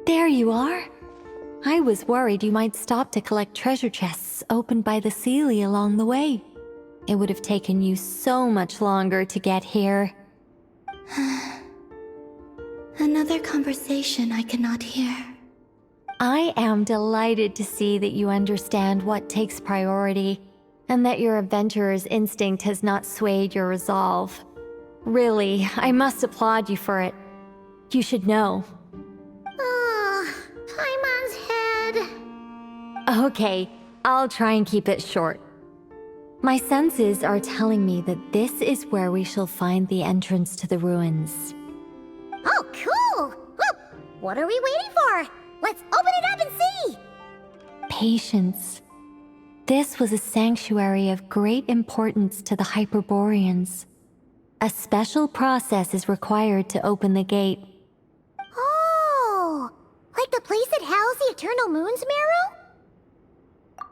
There you are. I was worried you might stop to collect treasure chests opened by the Seelie along the way. It would have taken you so much longer to get here. Another conversation I cannot hear. I am delighted to see that you understand what takes priority, and that your adventurer's instinct has not swayed your resolve. Really, I must applaud you for it. You should know. Paimon's head. Okay, I'll try and keep it short. My senses are telling me that this is where we shall find the entrance to the ruins. Oh, cool! Well, what are we waiting for? Let's open it up and see! Patience. This was a sanctuary of great importance to the Hyperboreans. A special process is required to open the gate. Oh! Like the place that housed the Eternal Moon's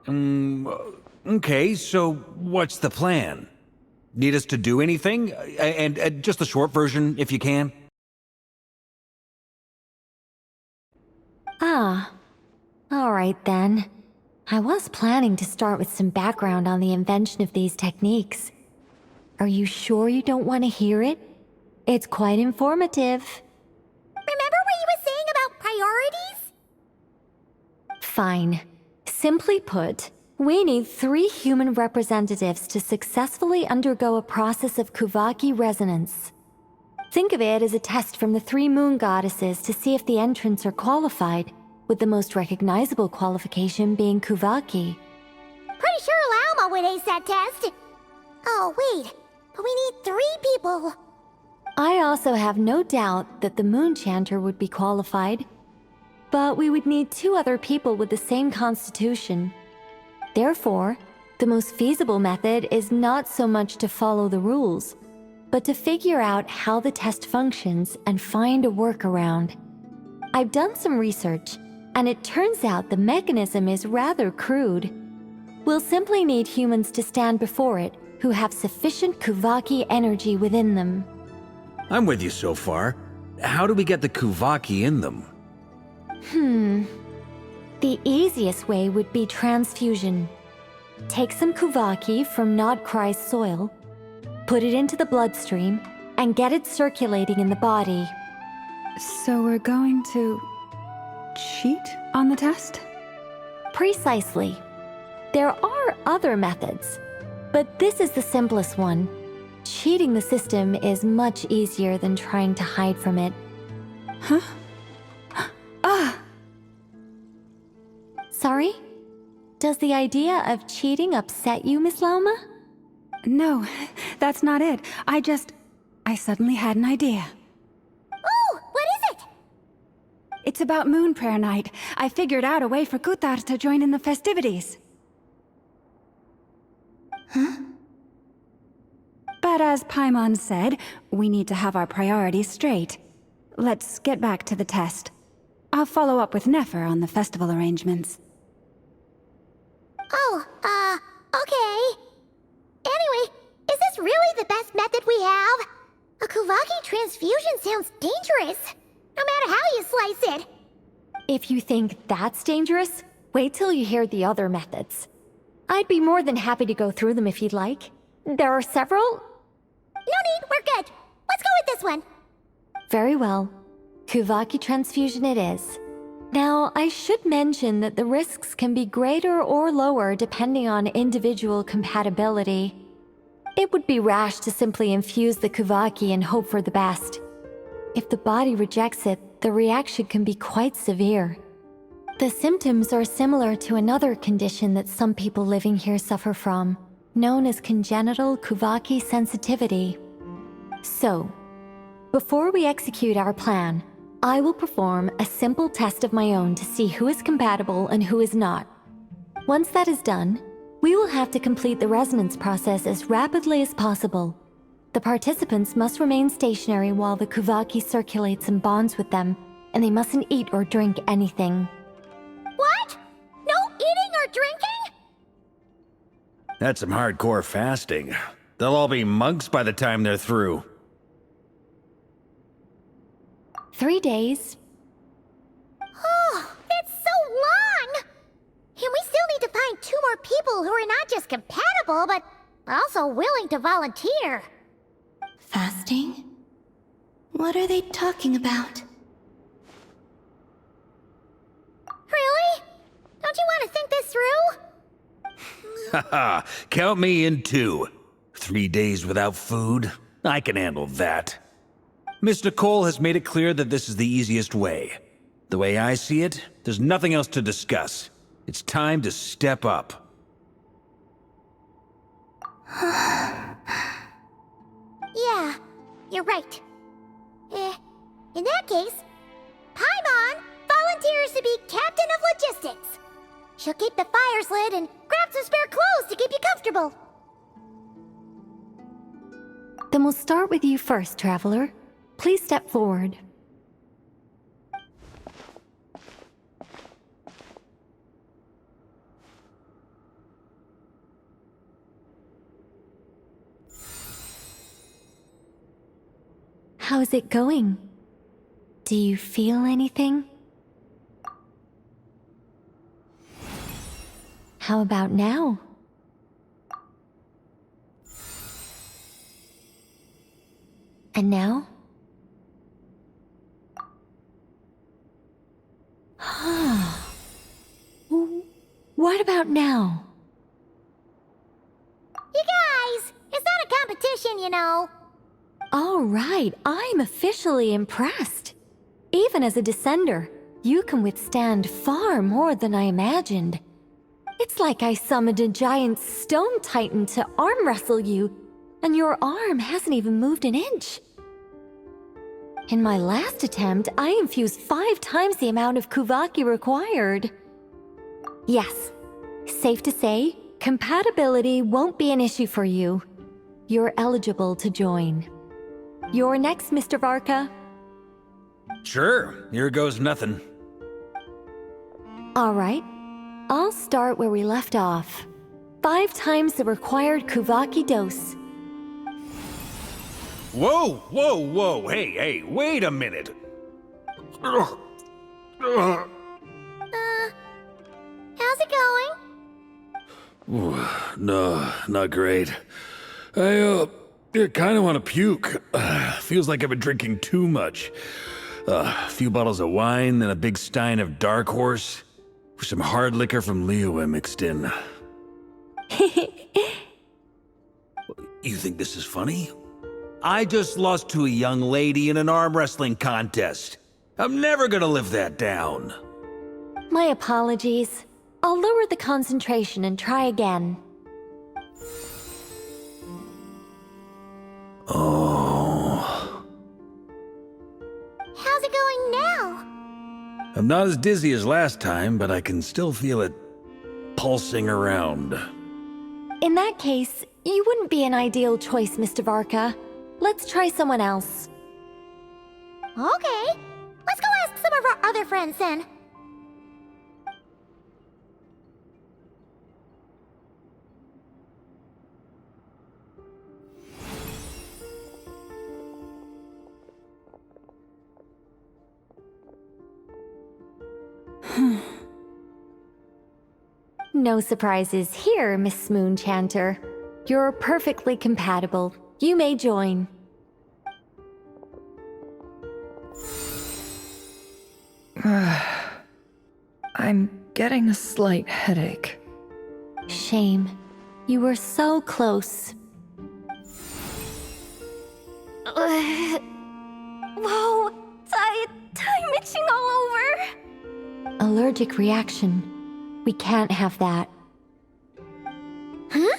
marrow? Okay, so what's the plan? Need us to do anything? And just the short version, if you can. Ah, alright then. I was planning to start with some background on the invention of these techniques. Are you sure you don't want to hear it? It's quite informative. Remember what you were saying about priorities? Fine. Simply put, we need 3 human representatives to successfully undergo a process of Kuvaki resonance. Think of it as a test from the 3 moon goddesses to see if the entrants are qualified, with the most recognizable qualification being Kuvaki. Pretty sure Lauma would ace that test. Oh, wait. But we need 3 people. I also have no doubt that the Moon Chanter would be qualified. But we would need 2 other people with the same constitution. Therefore, the most feasible method is not so much to follow the rules, but to figure out how the test functions and find a workaround. I've done some research, and it turns out the mechanism is rather crude. We'll simply need humans to stand before it who have sufficient Kuvaki energy within them. I'm with you so far. How do we get the Kuvaki in them? The easiest way would be transfusion. Take some Kuvaki from nod-krai's soil, put it into the bloodstream, and get it circulating in the body. So we're going to cheat on the test? Precisely. There are other methods, but this is the simplest one. Cheating the system is much easier than trying to hide from it. Huh? Ah! Sorry? Does the idea of cheating upset you, Miss Lauma? No, that's not it. I suddenly had an idea. Oh, what is it? It's about Moon Prayer Night. I figured out a way for Kutar to join in the festivities. Huh? But as Paimon said, we need to have our priorities straight. Let's get back to the test. I'll follow up with Nefer on the festival arrangements. Oh, okay. Anyway, is this really the best method we have? A Kuvaki transfusion sounds dangerous, no matter how you slice it. If you think that's dangerous, wait till you hear the other methods. I'd be more than happy to go through them if you'd like. There are several. No need, we're good. Let's go with this one. Very well. Kuvaki transfusion it is. Now, I should mention that the risks can be greater or lower depending on individual compatibility. It would be rash to simply infuse the Kuvaki and hope for the best. If the body rejects it, the reaction can be quite severe. The symptoms are similar to another condition that some people living here suffer from, known as congenital Kuvaki sensitivity. So, before we execute our plan, I will perform a simple test of my own to see who is compatible and who is not. Once that is done, we will have to complete the resonance process as rapidly as possible. The participants must remain stationary while the Kuvaki circulates and bonds with them, and they mustn't eat or drink anything. What? No eating or drinking? That's some hardcore fasting. They'll all be monks by the time they're through. 3 days. people who are not just compatible, but also willing to volunteer. Fasting? What are they talking about? Really? Don't you want to think this through? Haha, count me in too. 3 days without food? I can handle that. Miss Nicole has made it clear that this is the easiest way. The way I see it, there's nothing else to discuss. It's time to step up. Yeah, you're right. In that case, Paimon volunteers to be Captain of Logistics. She'll keep the fires lit and grab some spare clothes to keep you comfortable. Then we'll start with you first, Traveler. Please step forward. How's it going? Do you feel anything? How about now? And now? What about now? You guys, it's not a competition, you know. All right, I'm officially impressed. Even as a descender, you can withstand far more than I imagined. It's like I summoned a giant stone titan to arm wrestle you, and your arm hasn't even moved an inch. In my last attempt, I infused 5 times the amount of Kuvaki required. Yes, safe to say, compatibility won't be an issue for you. You're eligible to join. You're next, Mr. Varka. Sure, here goes nothing. All right, I'll start where we left off. 5 times the required Kuvaki dose. Whoa, whoa, whoa, hey, wait a minute. How's it going? Ooh, no, not great. I kind of want to puke. Feels like I've been drinking too much. A few bottles of wine, then a big stein of Dark Horse, with some hard liquor from Liyue mixed in. You think this is funny? I just lost to a young lady in an arm wrestling contest. I'm never gonna live that down. My apologies. I'll lower the concentration and try again. Oh. How's it going now? I'm not as dizzy as last time, but I can still feel it pulsing around. In that case, you wouldn't be an ideal choice, Mr. Varka. Let's try someone else. Okay, let's go ask some of our other friends then. No surprises here, Miss Moonchanter. You're perfectly compatible. You may join. I'm getting a slight headache. Shame. You were so close. Whoa, I'm itching all over. Allergic reaction. We can't have that. Huh?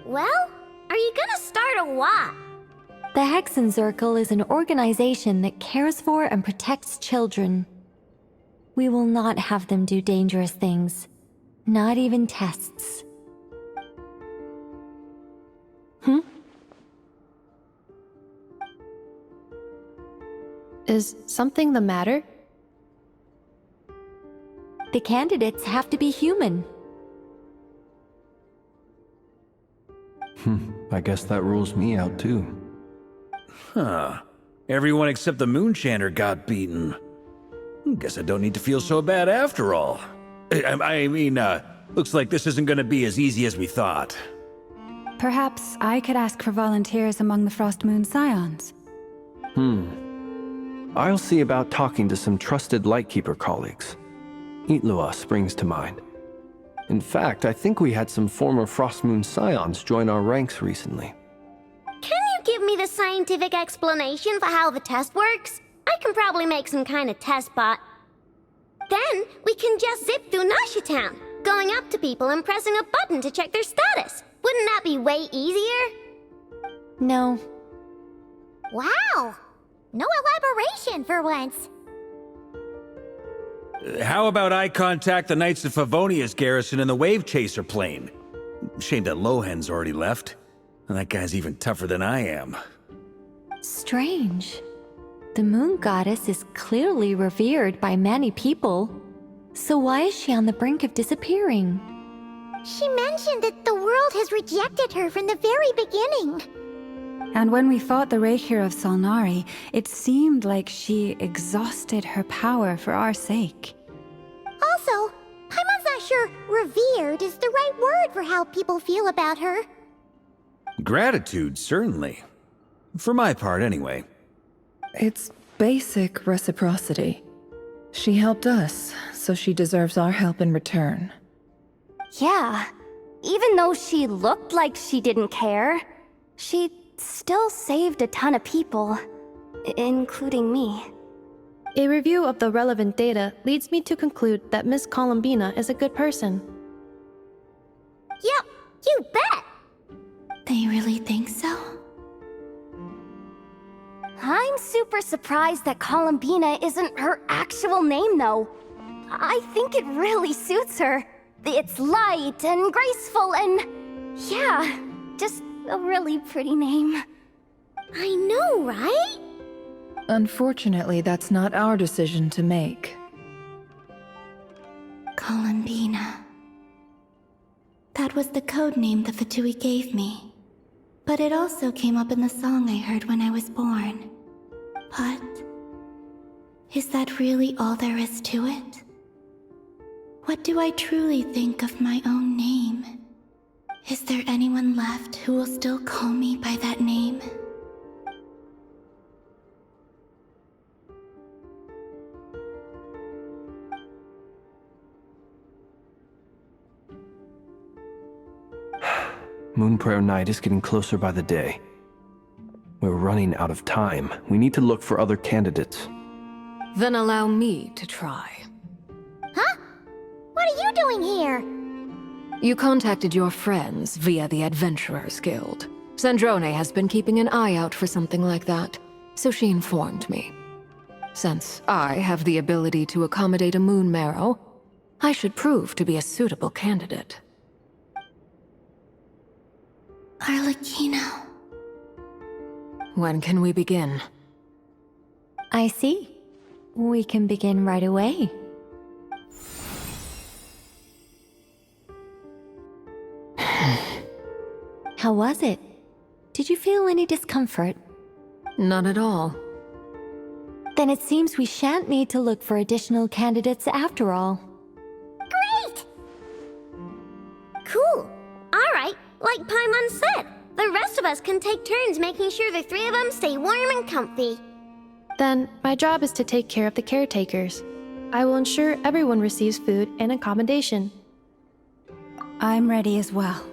Well, are you gonna start a what? The Hexenzirkel is an organization that cares for and protects children. We will not have them do dangerous things. Not even tests. Is something the matter? The candidates have to be human. I guess that rules me out too. Huh. Everyone except the Moonchanter got beaten. Guess I don't need to feel so bad after all. I mean, Looks like this isn't gonna be as easy as we thought. Perhaps I could ask for volunteers among the Frost Moon Scions. I'll see about talking to some trusted Lightkeeper colleagues. Itlua springs to mind. In fact, I think we had some former Frost Moon Scions join our ranks recently. Can you give me the scientific explanation for how the test works? I can probably make some kind of test bot. Then we can just zip through Nasha Town, going up to people and pressing a button to check their status. Wouldn't that be way easier? No. Wow! No elaboration for once. How about I contact the Knights of Favonia's garrison in the Wave Chaser plane? Shame that Lohan's already left. And that guy's even tougher than I am. Strange. The moon goddess is clearly revered by many people. So why is she on the brink of disappearing? She mentioned that the world has rejected her from the very beginning. And when we fought the Reikir of Solnari, it seemed like she exhausted her power for our sake. Also, Paimon's not sure revered is the right word for how people feel about her. Gratitude, certainly. For my part, anyway. It's basic reciprocity. She helped us, so she deserves our help in return. Yeah. Even though she looked like she didn't care, she still saved a ton of people, including me. A review of the relevant data leads me to conclude that Miss Columbina is a good person. Yep, you bet! They really think so? I'm super surprised that Columbina isn't her actual name, though. I think it really suits her. It's light and graceful and... yeah, just a really pretty name. I know, right? Unfortunately, that's not our decision to make. Columbina. That was the code name the Fatui gave me. But it also came up in the song I heard when I was born. But... is that really all there is to it? What do I truly think of my own name? Is there anyone left who will still call me by that name? Moon Prayer Night is getting closer by the day. We're running out of time. We need to look for other candidates. Then allow me to try. Huh? What are you doing here? You contacted your friends via the Adventurers Guild. Sandrone has been keeping an eye out for something like that, so she informed me. Since I have the ability to accommodate a moon marrow, I should prove to be a suitable candidate. Arlecchino. When can we begin? I see. We can begin right away. How was it? Did you feel any discomfort? Not at all. Then it seems we shan't need to look for additional candidates after all. Great! Cool. Alright, like Paimon said, the rest of us can take turns making sure the three of them stay warm and comfy. Then, my job is to take care of the caretakers. I will ensure everyone receives food and accommodation. I'm ready as well.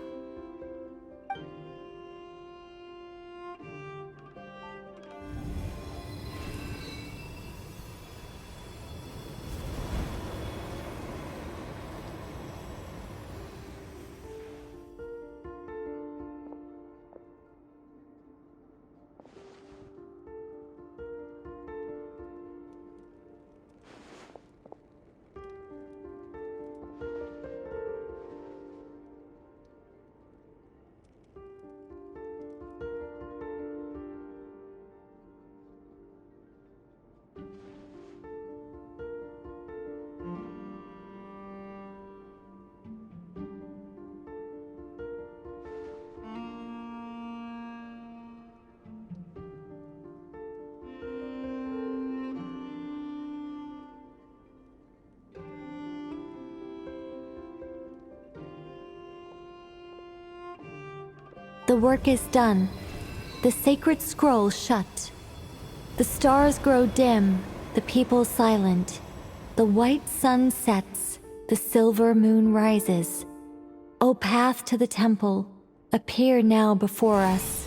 The work is done. The sacred scroll shut. The stars grow dim, the people silent. The white sun sets, the silver moon rises. O path to the temple, appear now before us.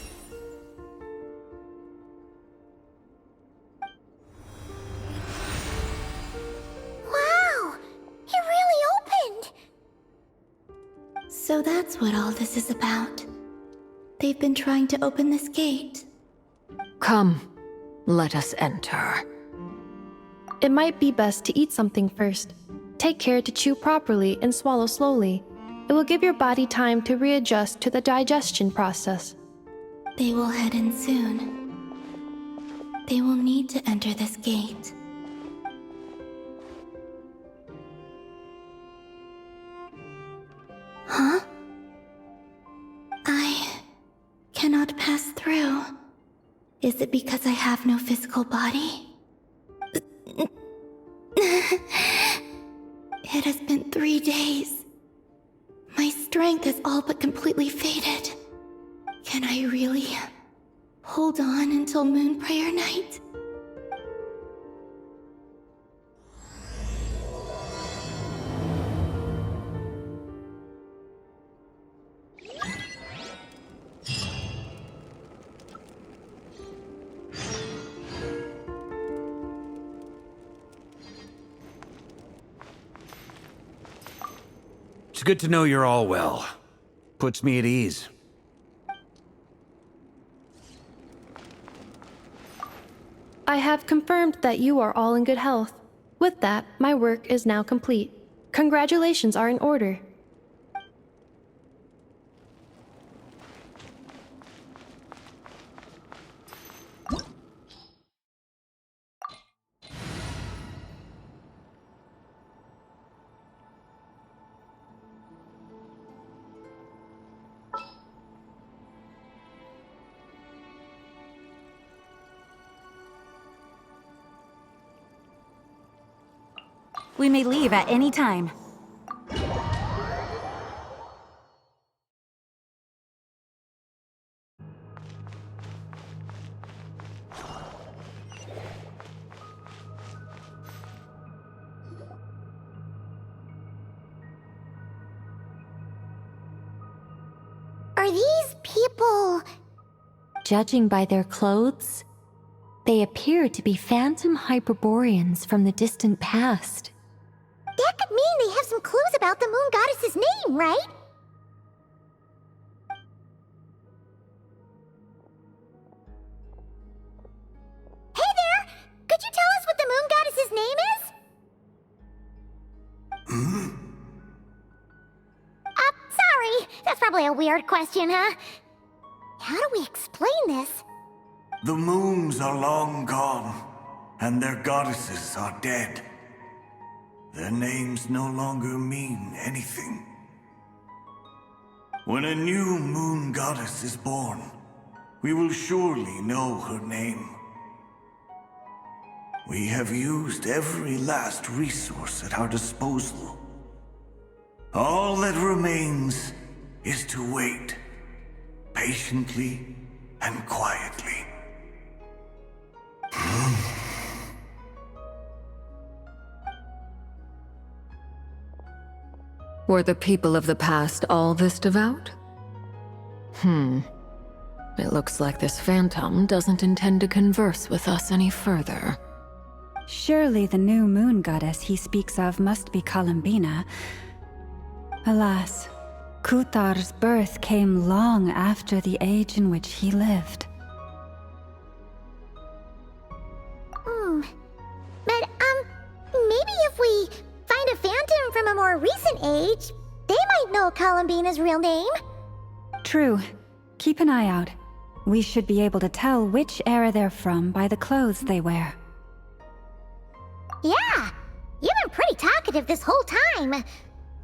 Wow! It really opened! So that's what all this is about. They've been trying to open this gate. Come, let us enter. It might be best to eat something first. Take care to chew properly and swallow slowly. It will give your body time to readjust to the digestion process. They will head in soon. They will need to enter this gate. Huh? I cannot pass through. Is it because I have no physical body? It has been 3 days. My strength has all but completely faded. Can I really hold on until Moon Prayer Night? It's good to know you're all well. Puts me at ease. I have confirmed that you are all in good health. With that, my work is now complete. Congratulations are in order. We may leave at any time. Are these people... Judging by their clothes, they appear to be phantom Hyperboreans from the distant past. That could mean they have some clues about the moon goddess's name, right? Hey there! Could you tell us what the moon goddess's name is? Sorry. That's probably a weird question, huh? How do we explain this? The moons are long gone, and their goddesses are dead. Their names no longer mean anything. When a new moon goddess is born, we will surely know her name. We have used every last resource at our disposal. All that remains is to wait, patiently and quietly. Were the people of the past all this devout? It looks like this phantom doesn't intend to converse with us any further. Surely the new moon goddess he speaks of must be Columbina. Alas, Kuthar's birth came long after the age in which he lived. But, maybe if we find a phantom from a more recent age, they might know Columbina's real name. True. Keep an eye out. We should be able to tell which era they're from by the clothes they wear. Yeah, you've been pretty talkative this whole time.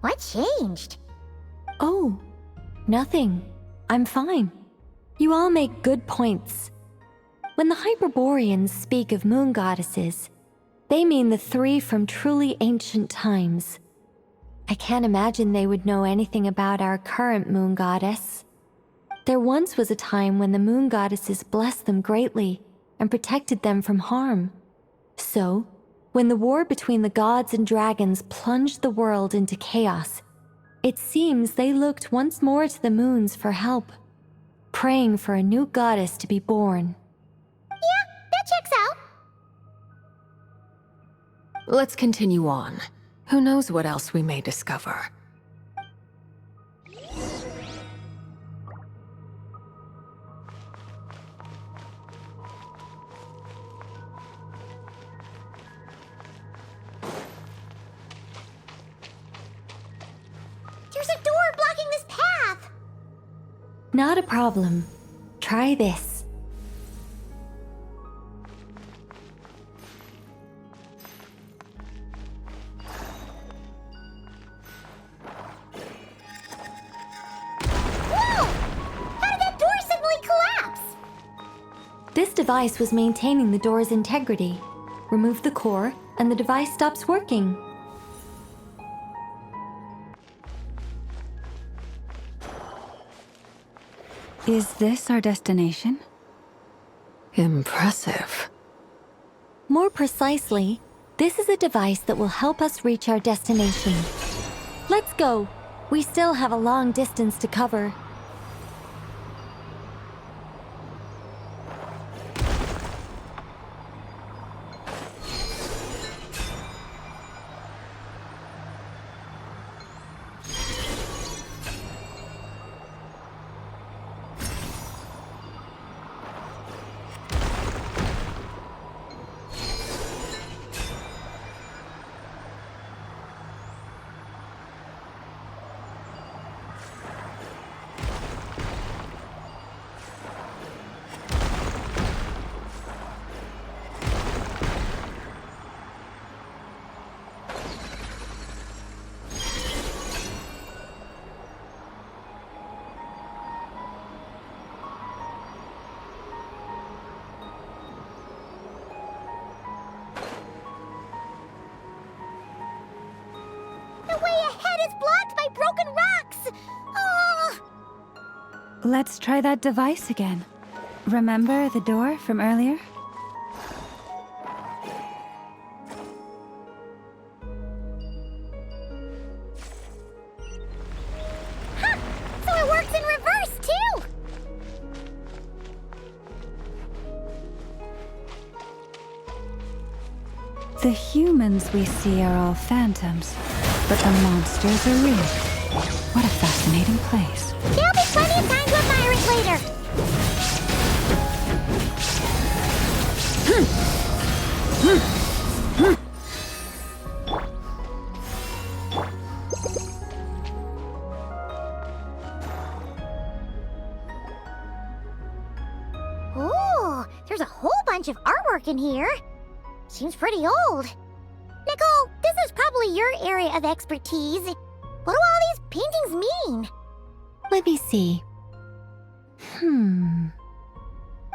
What changed? Oh, nothing. I'm fine. You all make good points. When the Hyperboreans speak of moon goddesses, they mean the three from truly ancient times. I can't imagine they would know anything about our current moon goddess. There once was a time when the moon goddesses blessed them greatly and protected them from harm. So, when the war between the gods and dragons plunged the world into chaos, it seems they looked once more to the moons for help, praying for a new goddess to be born. Yeah, that checks out. Let's continue on. Who knows what else we may discover? There's a door blocking this path. Not a problem. Try this. Whoa! How did that door suddenly collapse? This device was maintaining the door's integrity. Remove the core, and the device stops working. Is this our destination? Impressive. More precisely, this is a device that will help us reach our destination. Let's go. We still have a long distance to cover. The way ahead is blocked by broken rocks. Oh! Let's try that device again. Remember the door from earlier? Huh! So it works in reverse, too! The humans we see are all phantoms, but the monsters are real. What a fascinating place. There'll be plenty of time to admire it later. Ooh, there's a whole bunch of artwork in here. Seems pretty old. Nicole, this is probably your area of expertise. What do all these paintings mean? Let me see.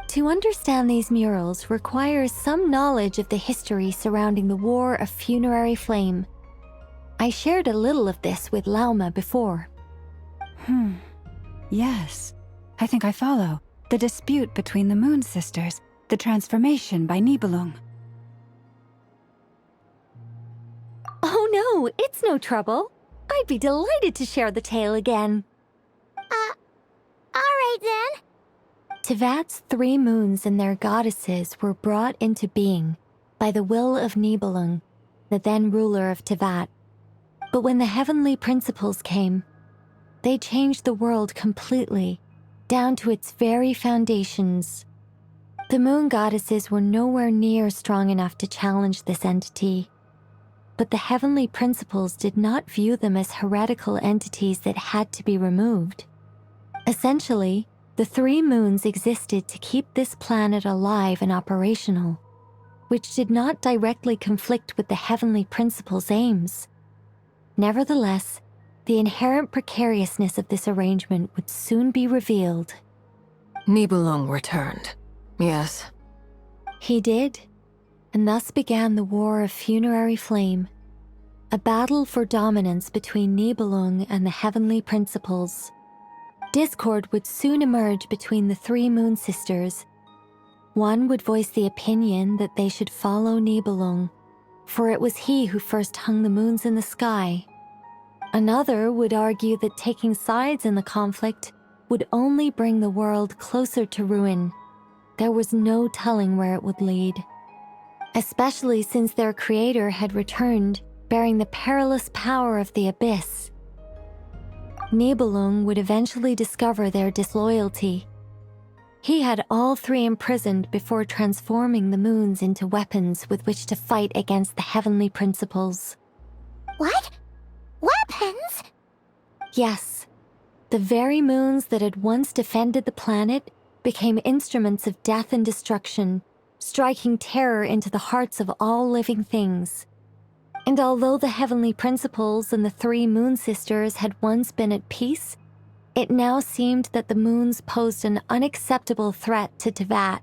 To understand these murals requires some knowledge of the history surrounding the War of Funerary Flame. I shared a little of this with Lauma before. Yes, I think I follow. The dispute between the Moon Sisters, the transformation by Nibelung. Oh no, it's no trouble. I'd be delighted to share the tale again. Alright then. Tevat's 3 moons and their goddesses were brought into being by the will of Nibelung, the then ruler of Tevat. But when the heavenly principles came, they changed the world completely, down to its very foundations. The moon goddesses were nowhere near strong enough to challenge this entity. But the heavenly principles did not view them as heretical entities that had to be removed. Essentially, the 3 moons existed to keep this planet alive and operational, which did not directly conflict with the heavenly principles' aims. Nevertheless, the inherent precariousness of this arrangement would soon be revealed. Nibelung returned. Yes. He did, and thus began the War of Funerary Flame, a battle for dominance between Nibelung and the heavenly principles. discord would soon emerge between the three Moon Sisters. One would voice the opinion that they should follow Nibelung, for it was he who first hung the moons in the sky. Another would argue that taking sides in the conflict would only bring the world closer to ruin. There was no telling where it would lead, especially since their creator had returned, bearing the perilous power of the abyss. Nibelung would eventually discover their disloyalty. He had all three imprisoned before transforming the moons into weapons with which to fight against the heavenly principles. What? Weapons? Yes, the very moons that had once defended the planet became instruments of death and destruction, striking terror into the hearts of all living things. And although the heavenly principles and the three Moon Sisters had once been at peace, it now seemed that the moons posed an unacceptable threat to Teyvat.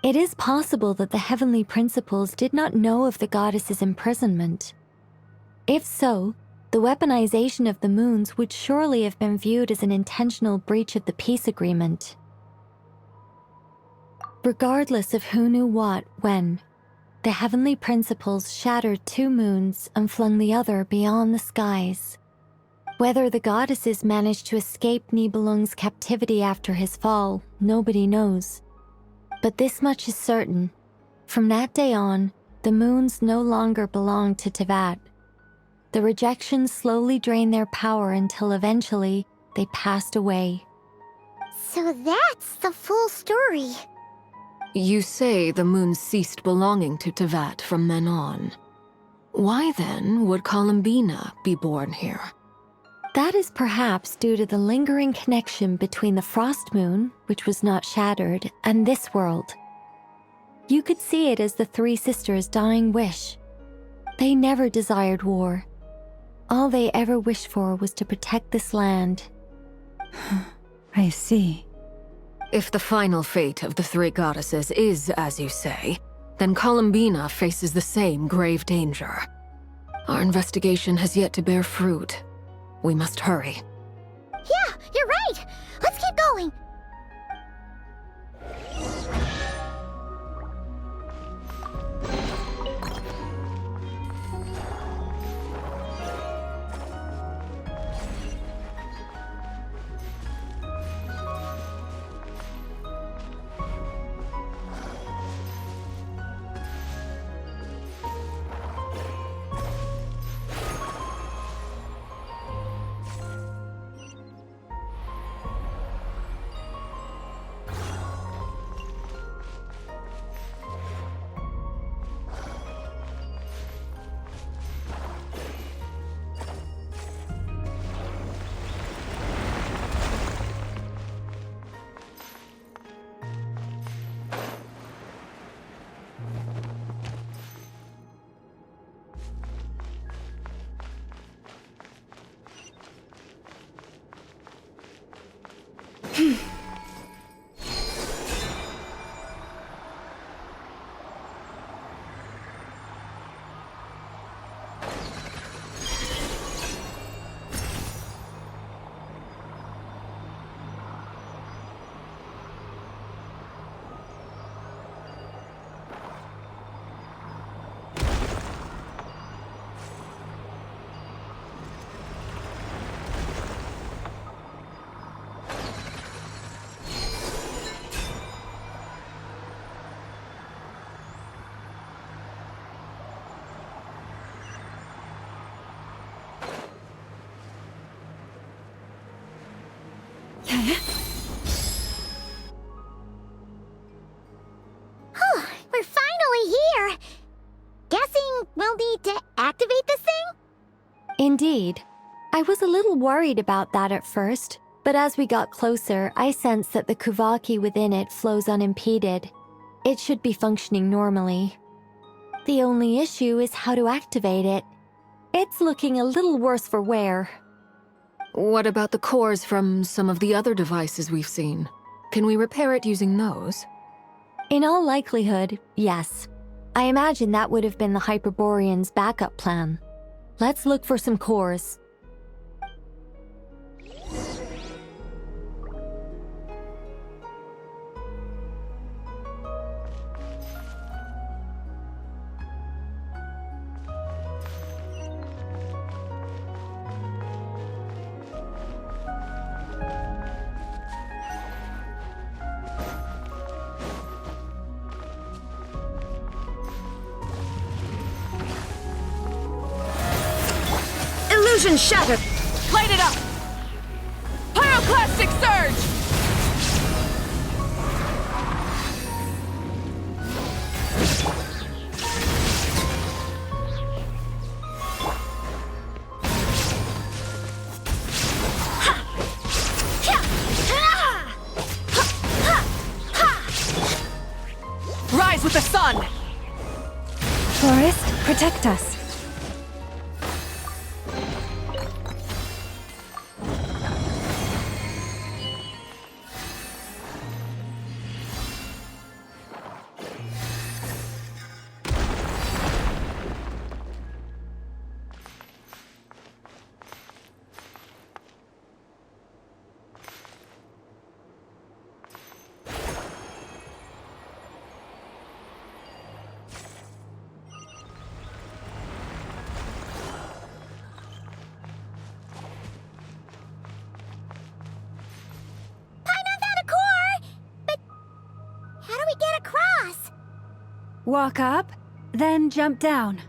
It is possible that the heavenly principles did not know of the goddess's imprisonment. If so, the weaponization of the moons would surely have been viewed as an intentional breach of the peace agreement. Regardless of who knew what, when, the heavenly principles shattered two moons and flung the other beyond the skies. Whether the goddesses managed to escape Nibelung's captivity after his fall, nobody knows. But this much is certain. From that day on, the moons no longer belonged to Teyvat. The rejection slowly drained their power until eventually they passed away. So that's the full story. You say the moon ceased belonging to Teyvat from then on. Why then would Columbina be born here? That is perhaps due to the lingering connection between the Frost Moon, which was not shattered, and this world. You could see it as the three sisters' dying wish. They never desired war. All they ever wished for was to protect this land. I see. If the final fate of the three goddesses is as you say, then Columbina faces the same grave danger. Our investigation has yet to bear fruit. We must hurry. Yeah, you're right! Let's keep going! We're finally here! Guessing we'll need to activate this thing? Indeed. I was a little worried about that at first, but as we got closer, I sensed that the Kuvaki within it flows unimpeded. It should be functioning normally. The only issue is how to activate it. It's looking a little worse for wear. What about the cores from some of the other devices we've seen? Can we repair it using those? In all likelihood, yes. I imagine that would have been the Hyperborean's backup plan. Let's look for some cores. Vision shattered! Light it up! Pyroclastic surge! Rise with the sun! Forest, protect us. Walk up, then jump down.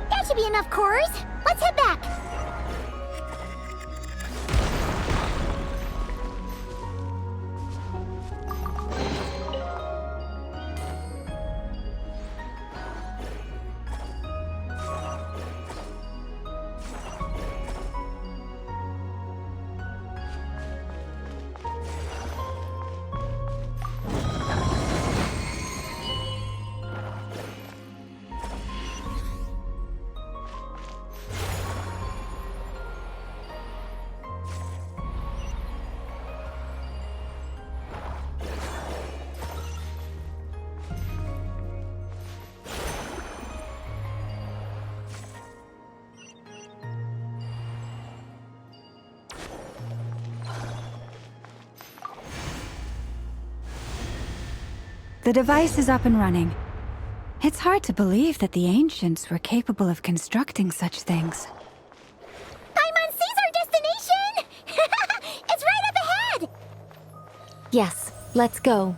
That should be enough cores. Let's head back. The device is up and running. It's hard to believe that the ancients were capable of constructing such things. Paimon sees our destination! It's right up ahead! Yes, let's go.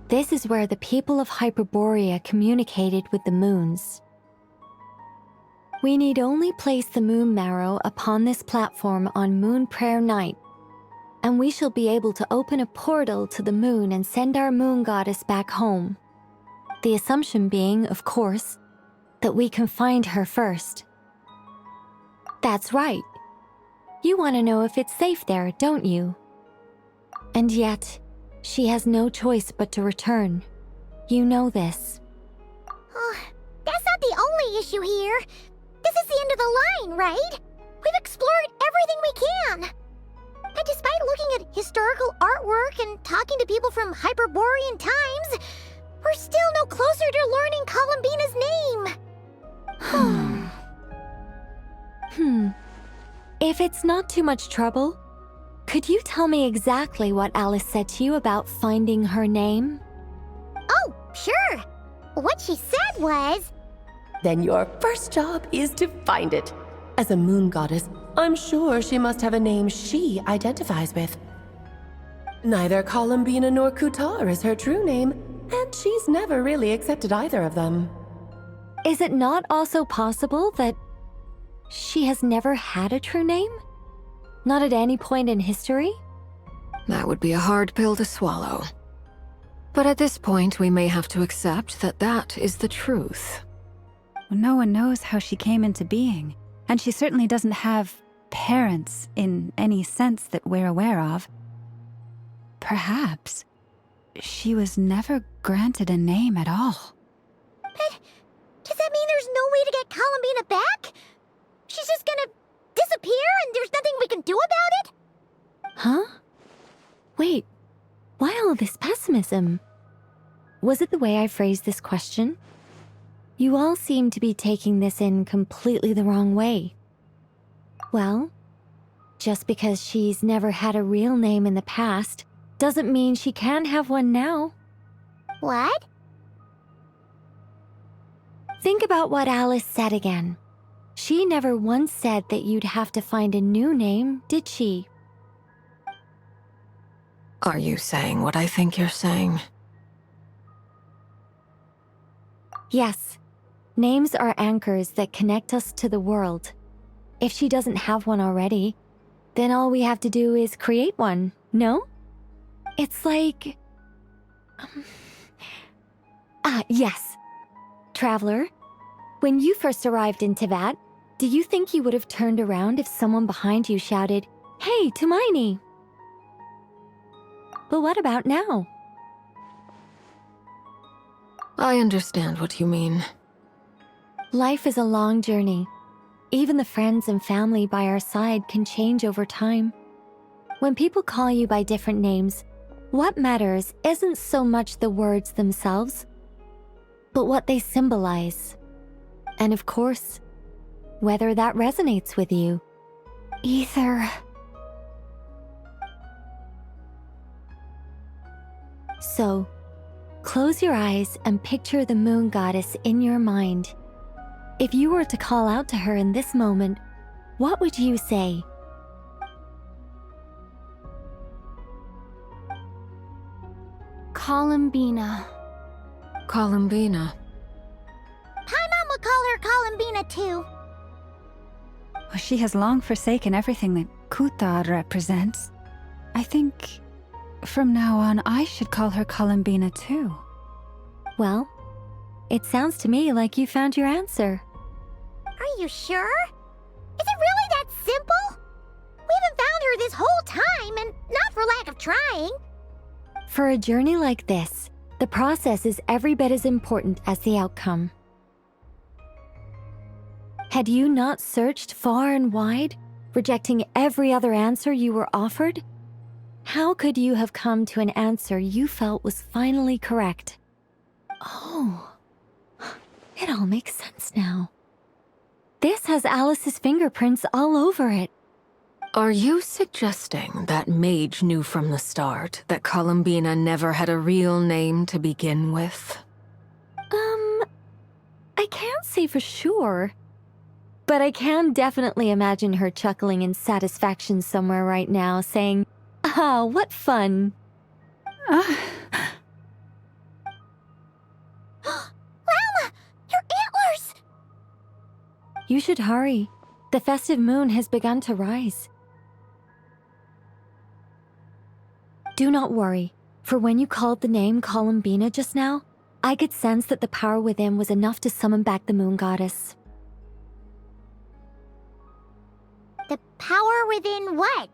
This is where the people of Hyperborea communicated with the moons. We need only place the moon marrow upon this platform on Moon Prayer Night, and we shall be able to open a portal to the moon and send our moon goddess back home. The assumption being, of course, that we can find her first. That's right. You want to know if it's safe there, don't you? And yet, she has no choice but to return. You know this. That's not the only only issue here. This is the end of the line, right? We've explored everything we can. And despite looking at historical artwork and talking to people from Hyperborean times, we're still no closer to learning Columbina's name. If it's not too much trouble, could you tell me exactly what Alice said to you about finding her name? Oh, sure. What she said was... Then your first job is to find it. As a moon goddess, I'm sure she must have a name she identifies with. Neither Columbina nor Kutar is her true name, and she's never really accepted either of them. Is it not also possible that she has never had a true name? Not at any point in history? That would be a hard pill to swallow. But at this point, we may have to accept that that is the truth. No one knows how she came into being, and she certainly doesn't have parents in any sense that we're aware of. Perhaps she was never granted a name at all. But does that mean there's no way to get Columbina back? She's just gonna disappear and there's nothing we can do about it? Huh? Wait, why all this pessimism? Was it the way I phrased this question? You all seem to be taking this in completely the wrong way. Well, just because she's never had a real name in the past doesn't mean she can't have one now. What? Think about what Alice said again. She never once said that you'd have to find a new name, did she? Are you saying what I think you're saying? Yes. Names are anchors that connect us to the world. If she doesn't have one already, then all we have to do is create one, no? It's like... yes. Traveler, when you first arrived in Teyvat, do you think you would have turned around if someone behind you shouted, "Hey, Tumaini"? But what about now? I understand what you mean. Life is a long journey. Even the friends and family by our side can change over time. When people call you by different names, what matters isn't so much the words themselves, but what they symbolize. And of course, whether that resonates with you. Ether. So, close your eyes and picture the moon goddess in your mind. If you were to call out to her in this moment, what would you say? Columbina. Columbina. Paimon would call her Columbina too. She has long forsaken everything that Kutar represents. I think from now on I should call her Columbina too. Well, it sounds to me like you found your answer. Are you sure? Is it really that simple? We haven't found her this whole time, and not for lack of trying. For a journey like this, the process is every bit as important as the outcome. Had you not searched far and wide, rejecting every other answer you were offered, how could you have come to an answer you felt was finally correct? Oh, it all makes sense now. This has Alice's fingerprints all over it. Are you suggesting that Mage knew from the start that Columbina never had a real name to begin with? I can't say for sure. But I can definitely imagine her chuckling in satisfaction somewhere right now, saying, "Ah, what fun." Llama! Your antlers! You should hurry. The festive moon has begun to rise. Do not worry, for when you called the name Columbina just now, I could sense that the power within was enough to summon back the moon goddess. The power within what?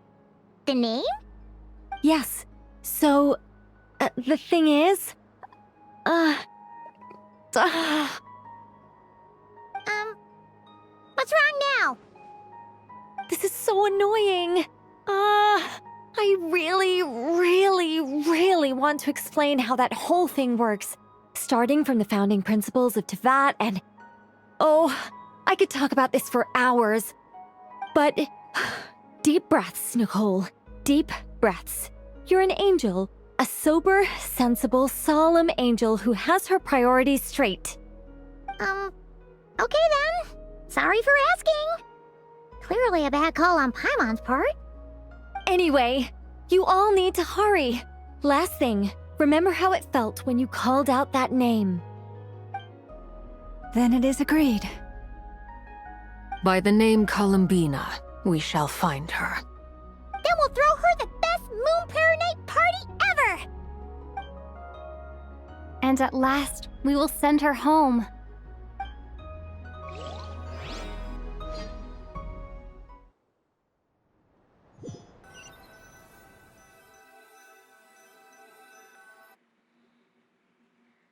The name? Yes. So, the thing is... annoying. I really want to explain how that whole thing works. Starting from the founding principles of Tevat and... Oh, I could talk about this for hours. But... Deep breaths, Nicole. Deep breaths. You're an angel. A sober, sensible, solemn angel who has her priorities straight. Okay then. Sorry for asking. Clearly a bad call on Paimon's part. Anyway, you all need to hurry. Last thing, remember how it felt when you called out that name. Then it is agreed. By the name Columbina, we shall find her. Then we'll throw her the best Moon Paranite party ever! And at last, we will send her home.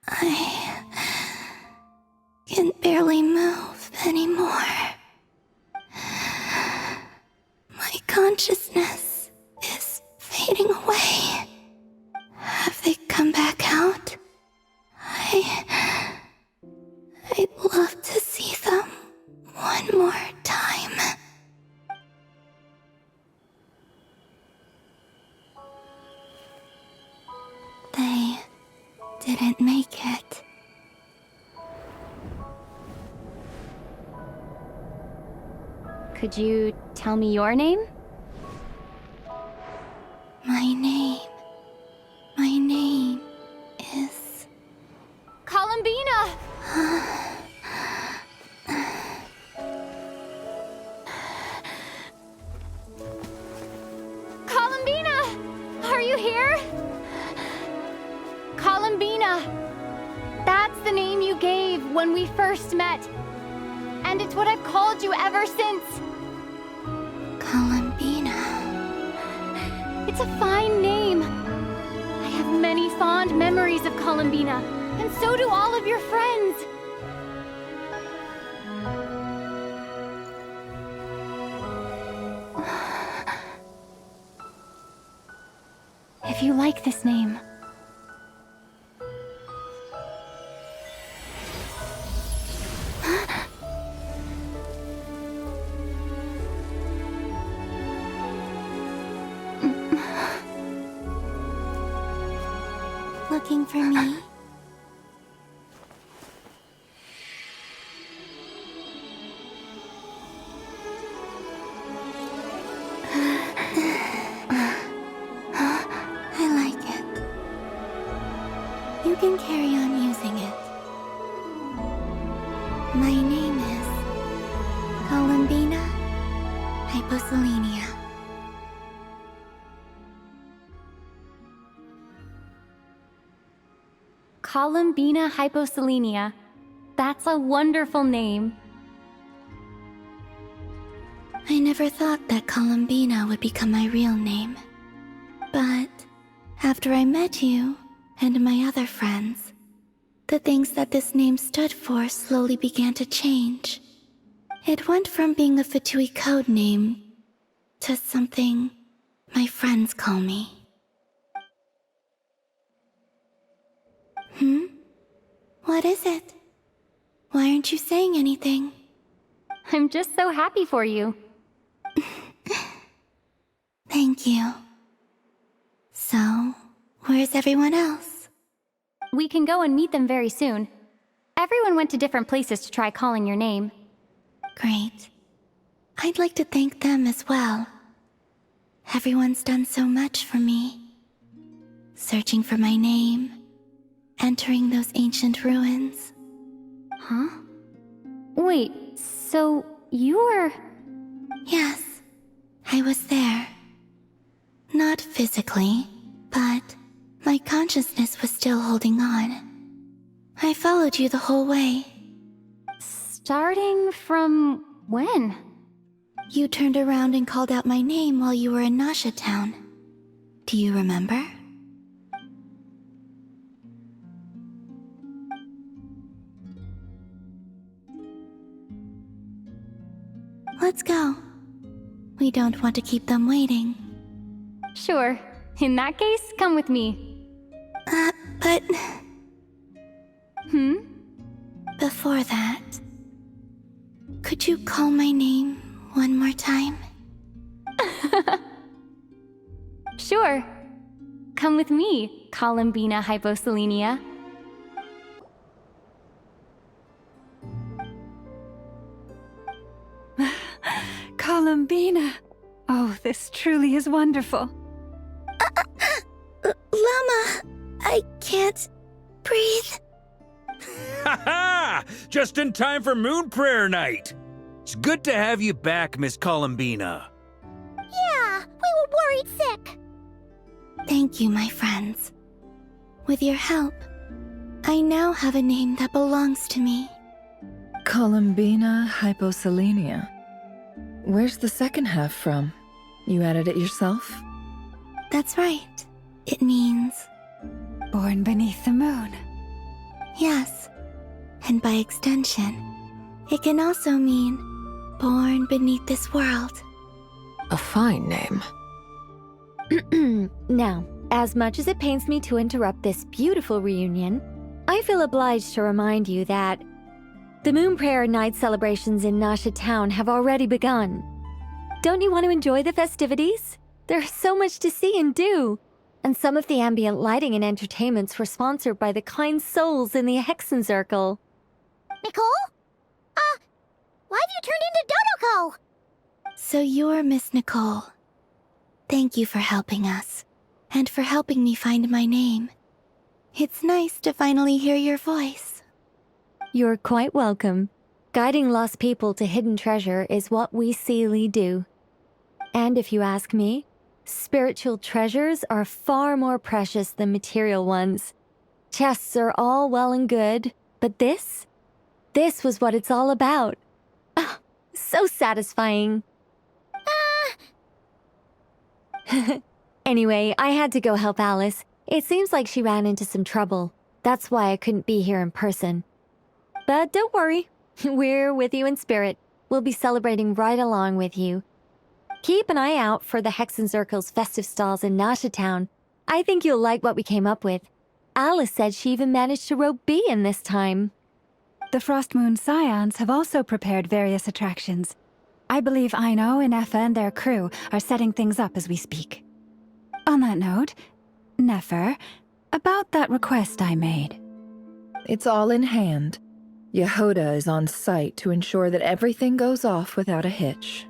I can barely move anymore. My consciousness is fading away. Have they come back out? I'd love to see them one more time. They didn't make it. Could you tell me your name? My name is... Columbina! Columbina! Are you here? Columbina! That's the name you gave when we first met. And it's what I've called you ever since. Columbina. It's a fine name. I have many fond memories of Columbina, and so do all of your friends. If you like this name... Looking for me? I like it. You can carry on using it. My name is Columbina Hyposelenia. Columbina Hyposelenia. That's a wonderful name. I never thought that Columbina would become my real name. But after I met you and my other friends, the things that this name stood for slowly began to change. It went from being a Fatui code name to something my friends call me. What is it? Why aren't you saying anything? I'm just so happy for you. Thank you. So, where's everyone else? We can go and meet them very soon. Everyone went to different places to try calling your name. Great. I'd like to thank them as well. Everyone's done so much for me. Searching for my name, entering those ancient ruins. Huh? Wait, so you were... Yes, I was there. Not physically, but my consciousness was still holding on. I followed you the whole way. Starting from when? You turned around and called out my name while you were in Nasha Town. Do you remember? Let's go. We don't want to keep them waiting. Sure. In that case, come with me. But... Hmm? Before that, could you call my name one more time? Sure. Come with me, Columbina Hyposelenia. Columbina! Oh, this truly is wonderful. Llama, I can't breathe. Ha ha! Just in time for Moon Prayer Night! It's good to have you back, Miss Columbina. Yeah, we were worried sick. Thank you, my friends. With your help, I now have a name that belongs to me. Columbina Hyposelenia. Where's the second half from? You added it yourself? That's right. It means... Born beneath the moon. Yes. And by extension, it can also mean born beneath this world. A fine name. Now, as much as it pains me to interrupt this beautiful reunion, I feel obliged to remind you that the Moon Prayer Night celebrations in Nasha Town have already begun. Don't you want to enjoy the festivities? There's so much to see and do. And some of the ambient lighting and entertainments were sponsored by the kind souls in the Hexen Circle. Nicole? Why have you turned into Dodoko? So you're Miss Nicole. Thank you for helping us, and for helping me find my name. It's nice to finally hear your voice. You're quite welcome. Guiding lost people to hidden treasure is what we Seelie do. And if you ask me, spiritual treasures are far more precious than material ones. Chests are all well and good, but this was what it's all about. Ah, so satisfying. Anyway, I had to go help Alice. It seems like she ran into some trouble. That's why I couldn't be here in person. But don't worry, we're with you in spirit. We'll be celebrating right along with you. Keep an eye out for the Hexen Circle's festive stalls in Nasha Town. I think you'll like what we came up with. Alice said she even managed to rope B in this time. The Frost Moon Scions have also prepared various attractions. I believe Aino and Effa and their crew are setting things up as we speak. On that note, Nefer, about that request I made. It's all in hand. Yehoda is on site to ensure that everything goes off without a hitch.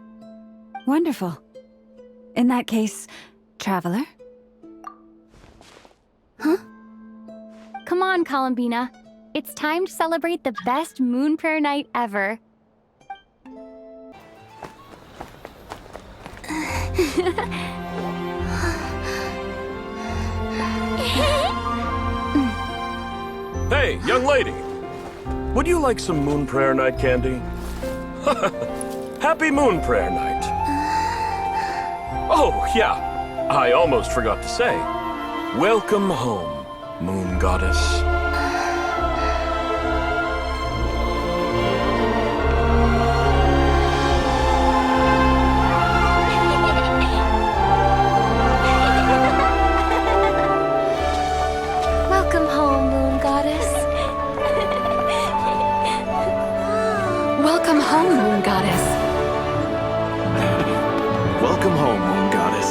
Wonderful. In that case, Traveler? Huh? Come on, Columbina. It's time to celebrate the best Moon Prayer Night ever. Hey, young lady! Would you like some Moon Prayer Night candy? Happy Moon Prayer Night! Oh, yeah, I almost forgot to say. Welcome home, Moon Goddess. Welcome home, Moon Goddess. Welcome home, Moon Goddess. Welcome home, Moon Goddess.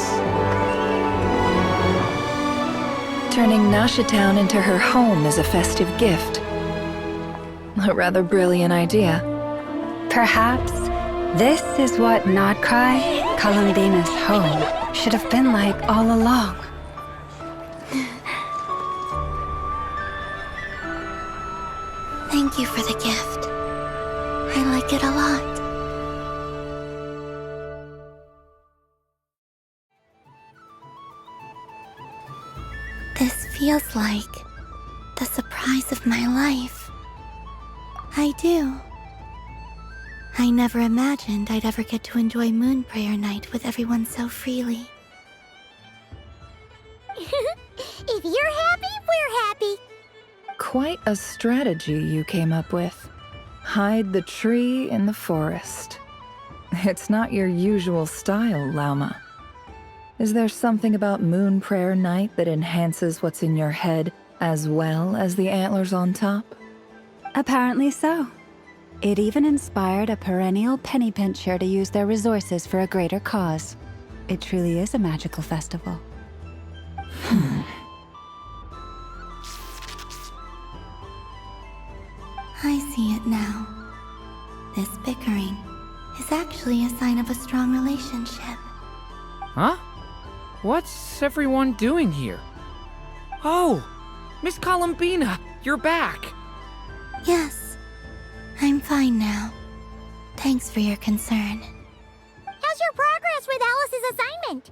Turning Nasha Town into her home is a festive gift. A rather brilliant idea. Perhaps this is what nod-krai, Columbina's home, should have been like all along. Thank you for the gift. I like it a lot. This feels like the surprise of my life. I do. I never imagined I'd ever get to enjoy Moon Prayer Night with everyone so freely. If you're happy, we're happy. Quite a strategy you came up with. Hide the tree in the forest. It's not your usual style, Lauma. Is there something about Moon Prayer Night that enhances what's in your head as well as the antlers on top? Apparently so. It even inspired a perennial penny pincher to use their resources for a greater cause. It truly is a magical festival. I see it now. This bickering is actually a sign of a strong relationship. Huh? What's everyone doing here? Oh! Miss Columbina, you're back! Yes, I'm fine now. Thanks for your concern. How's your progress with Alice's assignment?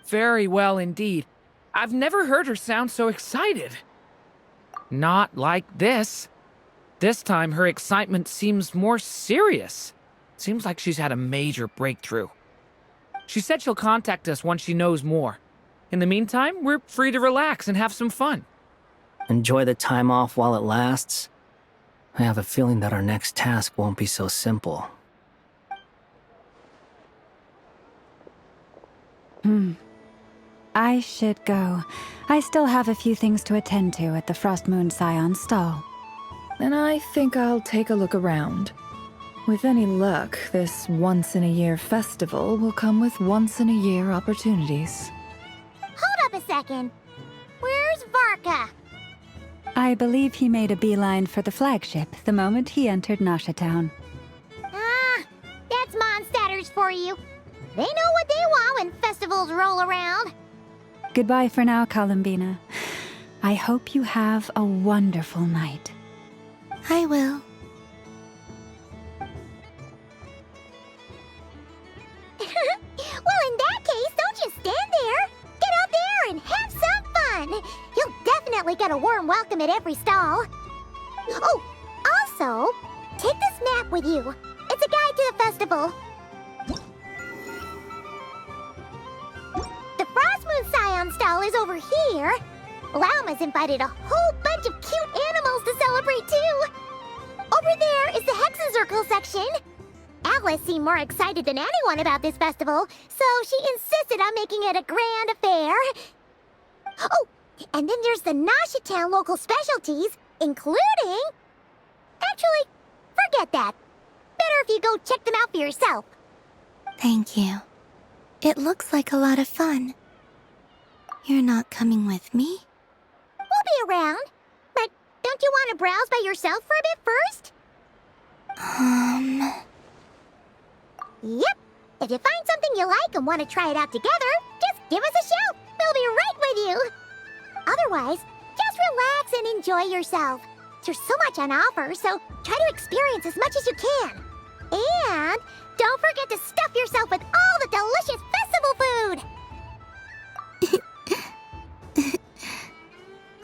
Very well indeed. I've never heard her sound so excited. Not like this. This time her excitement seems more serious. Seems like she's had a major breakthrough. She said she'll contact us once she knows more. In the meantime, we're free to relax and have some fun. Enjoy the time off while it lasts. I have a feeling that our next task won't be so simple. I should go. I still have a few things to attend to at the Frost Moon Scion stall. And I think I'll take a look around. With any luck, this once-in-a-year festival will come with once-in-a-year opportunities. Hold up a second. Where's Varka? I believe he made a beeline for the flagship the moment he entered Nasha Town. Ah, that's Mondstadters for you. They know what they want when festivals roll around. Goodbye for now, Columbina. I hope you have a wonderful night. I will. Well, in that case, don't just stand there. Get out there and have some fun. You'll definitely get a warm welcome at every stall. Oh, also, take this map with you. It's a guide to the festival. The Frost Moon Scion stall is over here. Lauma's invited a whole bunch of cute animals to celebrate too. Over there is the Hexencircle section. Alice seemed more excited than anyone about this festival, so she insisted on making it a grand affair. Oh, and then there's the Nasha Town local specialties, including... Actually, forget that. Better if you go check them out for yourself. Thank you. It looks like a lot of fun. You're not coming with me? We'll be around. But don't you want to browse by yourself for a bit first? Yep. If you find something you like and want to try it out together, just give us a shout. We'll be right with you. Otherwise, just relax and enjoy yourself. There's so much on offer, so try to experience as much as you can. And don't forget to stuff yourself with all the delicious festival food.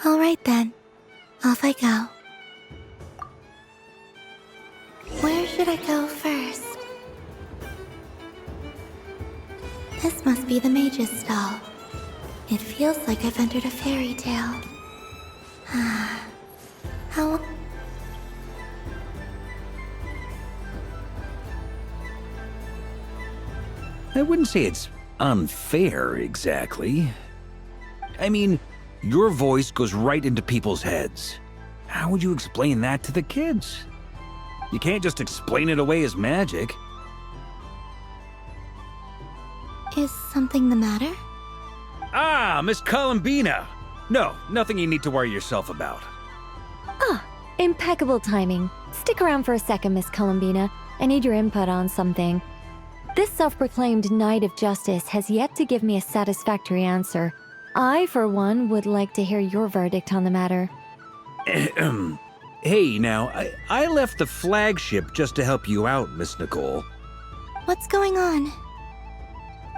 All right then. Off I go. Where should I go first? This must be the mage's stall. It feels like I've entered a fairy tale. How... I wouldn't say it's unfair, exactly. I mean, your voice goes right into people's heads. How would you explain that to the kids? You can't just explain it away as magic. Is something the matter? Ah, Miss Columbina! No, nothing you need to worry yourself about. Ah, impeccable timing. Stick around for a second, Miss Columbina. I need your input on something. This self-proclaimed Knight of Justice has yet to give me a satisfactory answer. I, for one, would like to hear your verdict on the matter. Hey, now, I left the flagship just to help you out, Miss Nicole. What's going on?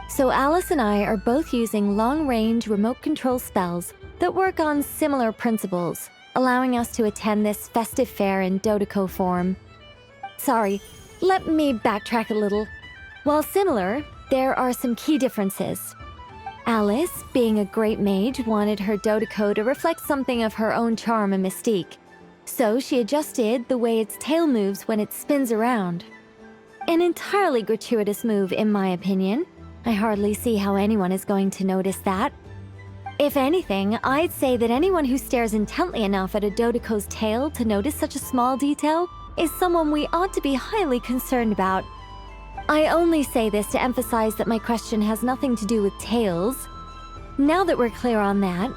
So Alice and I are both using long-range remote control spells that work on similar principles, allowing us to attend this festive fair in Dodoco form. Sorry, let me backtrack a little. While similar, there are some key differences. Alice, being a great mage, wanted her Dodoco to reflect something of her own charm and mystique, so she adjusted the way its tail moves when it spins around. An entirely gratuitous move, in my opinion. I hardly see how anyone is going to notice that. If anything, I'd say that anyone who stares intently enough at a Dodoko's tail to notice such a small detail is someone we ought to be highly concerned about. I only say this to emphasize that my question has nothing to do with tails. Now that we're clear on that,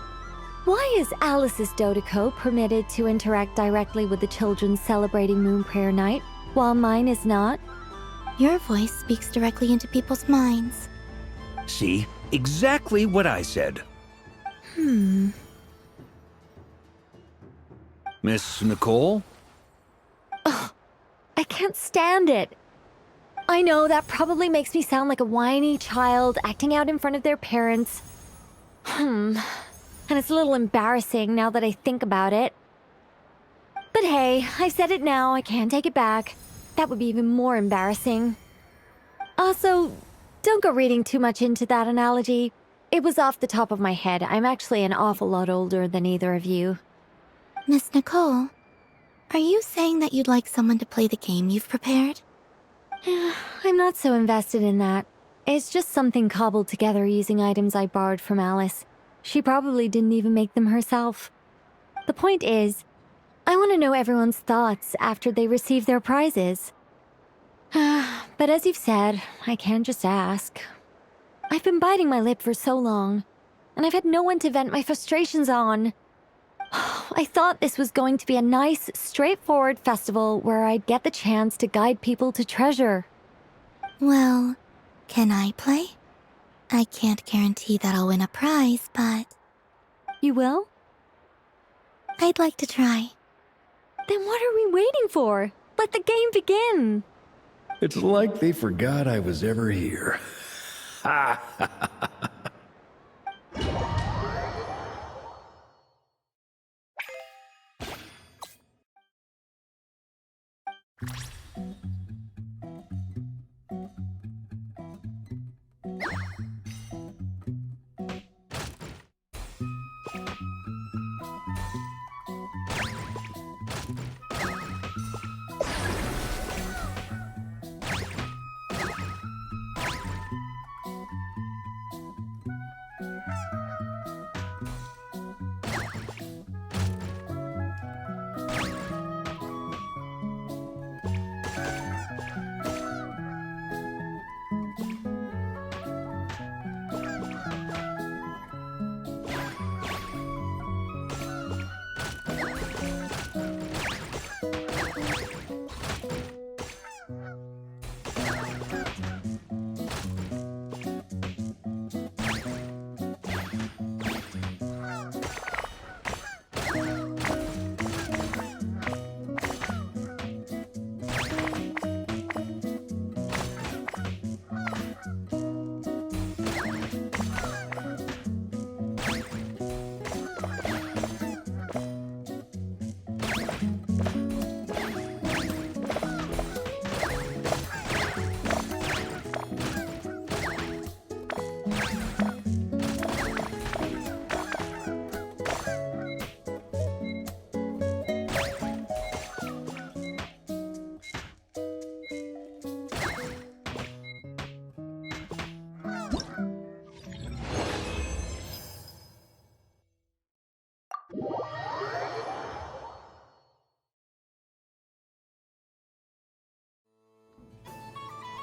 why is Alice's Dodoko permitted to interact directly with the children celebrating Moon Prayer Night, while mine is not? Your voice speaks directly into people's minds. See? Exactly what I said. Miss Nicole? Ugh, I can't stand it. I know that probably makes me sound like a whiny child acting out in front of their parents. And it's a little embarrassing now that I think about it. But hey, I said it now, I can't take it back. That would be even more embarrassing. Also, don't go reading too much into that analogy. It was off the top of my head. I'm actually an awful lot older than either of you. Miss Nicole, are you saying that you'd like someone to play the game you've prepared? I'm not so invested in that. It's just something cobbled together using items I borrowed from Alice. She probably didn't even make them herself. The point is, I want to know everyone's thoughts after they receive their prizes. But as you've said, I can't just ask. I've been biting my lip for so long, and I've had no one to vent my frustrations on. I thought this was going to be a nice, straightforward festival where I'd get the chance to guide people to treasure. Well, can I play? I can't guarantee that I'll win a prize, but... You will? I'd like to try. Then what are we waiting for? Let the game begin! It's like they forgot I was ever here. Ha ha ha ha.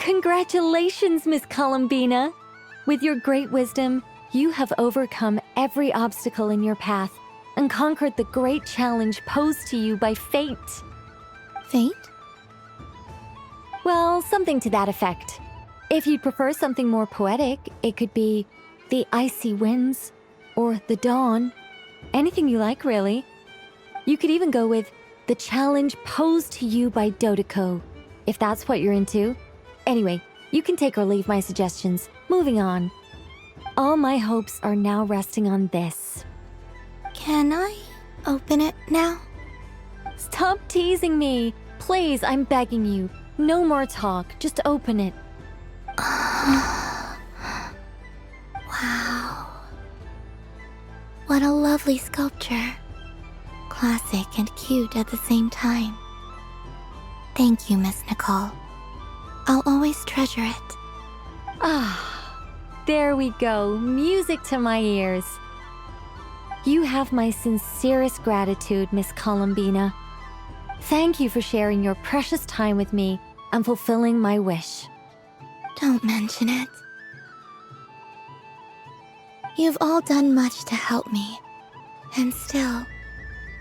Congratulations, Miss Columbina! With your great wisdom, you have overcome every obstacle in your path and conquered the great challenge posed to you by fate. Fate? Well, something to that effect. If you'd prefer something more poetic, it could be the icy winds or the dawn. Anything you like, really. You could even go with the challenge posed to you by Dodoko, if that's what you're into. Anyway, you can take or leave my suggestions. Moving on. All my hopes are now resting on this. Can I open it now? Stop teasing me! Please, I'm begging you. No more talk. Just open it. Wow. What a lovely sculpture. Classic and cute at the same time. Thank you, Miss Nicole. I'll always treasure it. Ah, there we go. Music to my ears. You have my sincerest gratitude, Miss Columbina. Thank you for sharing your precious time with me and fulfilling my wish. Don't mention it. You've all done much to help me. And still,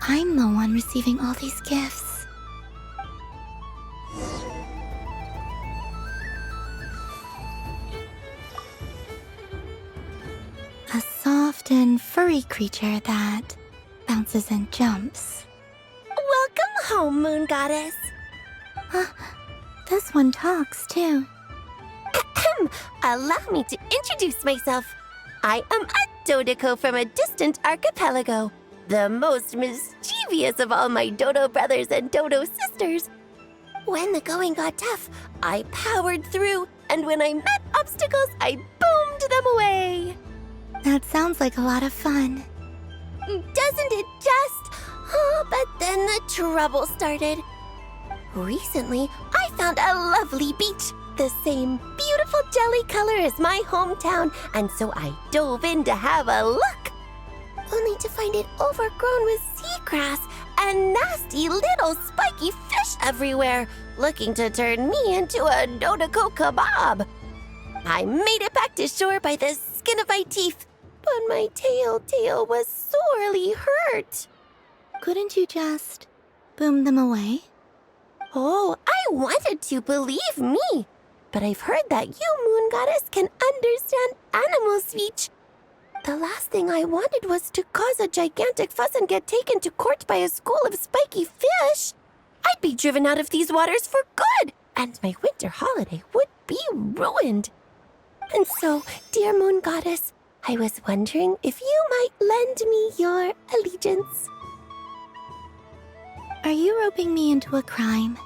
I'm the one receiving all these gifts. A soft and furry creature that bounces and jumps. Welcome home, Moon Goddess. This one talks, too. Allow me to introduce myself. I am a Dodoko from a distant archipelago, the most mischievous of all my Dodo brothers and Dodo sisters. When the going got tough, I powered through, and when I met obstacles, I boomed them away. That sounds like a lot of fun. Doesn't it just? Oh, but then the trouble started. Recently, I found a lovely beach, the same beautiful jelly color as my hometown, and so I dove in to have a look. Only to find it overgrown with seagrass and nasty little spiky fish everywhere, looking to turn me into a Dodoko kebab. I made it back to shore by the skin of my teeth, but my tail was sorely hurt. Couldn't you just boom them away? Oh, I wanted to, believe me. But I've heard that you, Moon Goddess, can understand animal speech. The last thing I wanted was to cause a gigantic fuss and get taken to court by a school of spiky fish. I'd be driven out of these waters for good, and my winter holiday would be ruined. And so, dear Moon Goddess, I was wondering if you might lend me your allegiance. Are you roping me into a crime?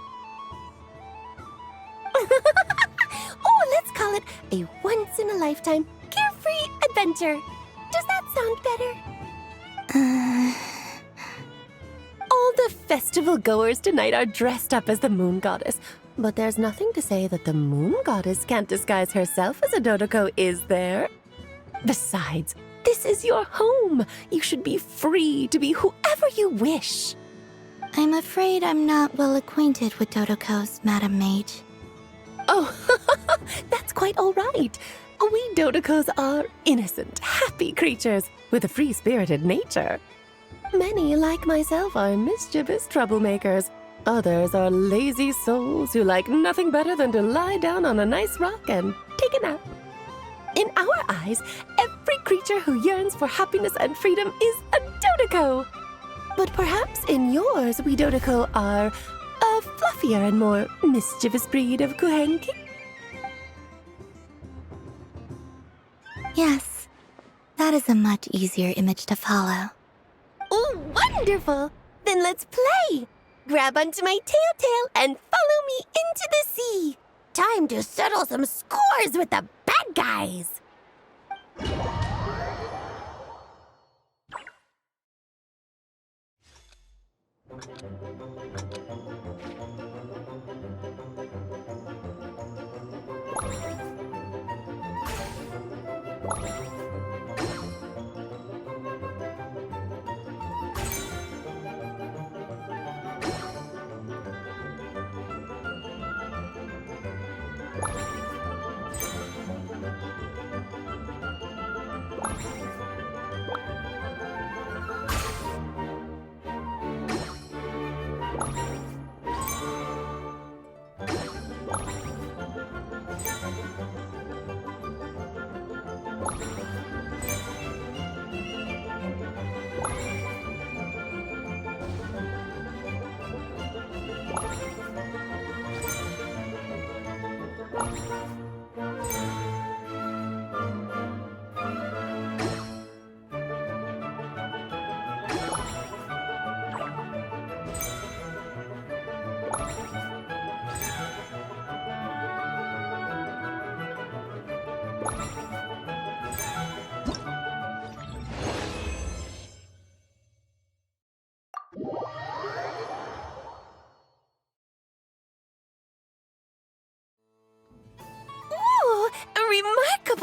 Oh, let's call it a once-in-a-lifetime carefree adventure. Does that sound better? All the festival goers tonight are dressed up as the Moon Goddess, but there's nothing to say that the Moon Goddess can't disguise herself as a Dodoko, is there? Besides, this is your home. You should be free to be whoever you wish. I'm afraid I'm not well acquainted with Dodokos, Madam Mage. Oh, that's quite all right. We Dodokos are innocent, happy creatures with a free-spirited nature. Many, like myself, are mischievous troublemakers. Others are lazy souls who like nothing better than to lie down on a nice rock and take a nap. In our eyes, every creature who yearns for happiness and freedom is a Dodoko. But perhaps in yours, we Dodoko are a fluffier and more mischievous breed of Kuhenki? Yes, that is a much easier image to follow. Oh, wonderful! Then let's play! Grab onto my tail and follow me into the sea! Time to settle some scores with the bad guys!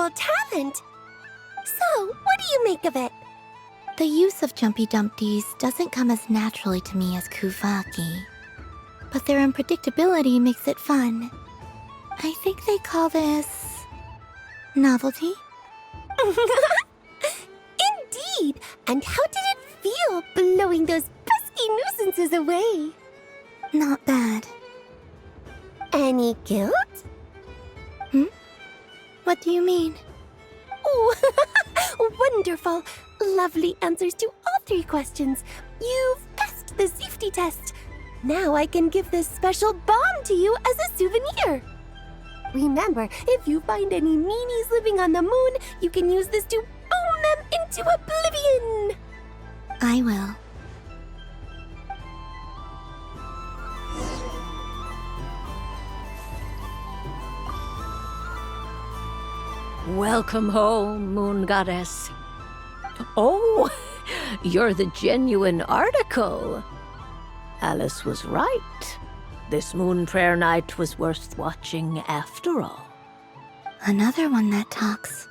wonderful talent. So, what do you make of it? The use of Jumpy Dumpties doesn't come as naturally to me as Kuvaki. But their unpredictability makes it fun. I think they call this... novelty? Indeed! And how did it feel blowing those pesky nuisances away? Not bad. Any guilt? What do you mean? Oh, wonderful! Lovely answers to all 3 questions. You've passed the safety test. Now I can give this special bomb to you as a souvenir. Remember, if you find any meanies living on the moon, you can use this to boom them into oblivion. I will. Welcome home, Moon Goddess. Oh, you're the genuine article. Alice was right. This Moon Prayer Night was worth watching after all. Another one that talks.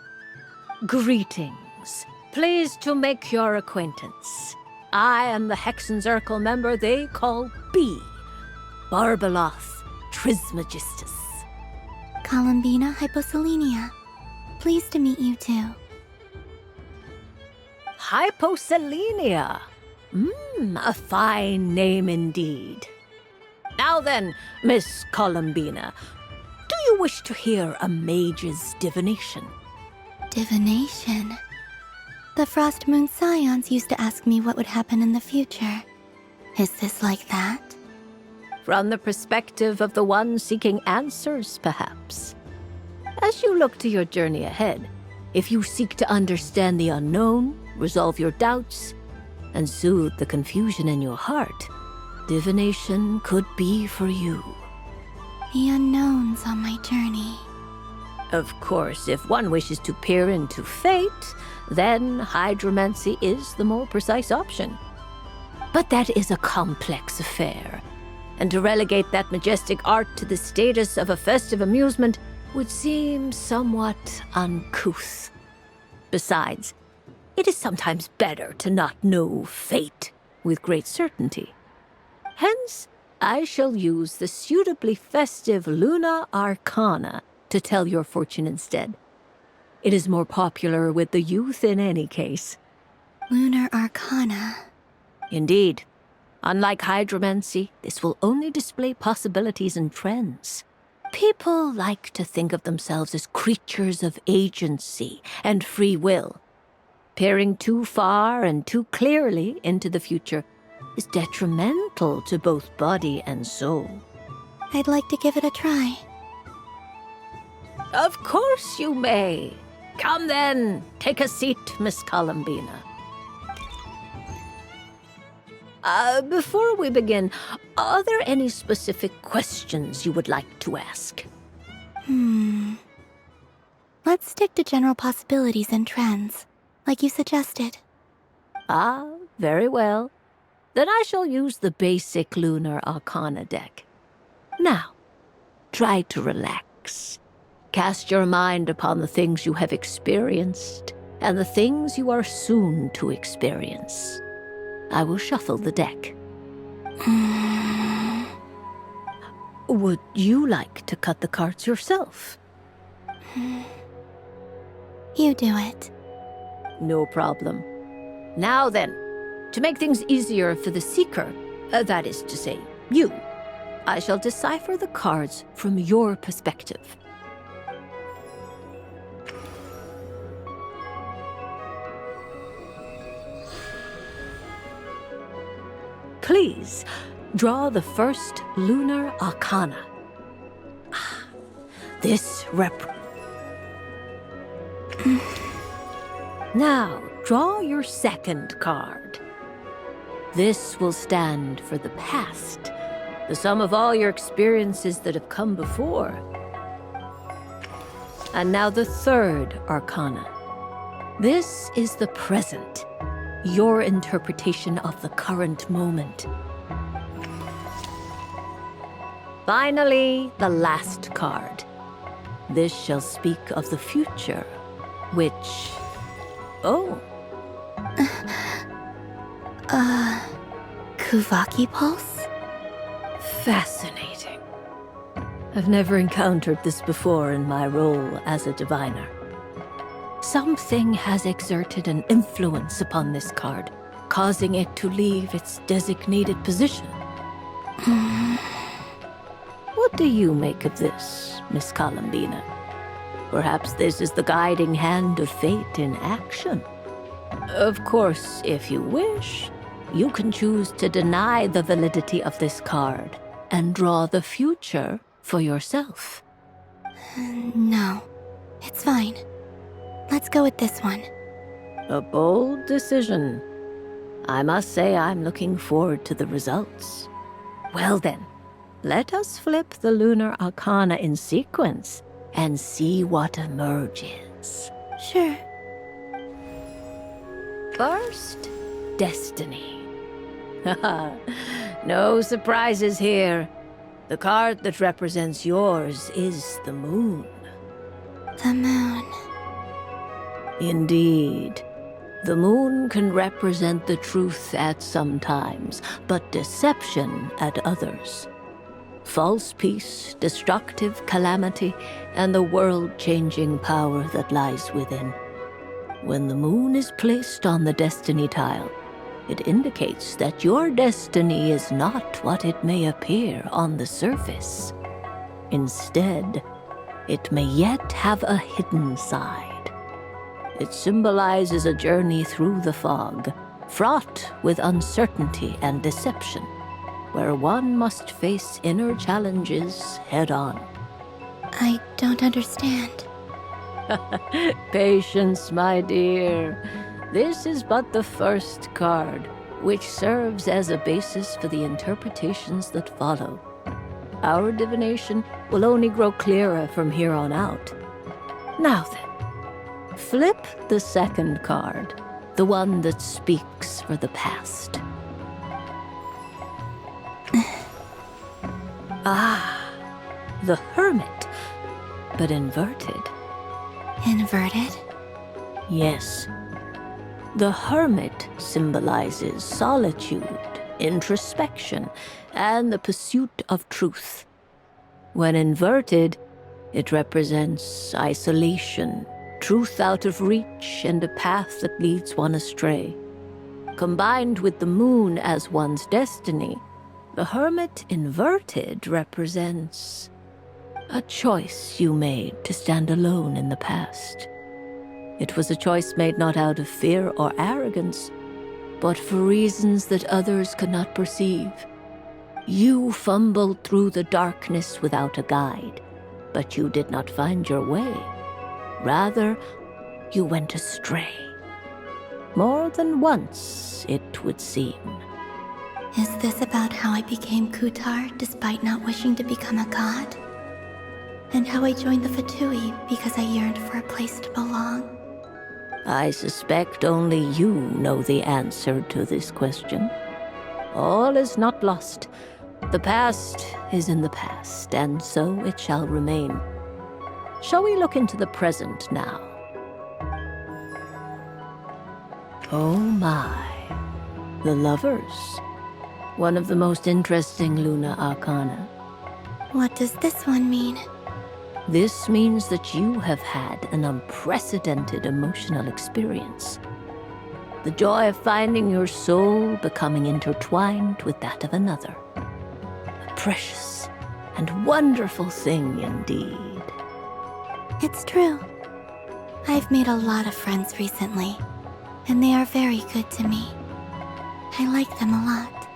Greetings. Pleased to make your acquaintance. I am the Hexenzirkel member they call B. Barbeloth Trismegistus. Columbina Hyposelenia. Pleased to meet you too. Hyposelenia. A fine name indeed. Now then, Miss Columbina, do you wish to hear a mage's divination? Divination? The Frost Moon Scions used to ask me what would happen in the future. Is this like that? From the perspective of the one seeking answers, perhaps. As you look to your journey ahead, if you seek to understand the unknown, resolve your doubts, and soothe the confusion in your heart, divination could be for you. The unknowns on my journey. Of course, if one wishes to peer into fate, then hydromancy is the more precise option. But that is a complex affair, and to relegate that majestic art to the status of a festive amusement would seem somewhat uncouth. Besides, it is sometimes better to not know fate with great certainty. Hence, I shall use the suitably festive Luna Arcana to tell your fortune instead. It is more popular with the youth in any case. Lunar Arcana. Indeed. Unlike hydromancy, this will only display possibilities and trends. People like to think of themselves as creatures of agency and free will. Peering too far and too clearly into the future is detrimental to both body and soul. I'd like to give it a try. Of course you may. Come then, take a seat, Miss Columbina. Before we begin, are there any specific questions you would like to ask? Let's stick to general possibilities and trends, like you suggested. Ah, very well. Then I shall use the basic Lunar Arcana deck. Now, try to relax. Cast your mind upon the things you have experienced and the things you are soon to experience. I will shuffle the deck. Would you like to cut the cards yourself? You do it. No problem. Now then, to make things easier for the seeker, that is to say, you, I shall decipher the cards from your perspective. Please, draw the first Lunar Arcana. This Now, draw your second card. This will stand for the past, the sum of all your experiences that have come before. And now the third Arcana. This is the present, your interpretation of the current moment. Finally, the last card. This shall speak of the future, Which... oh. Kuvaki pulse? Fascinating. I've never encountered this before in my role as a diviner. Something has exerted an influence upon this card, causing it to leave its designated position. What do you make of this, Miss Columbina? Perhaps this is the guiding hand of fate in action. Of course, if you wish, you can choose to deny the validity of this card and draw the future for yourself. No, it's fine. Let's go with this one. A bold decision. I must say I'm looking forward to the results. Well then, let us flip the lunar arcana in sequence and see what emerges. Sure. First, Destiny. No surprises here. The card that represents yours is the moon. The moon. Indeed. The moon can represent the truth at some times, but deception at others. False peace, destructive calamity, and the world-changing power that lies within. When the moon is placed on the destiny tile, it indicates that your destiny is not what it may appear on the surface. Instead, it may yet have a hidden side. It symbolizes a journey through the fog, fraught with uncertainty and deception, where one must face inner challenges head-on. I don't understand. Patience, my dear. This is but the first card, which serves as a basis for the interpretations that follow. Our divination will only grow clearer from here on out. Now then, flip the second card, the one that speaks for the past. The Hermit, but inverted. Inverted? Yes. The Hermit symbolizes solitude, introspection, and the pursuit of truth. When inverted, it represents isolation, truth out of reach, and a path that leads one astray. Combined with the moon as one's destiny, the Hermit inverted represents a choice you made to stand alone in the past. It was a choice made not out of fear or arrogance, but for reasons that others could not perceive. You fumbled through the darkness without a guide, but you did not find your way. Rather, you went astray. More than once, it would seem. Is this about how I became Kutar despite not wishing to become a god? And how I joined the Fatui because I yearned for a place to belong? I suspect only you know the answer to this question. All is not lost. The past is in the past, and so it shall remain. Shall we look into the present now? Oh my. The Lovers. One of the most interesting Luna Arcana. What does this one mean? This means that you have had an unprecedented emotional experience. The joy of finding your soul becoming intertwined with that of another. A precious and wonderful thing indeed. It's true. I've made a lot of friends recently, and they are very good to me. I like them a lot.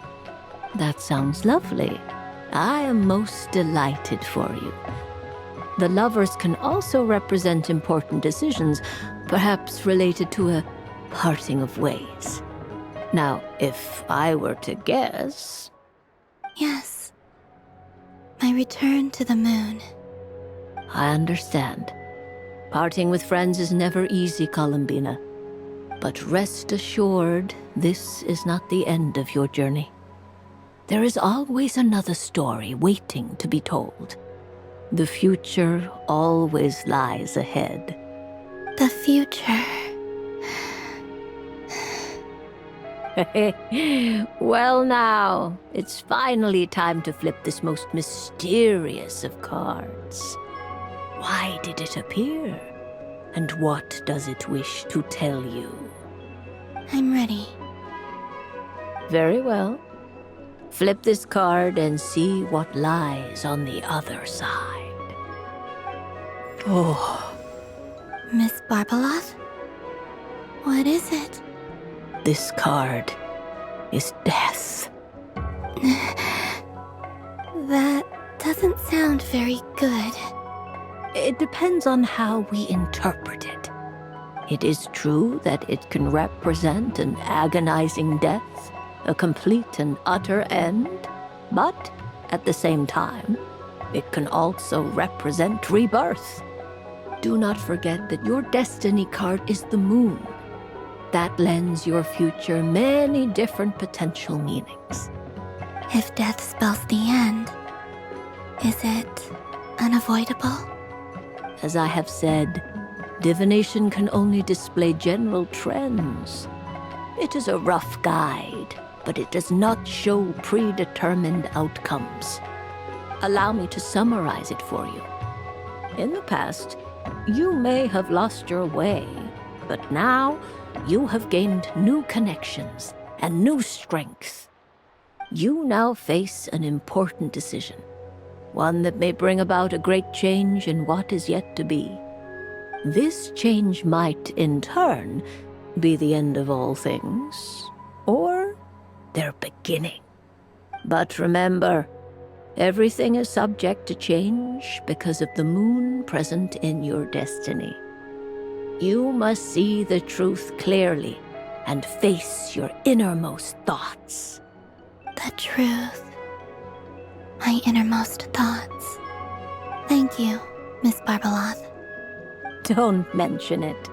That sounds lovely. I am most delighted for you. The Lovers can also represent important decisions, perhaps related to a parting of ways. Now, if I were to guess... Yes. My return to the moon. I understand. Parting with friends is never easy, Columbina. But rest assured, this is not the end of your journey. There is always another story waiting to be told. The future always lies ahead. The future. Well now, it's finally time to flip this most mysterious of cards. Why did it appear? And what does it wish to tell you? I'm ready. Very well. Flip this card and see what lies on the other side. Oh. Miss Barbaloth? What is it? This card is death. That doesn't sound very good. It depends on how we interpret it. It is true that it can represent an agonizing death, a complete and utter end, but at the same time, it can also represent rebirth. Do not forget that your destiny card is the moon. That lends your future many different potential meanings. If death spells the end, is it unavoidable? As I have said, divination can only display general trends. It is a rough guide, but it does not show predetermined outcomes. Allow me to summarize it for you. In the past, you may have lost your way, but now you have gained new connections and new strength. You now face an important decision, one that may bring about a great change in what is yet to be. This change might, in turn, be the end of all things, or their beginning. But remember, everything is subject to change because of the moon present in your destiny. You must see the truth clearly and face your innermost thoughts. The truth. My innermost thoughts. Thank you, Miss Barbaloth. Don't mention it.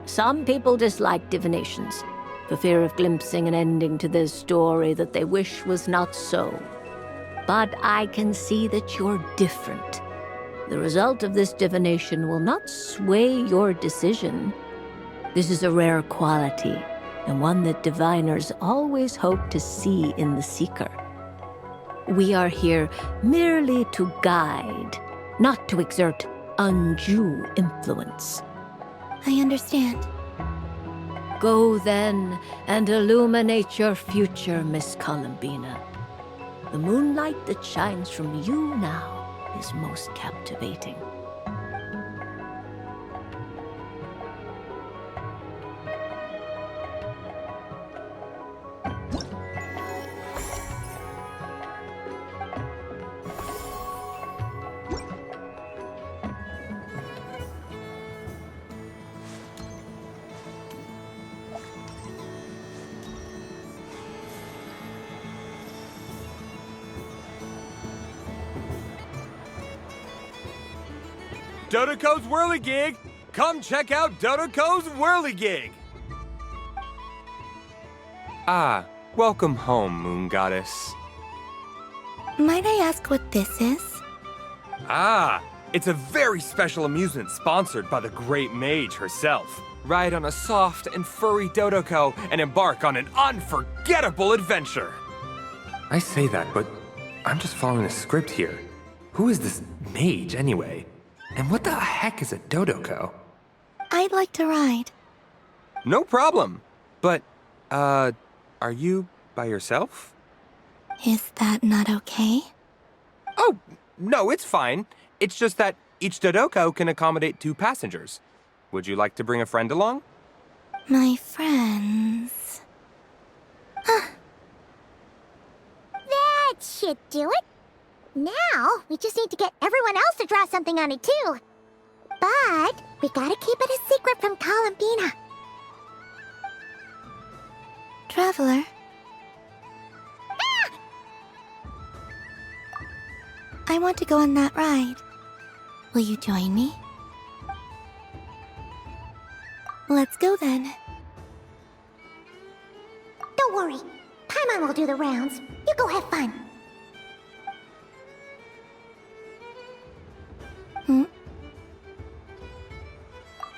Some people dislike divinations, for fear of glimpsing an ending to their story that they wish was not so. But I can see that you're different. The result of this divination will not sway your decision. This is a rare quality, and one that diviners always hope to see in the seeker. We are here merely to guide, not to exert undue influence. I understand. Go then and illuminate your future, Miss Columbina. The moonlight that shines from you now is most captivating. Dodoko's Whirligig! Come check out Dodoko's Whirligig! Ah, welcome home, Moon Goddess. Might I ask what this is? Ah, it's a very special amusement sponsored by the great mage herself. Ride on a soft and furry Dodoko and embark on an unforgettable adventure. I say that, but I'm just following a script here. Who is this mage, anyway? And what the heck is a Dodoko? I'd like to ride. No problem. But, are you by yourself? Is that not okay? Oh, no, it's fine. It's just that each Dodoko can accommodate 2 passengers. Would you like to bring a friend along? My friends... That should do it. Now, we just need to get everyone else to draw something on it too. But we gotta keep it a secret from Columbina. Traveler? I want to go on that ride. Will you join me? Let's go then. Don't worry. Paimon will do the rounds. You go have fun.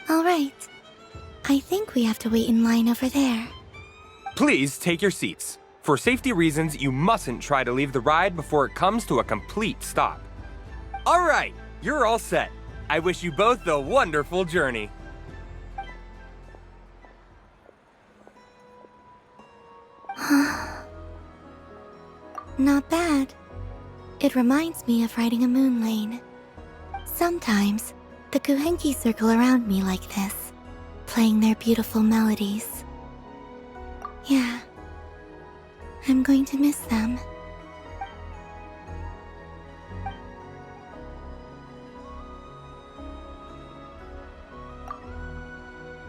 All All right. I think we have to wait in line over there. Please take your seats. For safety reasons, you mustn't try to leave the ride before it comes to a complete stop. All right, you're all set. I wish you both a wonderful journey. Not bad. It reminds me of riding a moon lane. Sometimes, the Kuhenki circle around me like this, playing their beautiful melodies. Yeah, I'm going to miss them.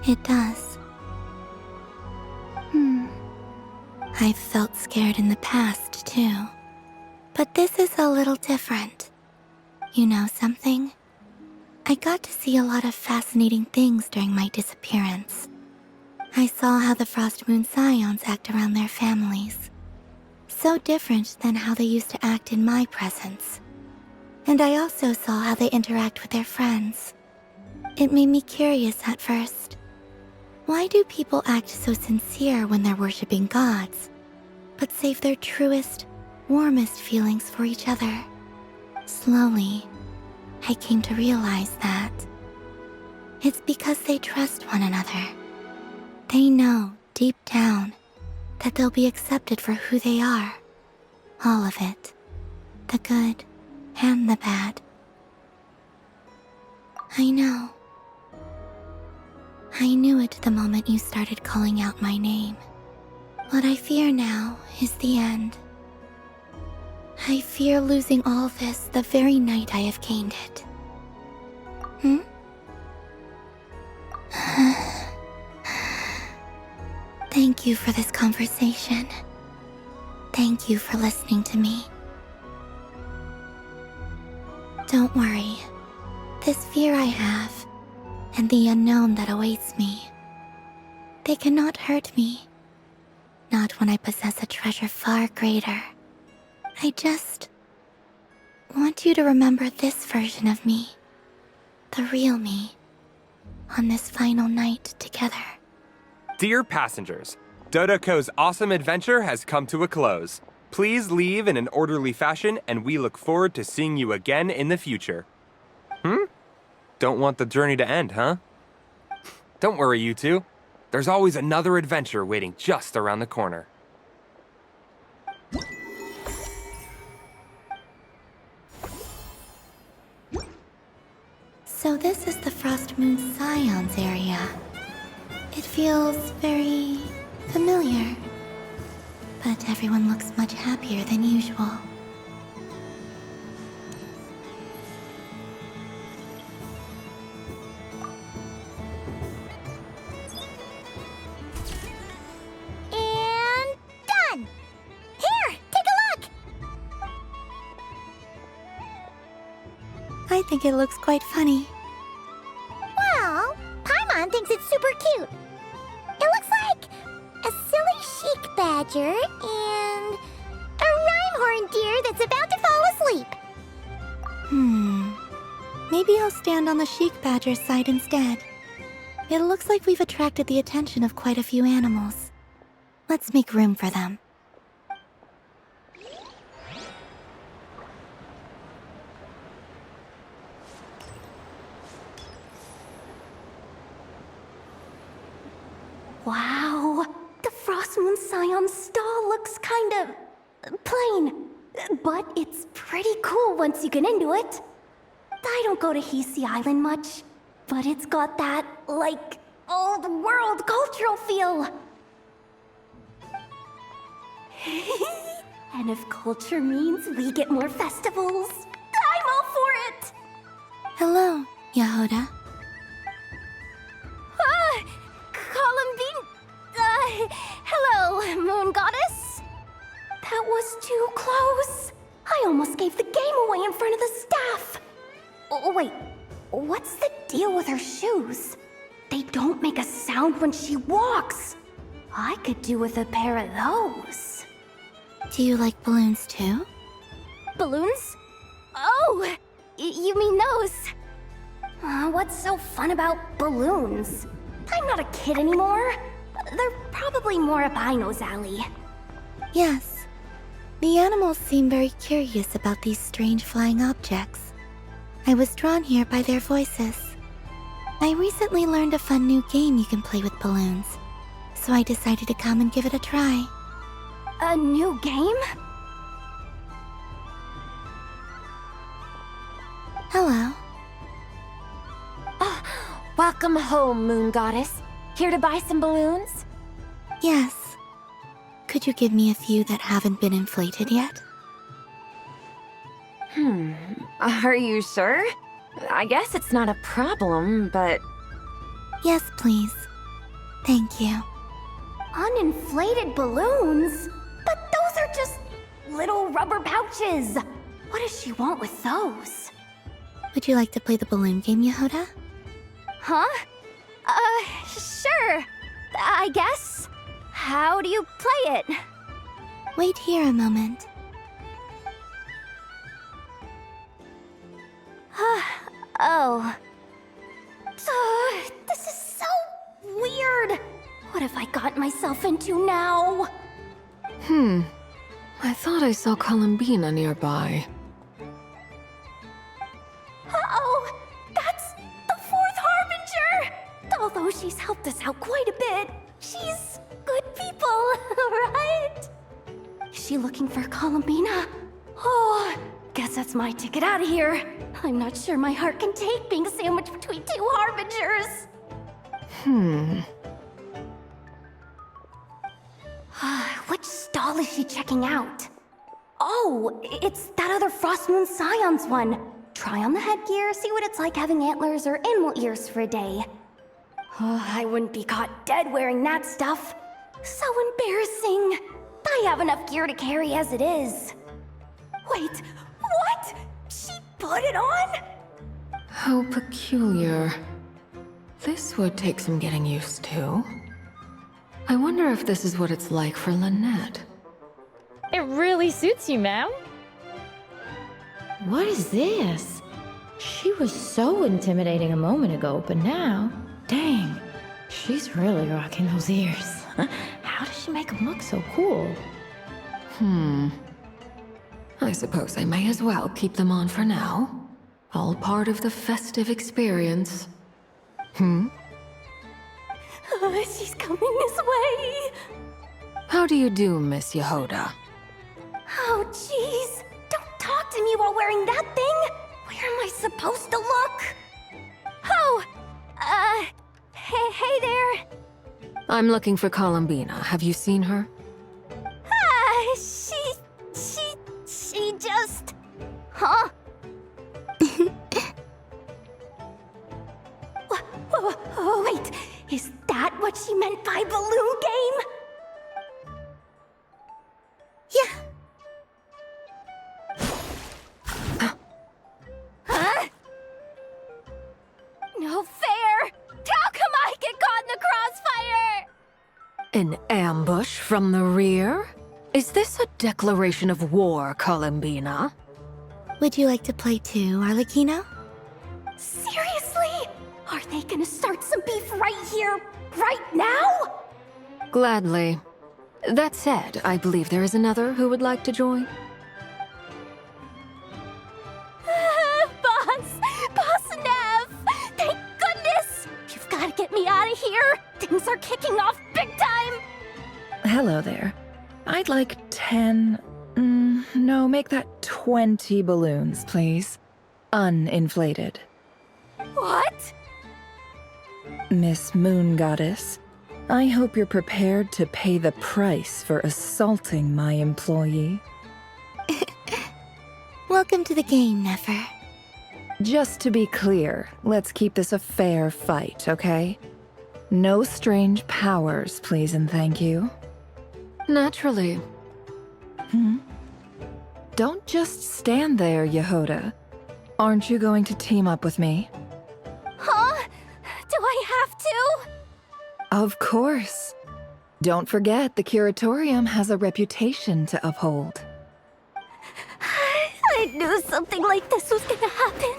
It does. I've felt scared in the past, too. But this is a little different. You know something? I got to see a lot of fascinating things during my disappearance. I saw how the Frost Moon Scions act around their families. So different than how they used to act in my presence. And I also saw how they interact with their friends. It made me curious at first. Why do people act so sincere when they're worshipping gods, but save their truest, warmest feelings for each other? Slowly, I came to realize that it's because they trust one another. They know, deep down, that they'll be accepted for who they are. All of it. The good and the bad. I know. I knew it the moment you started calling out my name. What I fear now is the end. I fear losing all this the very night I have gained it. Thank you for this conversation. Thank you for listening to me. Don't worry. This fear I have, and the unknown that awaits me, they cannot hurt me. Not when I possess a treasure far greater. I just want you to remember this version of me, the real me, on this final night together. Dear passengers, Dodoko's awesome adventure has come to a close. Please leave in an orderly fashion, and we look forward to seeing you again in the future. Don't want the journey to end, huh? Don't worry, you two. There's always another adventure waiting just around the corner. So this is the Frost Moon Scions area. It feels very familiar. But everyone looks much happier than usual. And done! Here, take a look! I think it looks quite funny. Well, Paimon thinks it's super cute. It looks like a silly chic badger and a rhyme-horned deer that's about to fall asleep. Maybe I'll stand on the chic badger's side instead. It looks like we've attracted the attention of quite a few animals. Let's make room for them. Wow, the Frost Moon Scion stall looks kind of plain, but it's pretty cool once you get into it. I don't go to Hisi Island much, but it's got that, like, old world cultural feel. And if culture means we get more festivals, I'm all for it! Hello, Yahoda. Hello, Moon Goddess. That was too close. I almost gave the game away in front of the staff. Oh, wait, what's the deal with her shoes? They don't make a sound when she walks. I could do with a pair of those. Do you like balloons too? Balloons? Oh, you mean those? What's so fun about balloons? I'm not a kid anymore. They're probably more up Aino's alley. Yes. The animals seem very curious about these strange flying objects. I was drawn here by their voices. I recently learned a fun new game you can play with balloons, so I decided to come and give it a try. A new game? Hello. Welcome home, Moon Goddess. Here to buy some balloons? Yes. Could you give me a few that haven't been inflated yet? Are you sure? I guess it's not a problem, but... Yes, please. Thank you. Uninflated balloons? But those are just little rubber pouches. What does she want with those? Would you like to play the balloon game, Yehoda? Huh? Sure. I guess. How do you play it? Wait here a moment. Oh. This is so weird. What have I got myself into now? I thought I saw Columbina nearby. Uh-oh! That's the fourth Harbinger! Although she's helped us out quite a bit, she's good people, right? Is she looking for Columbina? Oh, guess that's my ticket out of here. I'm not sure my heart can take being sandwiched between two Harbingers. Which stall is she checking out? Oh, it's that other Frost Moon Scion's one. Try on the headgear, see what it's like having antlers or animal ears for a day. Oh, I wouldn't be caught dead wearing that stuff. So embarrassing. I have enough gear to carry as it is. Wait, what? She put it on? How peculiar. This would take some getting used to. I wonder if this is what it's like for Lynette. It really suits you, ma'am. What is this? She was so intimidating a moment ago, but now, dang, she's really rocking those ears. How does she make them look so cool? I suppose I may as well keep them on for now. All part of the festive experience. She's coming this way. How do you do, Miss Yehoda? Oh, jeez. Don't talk to me while wearing that thing. Where am I supposed to look? Oh, hey there. I'm looking for Columbina. Have you seen her? She just... Huh? Wait, is that what she meant by balloon game? Yeah. Huh? No fair! How come I get caught in the crossfire? An ambush from the rear? Is this a declaration of war, Columbina? Would you like to play too, Arlecchino? Seriously? Are they gonna start some beef right here, right now? Gladly. That said, I believe there is another who would like to join. Boss Nev! Thank goodness! You've gotta get me out of here! Things are kicking off big time! Hello there. I'd like 10... no, make that 20 balloons, please. Uninflated. What? Miss Moon Goddess, I hope you're prepared to pay the price for assaulting my employee. Welcome to the game, Nefer. Just to be clear, let's keep this a fair fight, okay? No strange powers, please and thank you. Naturally. Don't just stand there, Yehoda. Aren't you going to team up with me? Huh? Do I have to? Of course. Don't forget, the Curatorium has a reputation to uphold. I knew something like this was gonna happen.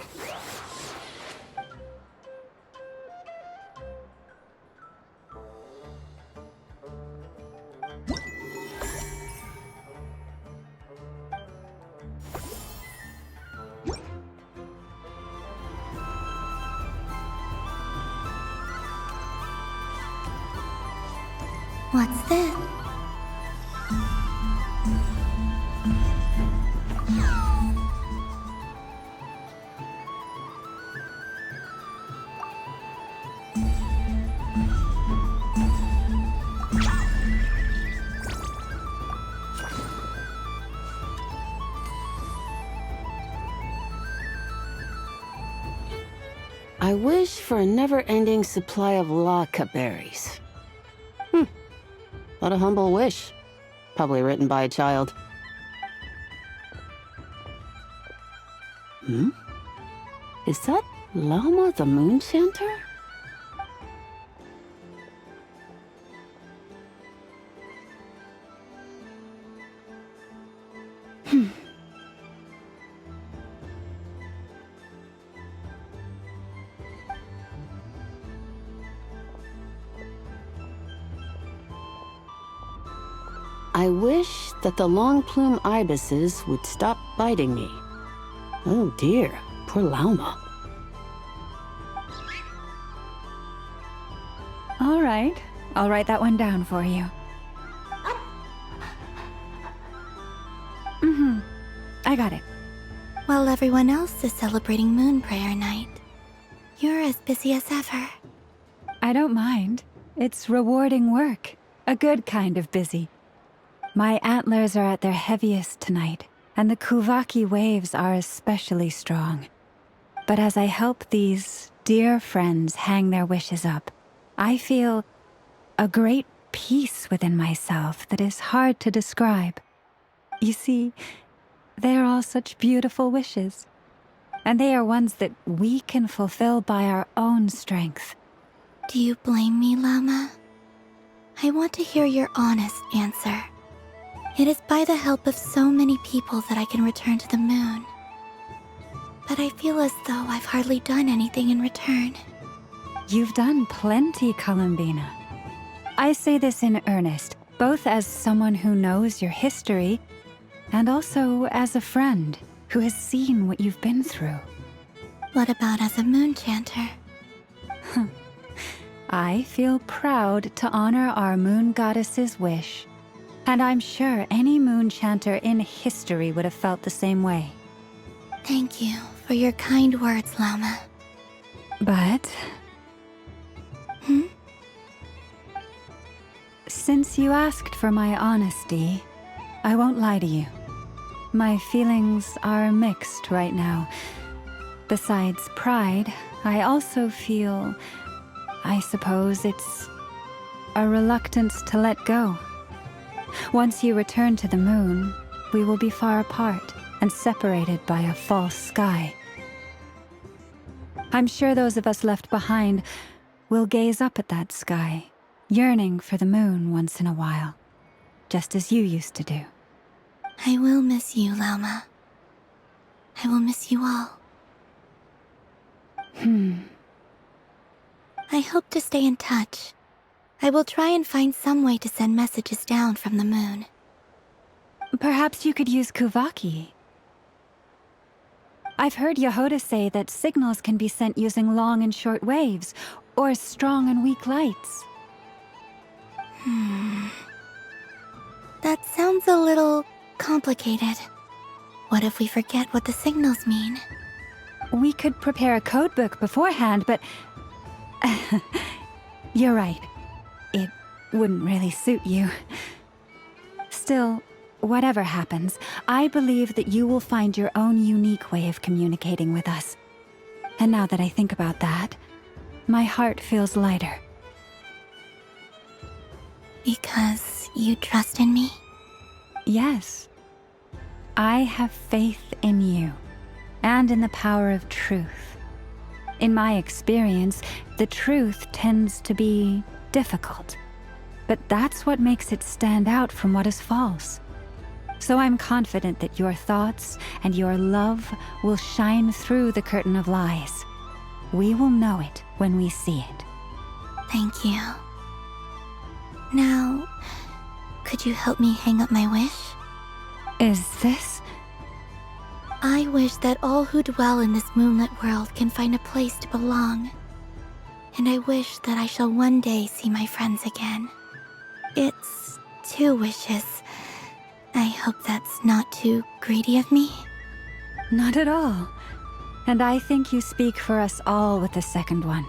What's this? I wish for a never-ending supply of laka berries. What a humble wish. Probably written by a child. Is that Lauma the Moon Chanter? I wish that the long plume ibises would stop biting me. Oh dear, poor Lauma. All right, I'll write that one down for you. I got it. While everyone else is celebrating Moon Prayer Night, you're as busy as ever. I don't mind. It's rewarding work. A good kind of busy. My antlers are at their heaviest tonight, and the Kuvaki waves are especially strong. But as I help these dear friends hang their wishes up, I feel a great peace within myself that is hard to describe. You see, they are all such beautiful wishes, and they are ones that we can fulfill by our own strength. Do you blame me, Lauma? I want to hear your honest answer. It is by the help of so many people that I can return to the moon. But I feel as though I've hardly done anything in return. You've done plenty, Columbina. I say this in earnest, both as someone who knows your history, and also as a friend who has seen what you've been through. What about as a moon chanter? I feel proud to honor our moon goddess's wish. And I'm sure any moon chanter in history would have felt the same way. Thank you for your kind words, Lauma. But... Since you asked for my honesty, I won't lie to you. My feelings are mixed right now. Besides pride, I also feel... I suppose it's... a reluctance to let go. Once you return to the moon, we will be far apart and separated by a false sky. I'm sure those of us left behind will gaze up at that sky, yearning for the moon once in a while, just as you used to do. I will miss you, Lauma. I will miss you all. I hope to stay in touch. I will try and find some way to send messages down from the moon. Perhaps you could use Kuvaki. I've heard Yehoda say that signals can be sent using long and short waves, or strong and weak lights. That sounds a little complicated. What if we forget what the signals mean? We could prepare a codebook beforehand, but... You're right. It wouldn't really suit you. Still, whatever happens, I believe that you will find your own unique way of communicating with us. And now that I think about that, my heart feels lighter. Because you trust in me? Yes. I have faith in you, and in the power of truth. In my experience, the truth tends to be difficult, but that's what makes it stand out from what is false. So I'm confident that your thoughts and your love will shine through the curtain of lies. We will know it when we see it. Thank you. Now, could you help me hang up my wish? Is this? I wish that all who dwell in this moonlit world can find a place to belong. And I wish that I shall one day see my friends again. It's 2 wishes. I hope that's not too greedy of me. Not at all. And I think you speak for us all with the second one.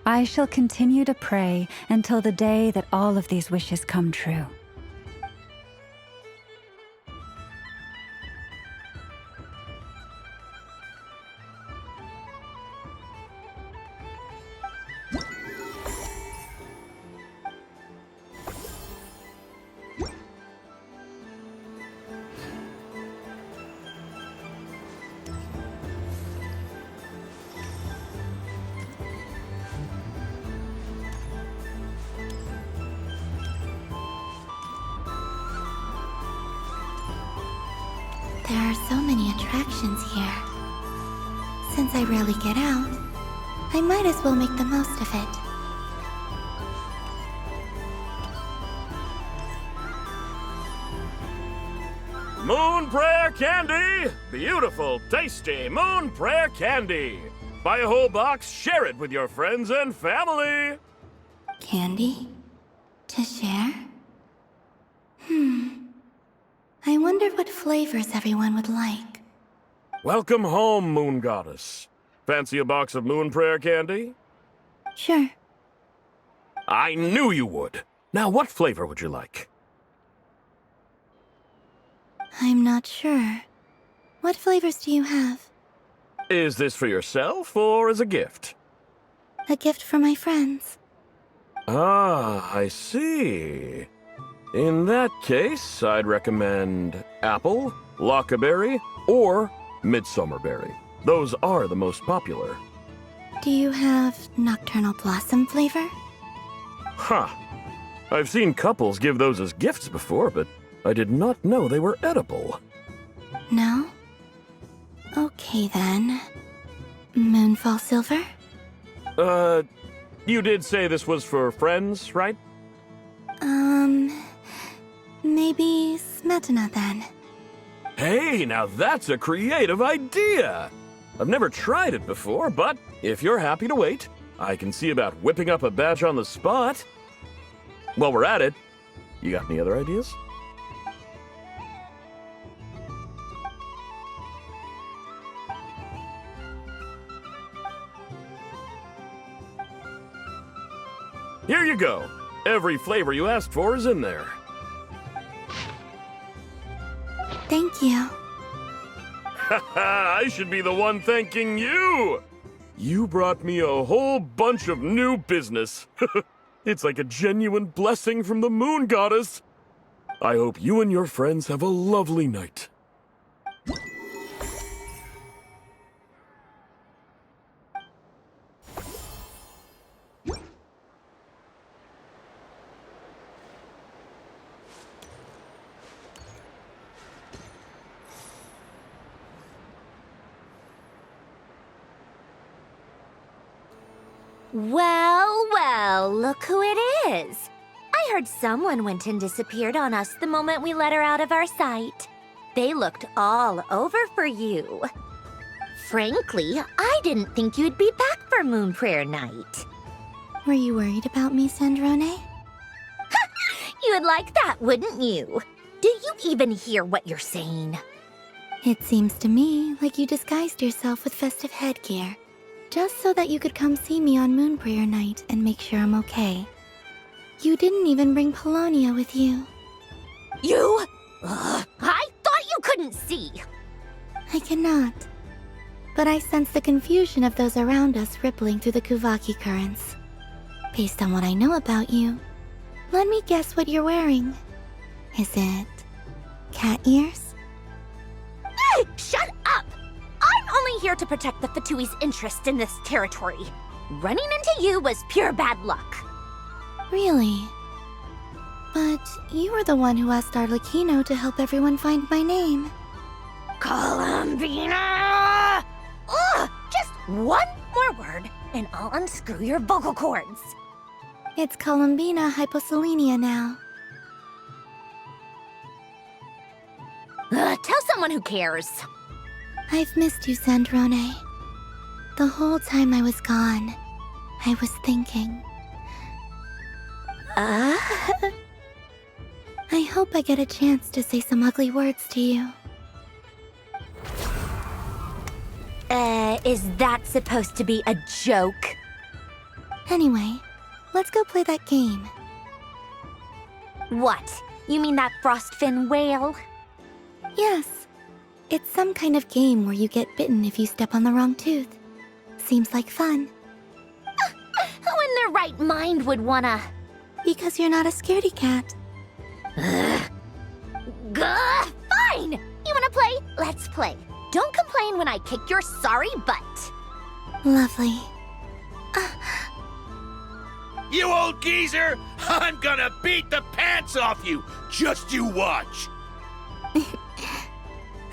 I shall continue to pray until the day that all of these wishes come true. There are so many attractions here. Since I rarely get out, I might as well make the most of it. Moon Prayer Candy! Beautiful, tasty Moon Prayer Candy! Buy a whole box, share it with your friends and family! Candy? To share? I wonder what flavors everyone would like. Welcome home, Moon Goddess. Fancy a box of Moon Prayer Candy? Sure. I knew you would. Now, what flavor would you like? I'm not sure. What flavors do you have? Is this for yourself or as a gift? A gift for my friends. Ah, I see. In that case, I'd recommend apple, lockaberry, or midsummerberry. Those are the most popular. Do you have nocturnal blossom flavor? Huh. I've seen couples give those as gifts before, but I did not know they were edible. No? Okay then. Moonfall silver? You did say this was for friends, right? Maybe smetana then. Hey, now that's a creative idea! I've never tried it before, but if you're happy to wait, I can see about whipping up a batch on the spot. While we're at it, you got any other ideas? Here you go. Every flavor you asked for is in there. Thank you. I should be the one thanking you! You brought me a whole bunch of new business. It's like a genuine blessing from the Moon Goddess. I hope you and your friends have a lovely night. Well, well, look who it is. I heard someone went and disappeared on us the moment we let her out of our sight. They looked all over for you. Frankly, I didn't think you'd be back for Moon Prayer Night. Were you worried about me, Sandrone? You'd like that, wouldn't you? Do you even hear what you're saying? It seems to me like you disguised yourself with festive headgear, just so that you could come see me on Moon Prayer Night and make sure I'm okay. You didn't even bring Polonia with you. You? I thought you couldn't see. I cannot. But I sense the confusion of those around us rippling through the Kuvaki currents. Based on what I know about you, let me guess what you're wearing. Is it cat ears? Shut up! I'm only here to protect the Fatui's interest in this territory. Running into you was pure bad luck. Really? But you were the one who asked Arlecchino to help everyone find my name. Columbina! Ugh! Just one more word, and I'll unscrew your vocal cords. It's Columbina hyposelenia now. Tell someone who cares. I've missed you, Sandrone. The whole time I was gone, I was thinking. I hope I get a chance to say some ugly words to you. Is that supposed to be a joke? Anyway, let's go play that game. What? You mean that frostfin whale? Yes. It's some kind of game where you get bitten if you step on the wrong tooth. Seems like fun. Who in their right mind would wanna... Because you're not a scaredy cat. Gah! Fine! You wanna play? Let's play. Don't complain when I kick your sorry butt. Lovely. You old geezer! I'm gonna beat the pants off you! Just you watch! I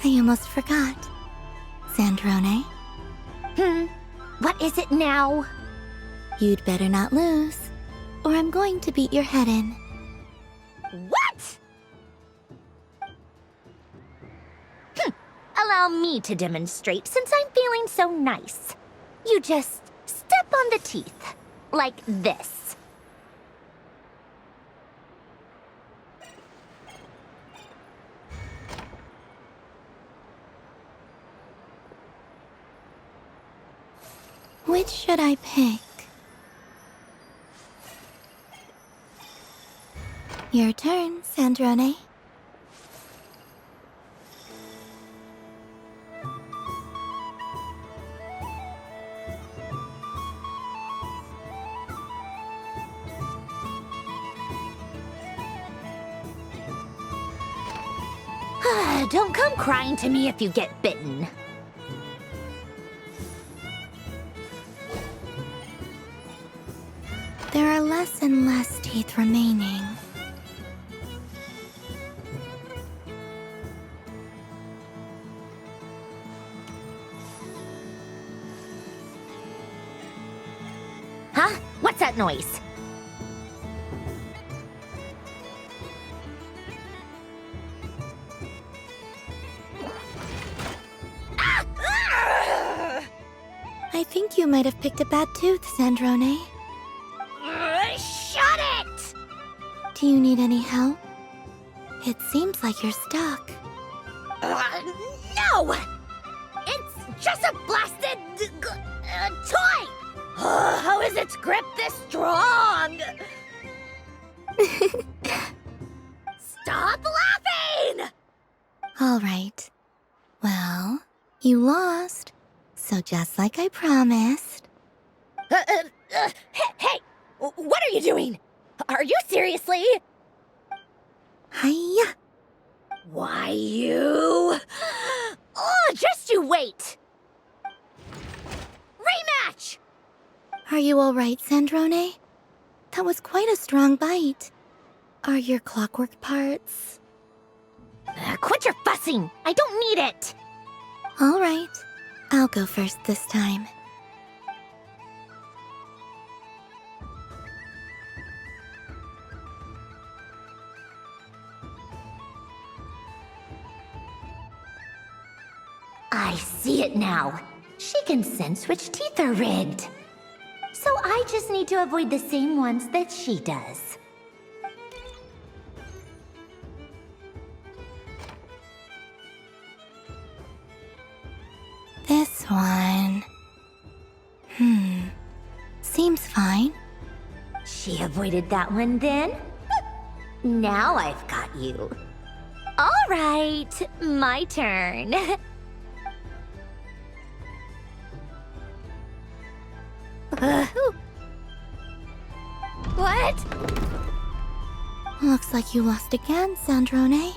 almost forgot. Sandrone? What is it now? You'd better not lose, or I'm going to beat your head in. What? Allow me to demonstrate since I'm feeling so nice. You just step on the teeth, like this. Which should I pick? Your turn, Sandrone. Don't come crying to me if you get bitten. There are less and less teeth remaining. Huh? What's that noise? I think you might have picked a bad tooth, Sandrone. Shut it! Do you need any help? It seems like you're stuck. No! It's just a blasted... toy! How is its grip this strong? Stop laughing! All right. Well, you lost. So just like I promised... Hey! What are you doing? Are you seriously? Hiya! Why you... Oh, just you wait! Rematch! Are you all right, Sandrone? That was quite a strong bite. Are your clockwork parts? Quit your fussing! I don't need it! All right. I'll go first this time. I see it now. She can sense which teeth are rigged. So I just need to avoid the same ones that she does. This one... Seems fine. She avoided that one then? Now I've got you. All right, my turn. What? Looks like you lost again, Sandrone.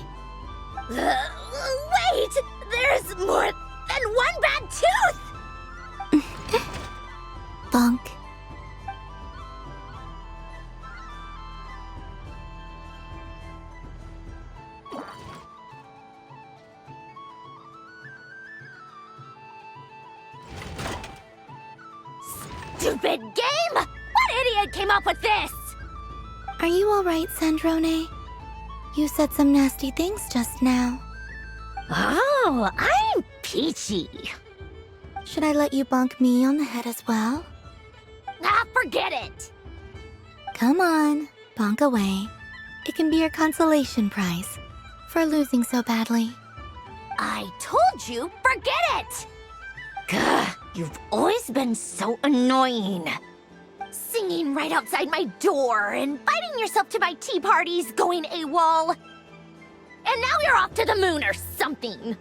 Wait! There's more than one bad tooth! Bonk. Stupid game! What idiot came up with this? Are you all right, Sandrone? You said some nasty things just now. Oh, I'm peachy. Should I let you bonk me on the head as well? Ah, forget it! Come on, bonk away. It can be your consolation prize for losing so badly. I told you, forget it! Gah, you've always been so annoying. Singing right outside my door, inviting yourself to my tea parties, going AWOL. And now you're off to the moon or something.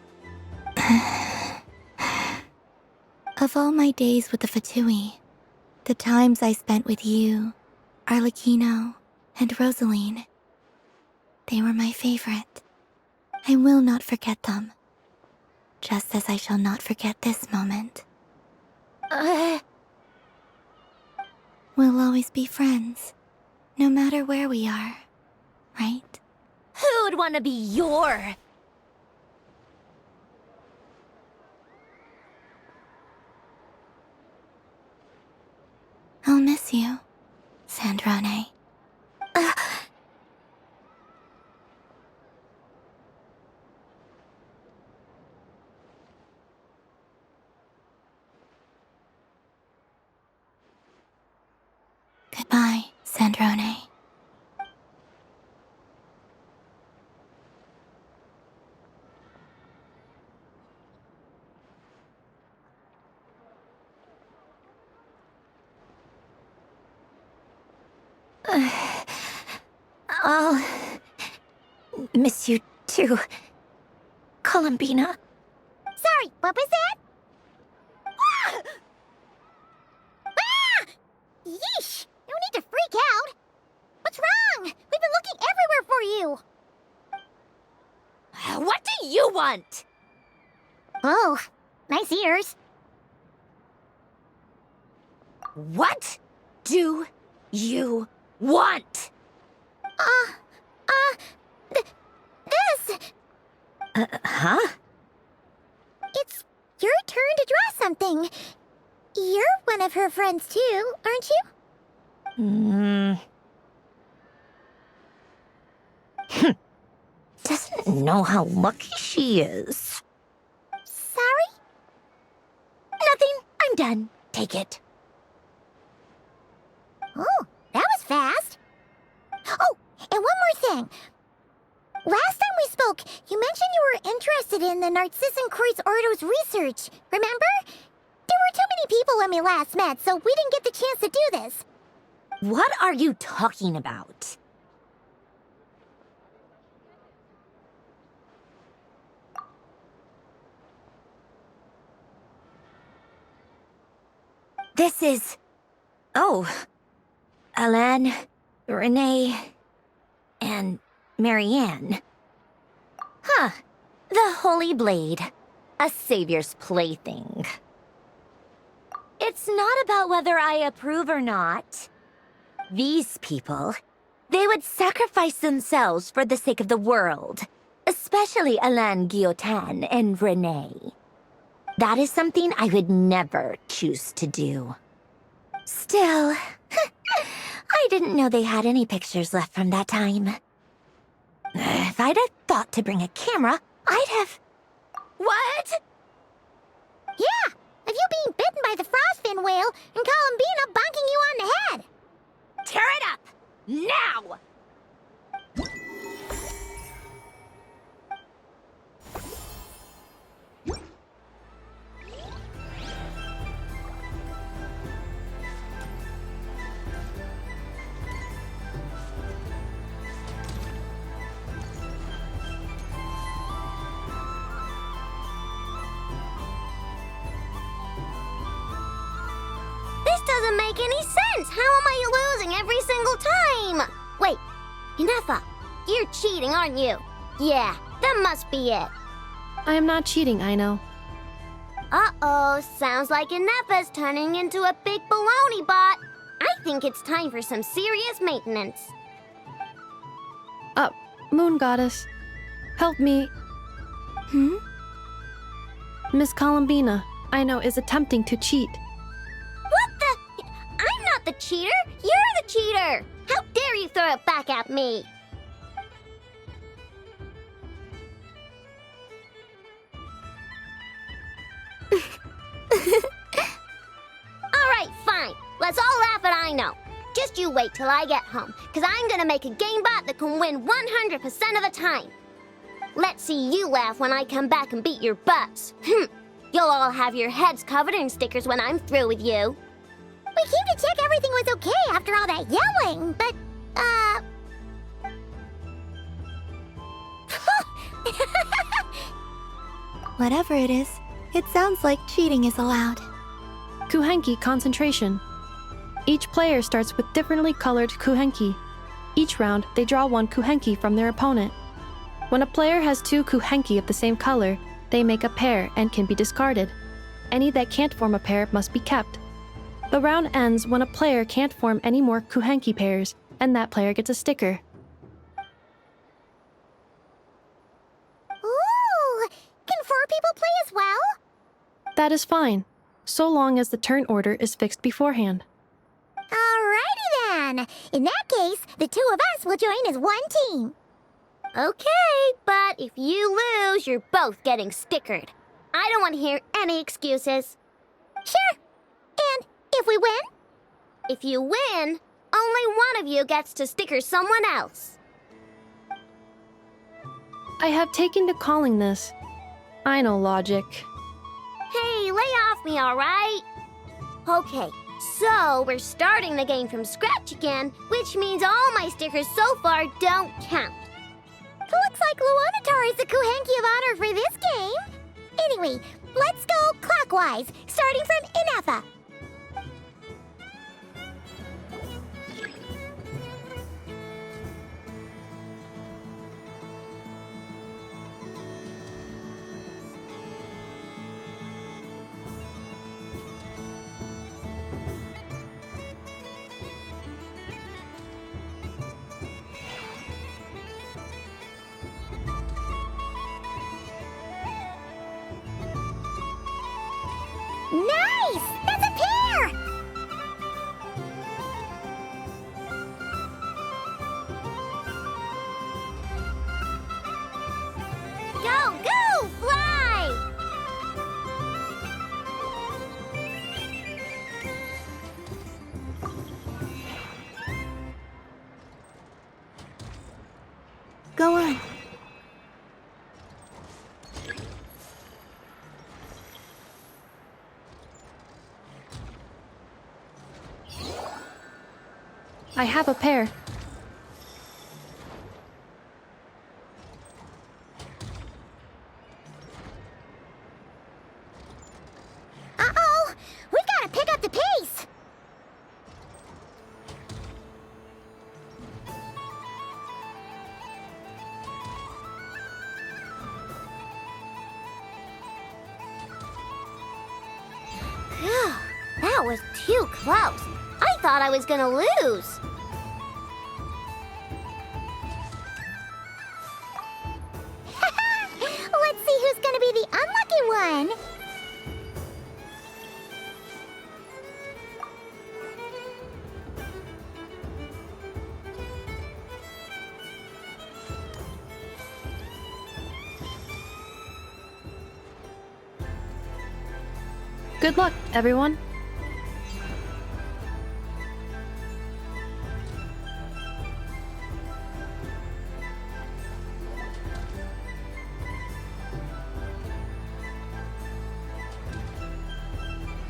Of all my days with the Fatui, the times I spent with you, Arlecchino, and Rosaline, they were my favorite. I will not forget them. Just as I shall not forget this moment. We'll always be friends, no matter where we are, right? Who'd want to be your... I'll miss you, Sandrone. Goodbye, Sandrone. I'll miss you too, Columbina. Sorry, what was that? Ah! Ah! Yeesh! No need to freak out. What's wrong? We've been looking everywhere for you. What do you want? Oh, nice ears. What do you want? This. Huh? It's your turn to draw something. You're one of her friends too, aren't you? Doesn't know how lucky she is. Sorry? Nothing. I'm done. Take it. Oh, that was fast. Oh, and one more thing. Last time we spoke, you mentioned you were interested in the Narcissan Kreuz Ordo's research, remember? There were too many people when we last met, so we didn't get the chance to do this. What are you talking about? This is... Oh. Alain, Renee, and Marianne. Huh. The Holy Blade. A savior's plaything. It's not about whether I approve or not. These people, they would sacrifice themselves for the sake of the world. Especially Alain Guillotin and Renee. That is something I would never choose to do. Still, I didn't know they had any pictures left from that time. If I'd have thought to bring a camera, I'd have... What? Yeah, of you being bitten by the frostfin whale and Columbina bonking you on the head. Tear it up! Now! This doesn't make any sense. How am I losing every single time? Wait, Inefa, you're cheating, aren't you? Yeah, that must be it. I am not cheating, I know. Uh-oh, sounds like Inefa's turning into a big baloney bot. I think it's time for some serious maintenance. Moon Goddess, help me. Miss Columbina, I know, is attempting to cheat. What the? I'm not the cheater. You're the cheater. How dare you throw it back at me? Alright, fine. Let's all laugh at I know. Just you wait till I get home, because I'm gonna make a game bot that can win 100% of the time. Let's see you laugh when I come back and beat your butts. You'll all have your heads covered in stickers when I'm through with you. We came to check everything was okay after all that yelling, but, Whatever it is, it sounds like cheating is allowed. Kuhenki concentration. Each player starts with differently colored kuhenki. Each round, they draw one kuhenki from their opponent. When a player has two kuhenki of the same color, they make a pair and can be discarded. Any that can't form a pair must be kept. The round ends when a player can't form any more kuhenki pairs, and that player gets a sticker. Ooh! Can 4 people play as well? That is fine, so long as the turn order is fixed beforehand. Alrighty then. In that case, the 2 of us will join as one team. Okay, but if you lose, you're both getting stickered. I don't want to hear any excuses. Sure. And if we win? If you win, only one of you gets to sticker someone else. I have taken to calling this. I know logic. Hey, lay off me, alright? Okay, so we're starting the game from scratch again, which means all my stickers so far don't count. Looks like Luonatar is the Kuhenki of honor for this game. Anyway, let's go clockwise, starting from Inafa. Nice! That's a pair! Go, go, fly! Go on. I have a pair. Uh-oh! We've got to pick up the pace! Phew, that was too close. I thought I was gonna lose. Let's see who's gonna be the unlucky one. Good luck, everyone.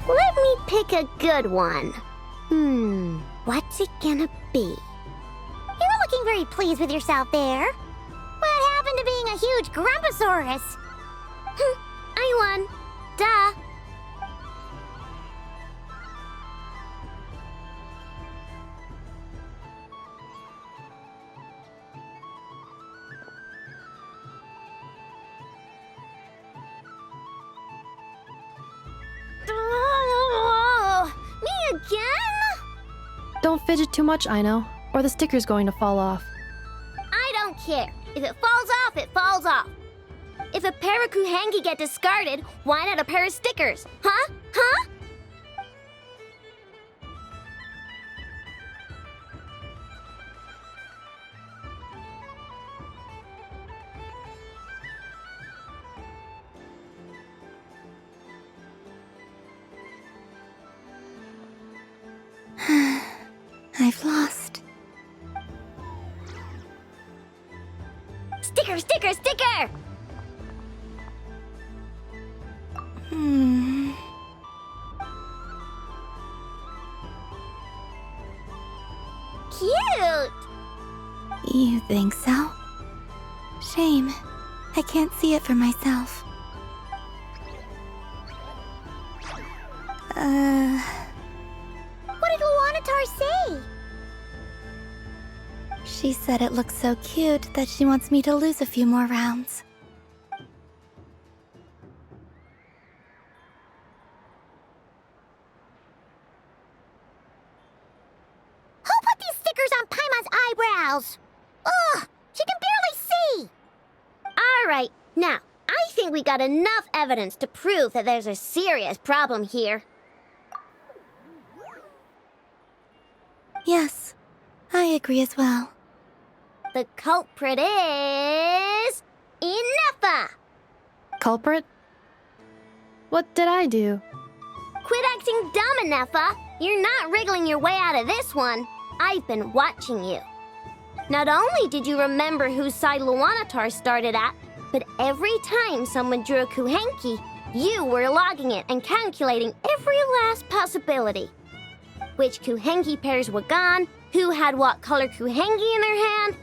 Let me pick a good one. What's it gonna be? You're looking very pleased with yourself there. What happened to being a huge Grumposaurus? I won. Duh. Me again? Don't fidget too much, I know, or the sticker's going to fall off. I don't care. If it falls off, it falls off. If a pair of Kuhenki get discarded, why not a pair of stickers? Huh? Huh? I've lost. Sticker, sticker, sticker! Cute! You think so? Shame. I can't see it for myself. What did Luanatar say? She said it looks so cute that she wants me to lose a few more rounds. Who put these stickers on Paimon's eyebrows? Ugh, she can barely see! Alright, now, I think we got enough evidence to prove that there's a serious problem here. Yes, I agree as well. The culprit is... Inefa! Culprit? What did I do? Quit acting dumb, Inefa! You're not wriggling your way out of this one. I've been watching you. Not only did you remember whose side Luanatar started at, but every time someone drew a kuhenki, you were logging it and calculating every last possibility. Which kuhenki pairs were gone, who had what color kuhenki in their hand,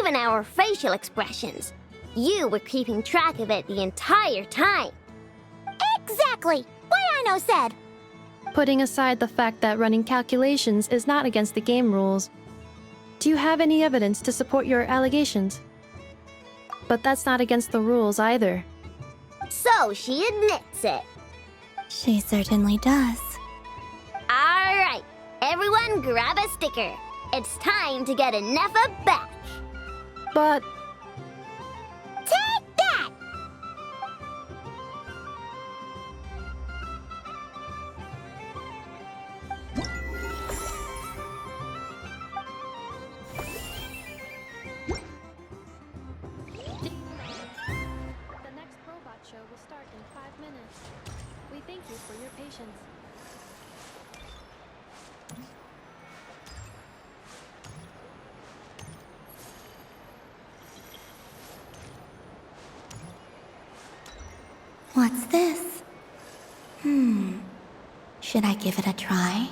even our facial expressions. You were keeping track of it the entire time. Exactly! Why I no said? Putting aside the fact that running calculations is not against the game rules, do you have any evidence to support your allegations? But that's not against the rules either. So she admits it. She certainly does. Alright, everyone grab a sticker. It's time to get Inefa back. But... Take that! The next robot show will start in 5 minutes. We thank you for your patience. What's this? Should I give it a try?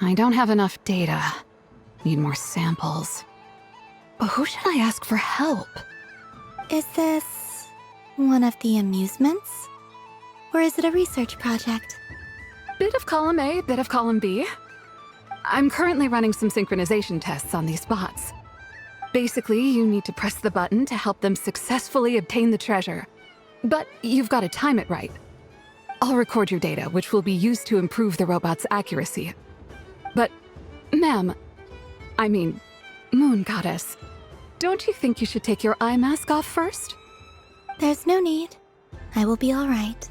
I don't have enough data. Need more samples. But who should I ask for help? Is this one of the amusements? Or is it a research project? Bit of column A, bit of column B. I'm currently running some synchronization tests on these bots. Basically, you need to press the button to help them successfully obtain the treasure. But you've got to time it right. I'll record your data, which will be used to improve the robot's accuracy. But, ma'am, I mean, Moon Goddess, don't you think you should take your eye mask off first? There's no need. I will be all right.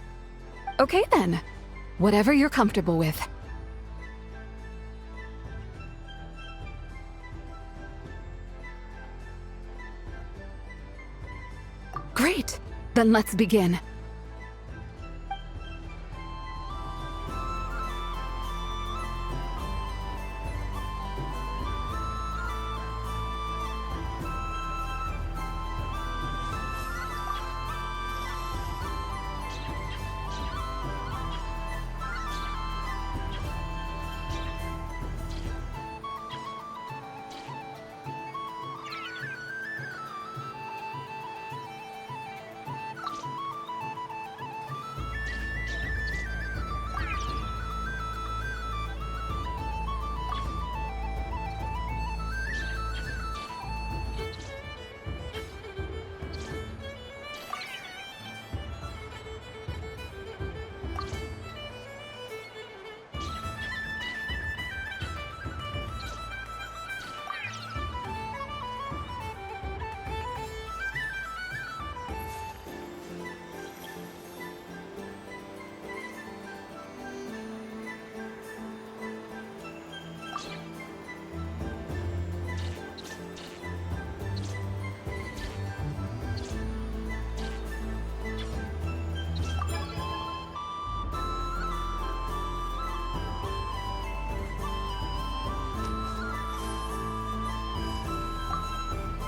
Okay then. Whatever you're comfortable with. Great. Then let's begin.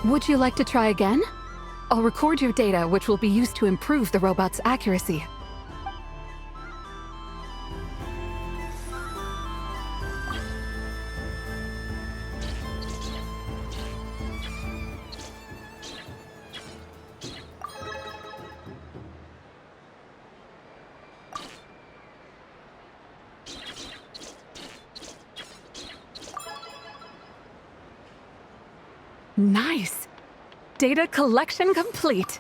Would you like to try again? I'll record your data, which will be used to improve the robot's accuracy. Nice! Data collection complete.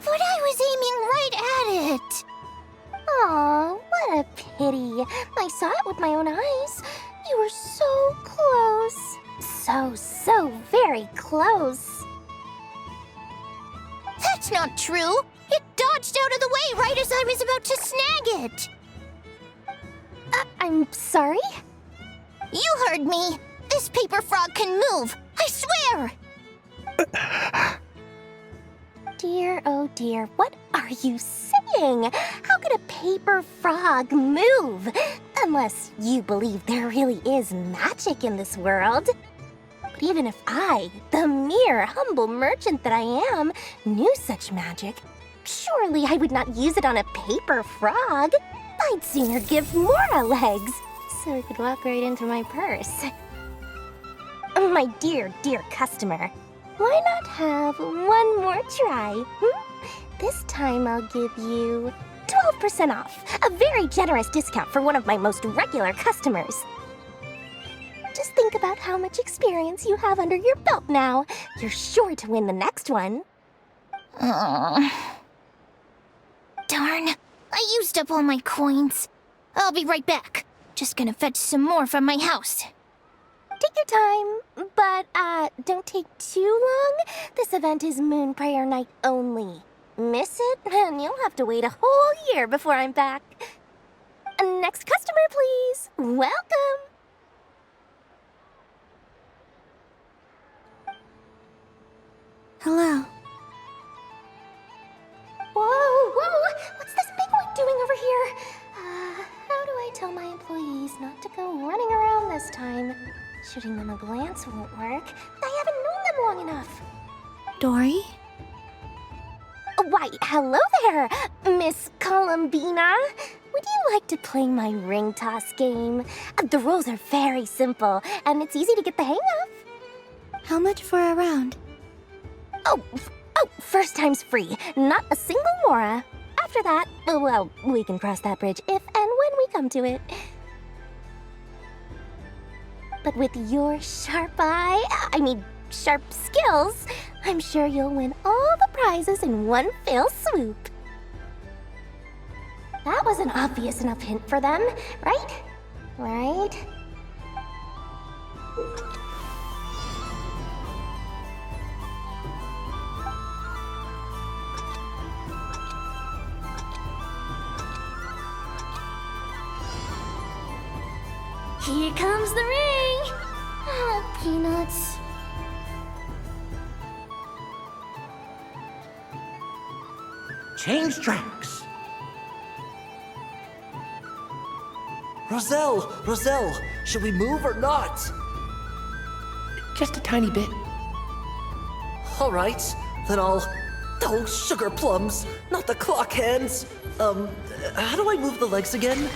But I was aiming right at it! Aw, what a pity. I saw it with my own eyes. You were so close. So very close. That's not true! It dodged out of the way right as I was about to snag it! I'm sorry? You heard me! This paper frog can move! I swear! Dear, oh dear, what are you saying? How could a paper frog move? Unless you believe there really is magic in this world. But even if I, the mere humble merchant that I am, knew such magic, surely I would not use it on a paper frog. I'd sooner give Mora legs, so it could walk right into my purse. My dear, dear customer, why not have one more try? This time I'll give you 12% off, a very generous discount for one of my most regular customers. Just think about how much experience you have under your belt now. You're sure to win the next one. Darn. I used up all my coins. I'll be right back. Just gonna fetch some more from my house. Take your time, but don't take too long. This event is Moon Prayer Night only. Miss it, and you'll have to wait a whole year before I'm back. Next customer, please. Welcome. Hello. Whoa! What's this bigwig doing over here? How do I tell my employees not to go running around this time? Shooting them a glance won't work. I haven't known them long enough. Dory? Why, hello there, Miss Columbina. Would you like to play my ring toss game? The rules are very simple, and it's easy to get the hang of. How much for a round? Oh, first time's free. Not a single mora. After that, well, we can cross that bridge if and when we come to it. But with your sharp sharp skills, I'm sure you'll win all the prizes in one fell swoop. That was an obvious enough hint for them, right? Right? Here comes the ring! Oh, peanuts. Change tracks. Roselle, should we move or not? Just a tiny bit. All right, then I'll... Oh, sugar plums, not the clock hands. How do I move the legs again?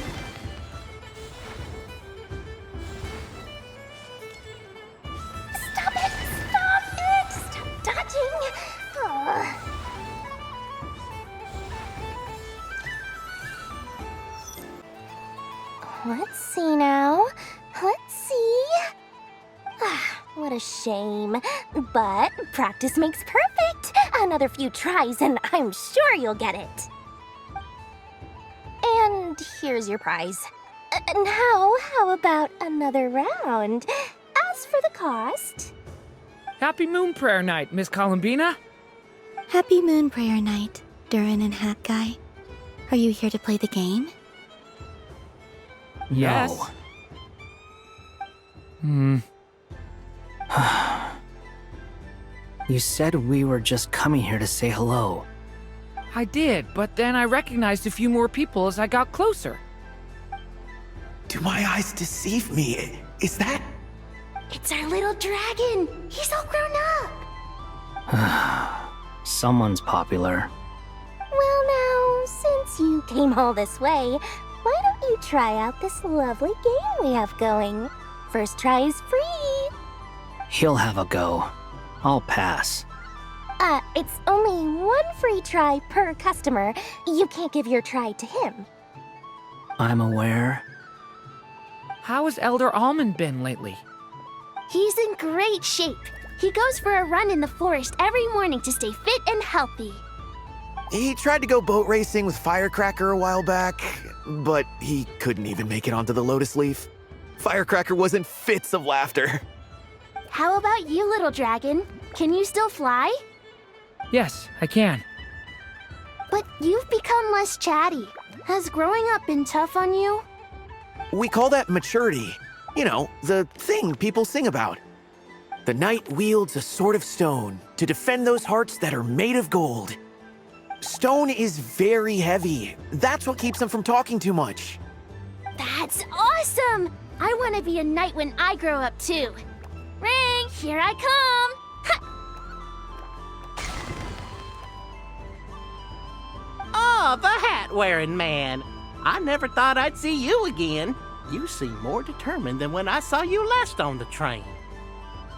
Stop dodging! Oh. Let's see now. Let's see. What a shame. But practice makes perfect. Another few tries and I'm sure you'll get it. And here's your prize. Now, how about another round? As for the cost... Happy Moon Prayer Night, Miss Columbina. Happy Moon Prayer Night, Durin and Hat Guy. Are you here to play the game? Yes. No. You said we were just coming here to say hello. I did, but then I recognized a few more people as I got closer. Do my eyes deceive me? Is that... It's our little dragon! He's all grown up! Someone's popular. Well now, since you came all this way, why don't you try out this lovely game we have going? First try is free! He'll have a go. I'll pass. It's only one free try per customer. You can't give your try to him. I'm aware. How has Elder Almond been lately? He's in great shape. He goes for a run in the forest every morning to stay fit and healthy. He tried to go boat racing with Firecracker a while back, but he couldn't even make it onto the Lotus Leaf. Firecracker was in fits of laughter. How about you, little dragon? Can you still fly? Yes, I can. But you've become less chatty. Has growing up been tough on you? We call that maturity. You know, the thing people sing about. The knight wields a sword of stone to defend those hearts that are made of gold. Stone is very heavy. That's what keeps him from talking too much. That's awesome! I want to be a knight when I grow up too. Ring, here I come! Oh, the hat-wearing man. I never thought I'd see you again. You seem more determined than when I saw you last on the train.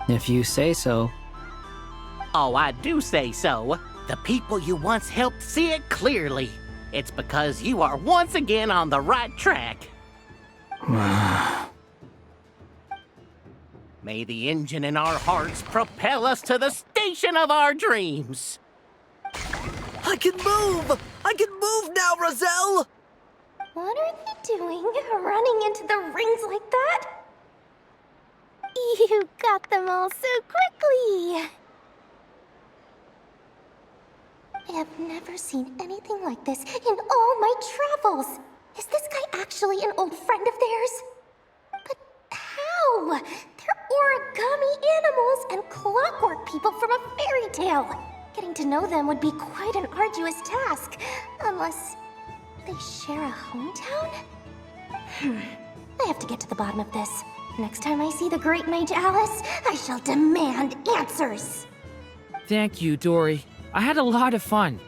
If you say so. Oh, I do say so. The people you once helped see it clearly. It's because you are once again on the right track. May the engine in our hearts propel us to the station of our dreams. I can move! I can move now, Roselle! What are they doing, running into the rings like that? You got them all so quickly! I have never seen anything like this in all my travels! Is this guy actually an old friend of theirs? But how? They're origami animals and clockwork people from a fairy tale. Getting to know them would be quite an arduous task, unless they share a hometown? I have to get to the bottom of this. Next time I see the Great Mage Alice, I shall demand answers. Thank you, Dory. I had a lot of fun.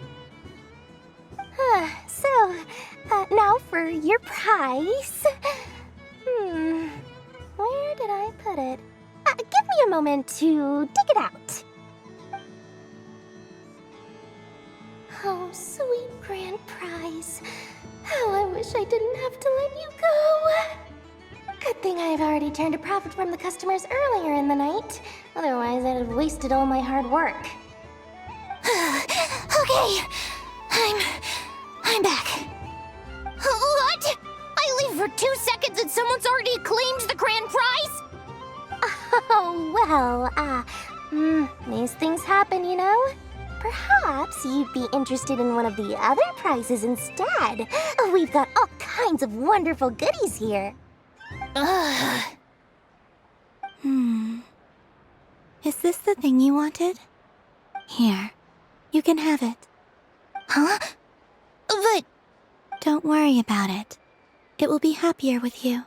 Now for your prize. Where did I put it? Give me a moment to dig it out. Oh, sweet grand prize. How I wish I didn't have to let you go. Good thing I've already turned a profit from the customers earlier in the night. Otherwise, I'd have wasted all my hard work. Okay, I'm back. What? I leave for 2 seconds and someone's already claimed the grand prize? Oh, well, these things happen, you know? Perhaps you'd be interested in one of the other prizes instead. We've got all kinds of wonderful goodies here. Is this the thing you wanted? Here, you can have it. Huh? But... Don't worry about it. It will be happier with you.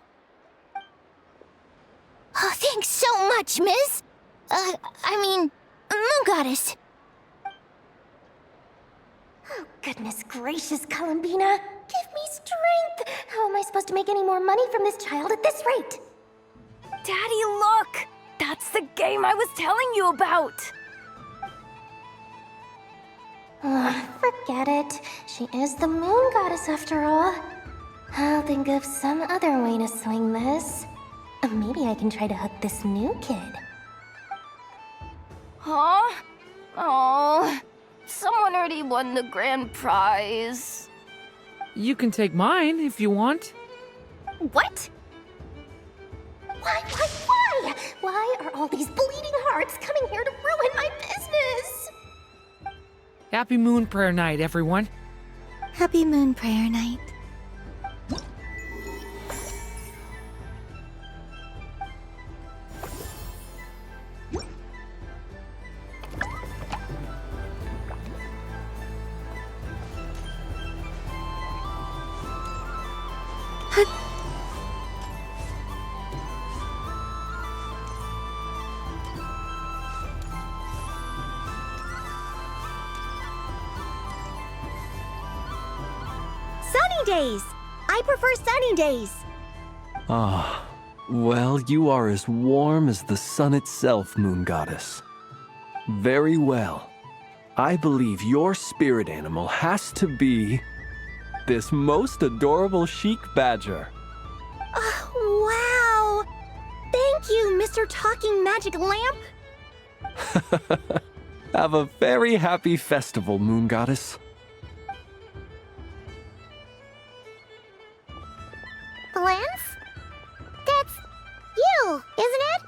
Oh, thanks so much, miss. Moon Goddess. Oh, goodness gracious, Columbina. Give me strength. How am I supposed to make any more money from this child at this rate? Daddy, look! That's the game I was telling you about! Forget it. She is the Moon Goddess after all. I'll think of some other way to swing this. Maybe I can try to hook this new kid. Huh? Oh, someone already won the grand prize. You can take mine if you want. What? Why? Why are all these bleeding hearts coming here to ruin my business? Happy Moon Prayer Night, everyone. Happy Moon Prayer Night. Sunny days! I prefer sunny days. Ah, well, you are as warm as the sun itself, Moon Goddess. Very well. I believe your spirit animal has to be this most adorable chic badger. Wow! Thank you, Mr. Talking Magic Lamp. Have a very happy festival, Moon Goddess. Lance? That's you, isn't it?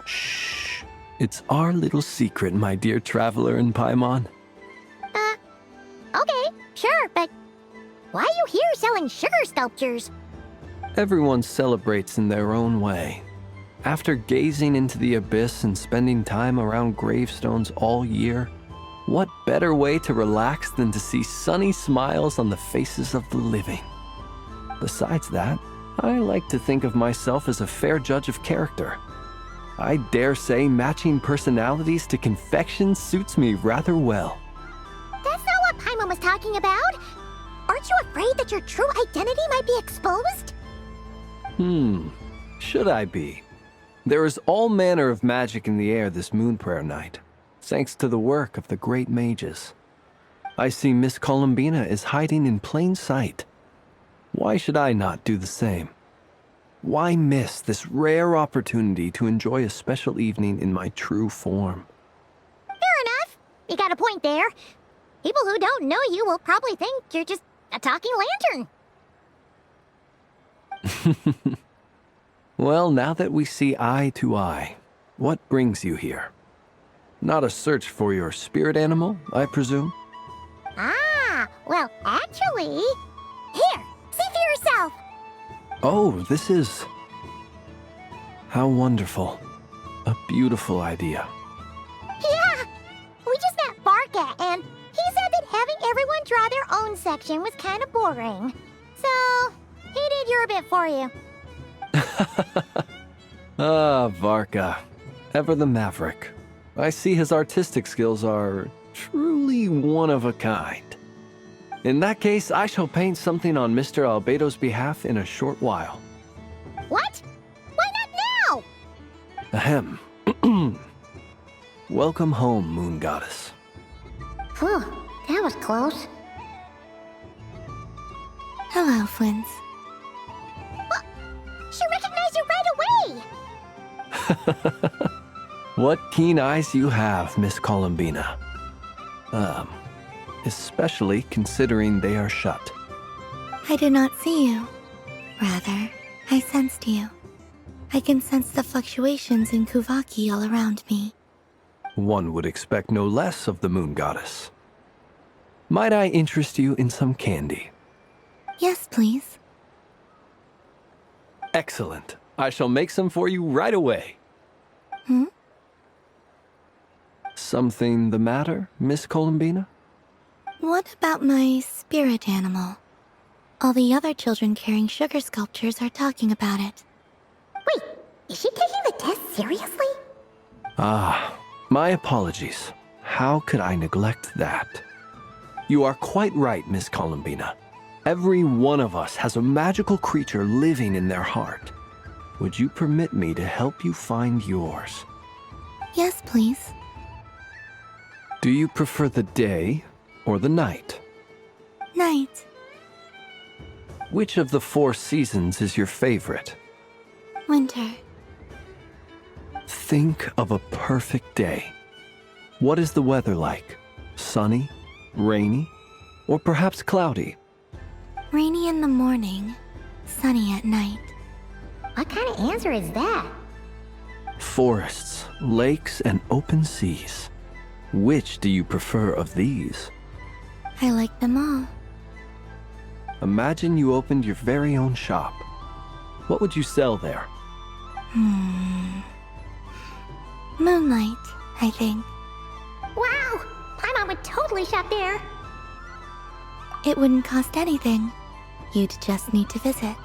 Shh. It's our little secret, my dear traveler in Paimon. Okay, sure, but why are you here selling sugar sculptures? Everyone celebrates in their own way. After gazing into the abyss and spending time around gravestones all year, what better way to relax than to see sunny smiles on the faces of the living? Besides that, I like to think of myself as a fair judge of character. I dare say matching personalities to confection suits me rather well. That's not what Paimon was talking about. Aren't you afraid that your true identity might be exposed? Should I be? There is all manner of magic in the air this moon prayer night, thanks to the work of the great mages. I see Miss Columbina is hiding in plain sight. Why should I not do the same? Why miss this rare opportunity to enjoy a special evening in my true form? Fair enough. You got a point there. People who don't know you will probably think you're just a talking lantern. Well, now that we see eye to eye, what brings you here? Not a search for your spirit animal, I presume? Ah, well, actually... Here, see for yourself. Oh, this is... How wonderful. A beautiful idea. Yeah, we just met Barca, and he said that having everyone draw their own section was kind of boring. So, he did your bit for you. Ah, Varka. Ever the maverick. I see his artistic skills are truly one of a kind. In that case, I shall paint something on Mr. Albedo's behalf in a short while. What? Why not now? Ahem. Welcome home, Moon Goddess. Phew, that was close. Hello, Flint. She recognized you right away! What keen eyes you have, Miss Columbina. Especially considering they are shut. I did not see you. Rather, I sensed you. I can sense the fluctuations in Kuvaki all around me. One would expect no less of the Moon Goddess. Might I interest you in some candy? Yes, please. Excellent. I shall make some for you right away. Something the matter, Miss Columbina? What about my spirit animal? All the other children carrying sugar sculptures are talking about it. Wait, is she taking the test seriously? Ah, my apologies. How could I neglect that? You are quite right, Miss Columbina. Every one of us has a magical creature living in their heart. Would you permit me to help you find yours? Yes, please. Do you prefer the day or the night? Night. Which of the 4 seasons is your favorite? Winter. Think of a perfect day. What is the weather like? Sunny, rainy, or perhaps cloudy? Rainy in the morning, sunny at night. What kind of answer is that? Forests, lakes, and open seas. Which do you prefer of these? I like them all. Imagine you opened your very own shop. What would you sell there? Moonlight, I think. Wow! Paimon would totally shop there. It wouldn't cost anything. You'd just need to visit.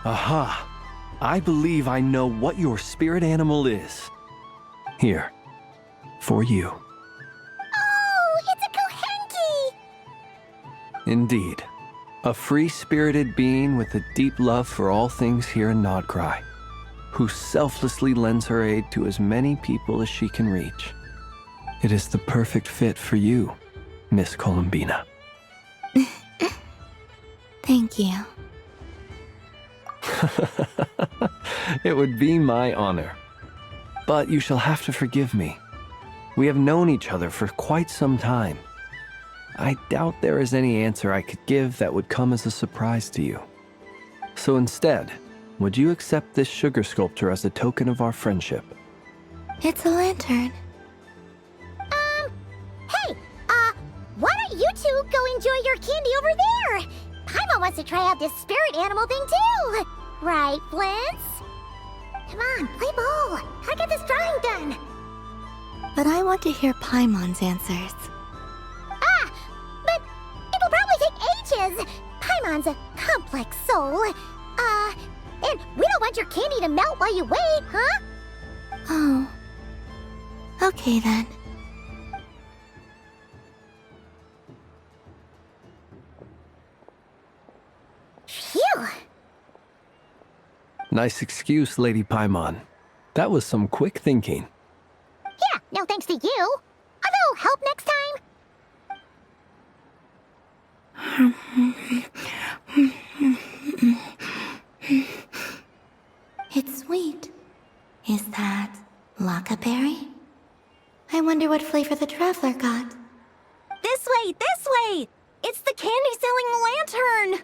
Aha! I believe I know what your spirit animal is. Here, for you. Oh, it's a Kohenki! Indeed. A free-spirited being with a deep love for all things here in Nod-krai, who selflessly lends her aid to as many people as she can reach. It is the perfect fit for you, Miss Columbina. Thank you. It would be my honor. But you shall have to forgive me. We have known each other for quite some time. I doubt there is any answer I could give that would come as a surprise to you. So instead, would you accept this sugar sculpture as a token of our friendship? It's a lantern. Hey, why don't you two go enjoy your candy over there? Paimon wants to try out this spirit animal thing too. Right, Flint's? Come on, play ball. I got this drawing done. But I want to hear Paimon's answers. But it'll probably take ages. Paimon's a complex soul. And we don't want your candy to melt while you wait, huh? Oh. Okay then. Phew. Nice excuse, Lady Paimon. That was some quick thinking. Yeah, no thanks to you. A little help next time? It's sweet. Is that Lockaberry? I wonder what flavor the traveler got. This way, this way! It's the candy-selling lantern!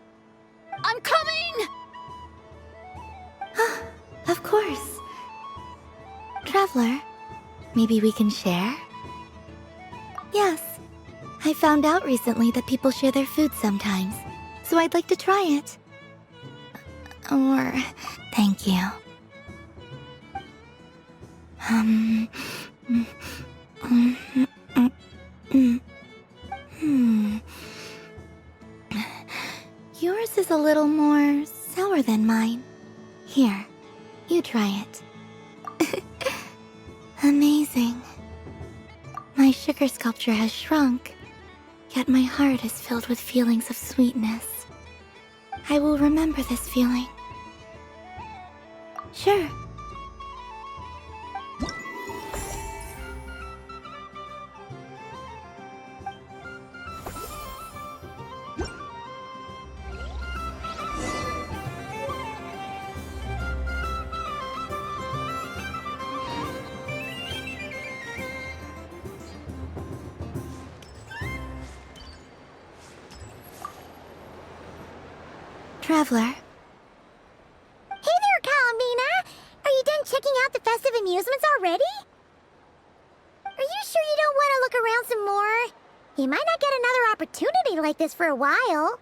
I'm coming! Of course. Traveler, maybe we can share? Yes. I found out recently that people share their food sometimes, so I'd like to try it. Or, thank you. Yours is a little more sour than mine. Here, you try it. Amazing. My sugar sculpture has shrunk, yet my heart is filled with feelings of sweetness. I will remember this feeling. Sure. Traveler. Hey there, Columbina! Are you done checking out the festive amusements already? Are you sure you don't want to look around some more? You might not get another opportunity like this for a while.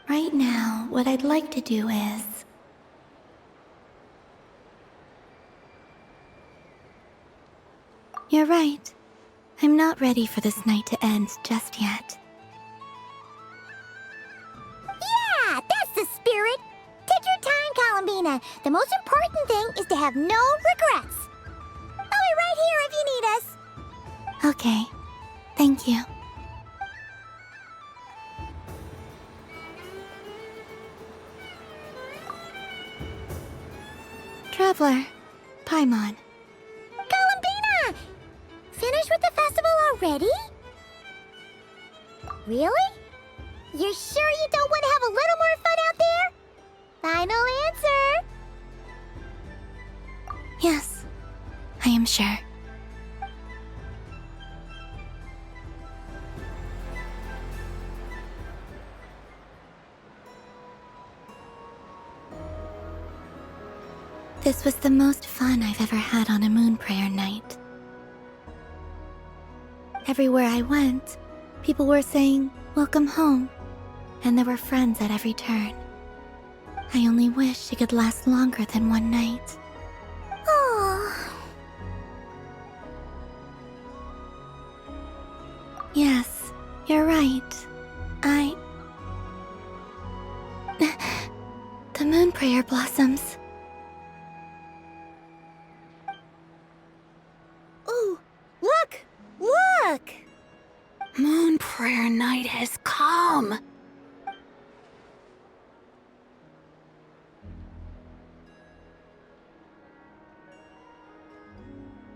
Right now, what I'd like to do is... You're right. I'm not ready for this night to end just yet. Yeah, that's the spirit! Take your time, Columbina. The most important thing is to have no regrets. I'll be right here if you need us. Okay. Thank you. Traveler. Paimon. Columbina! Finished with the festival already? Really? You're sure you don't want to have a little more fun out there? Final answer! Yes, I am sure. This was the most fun I've ever had on a moon prayer night. Everywhere I went, people were saying, "Welcome home," and there were friends at every turn. I only wish it could last longer than one night. Oh. Yeah. You're right. The moon prayer blossoms. Ooh, look! Look! Moon prayer night has come.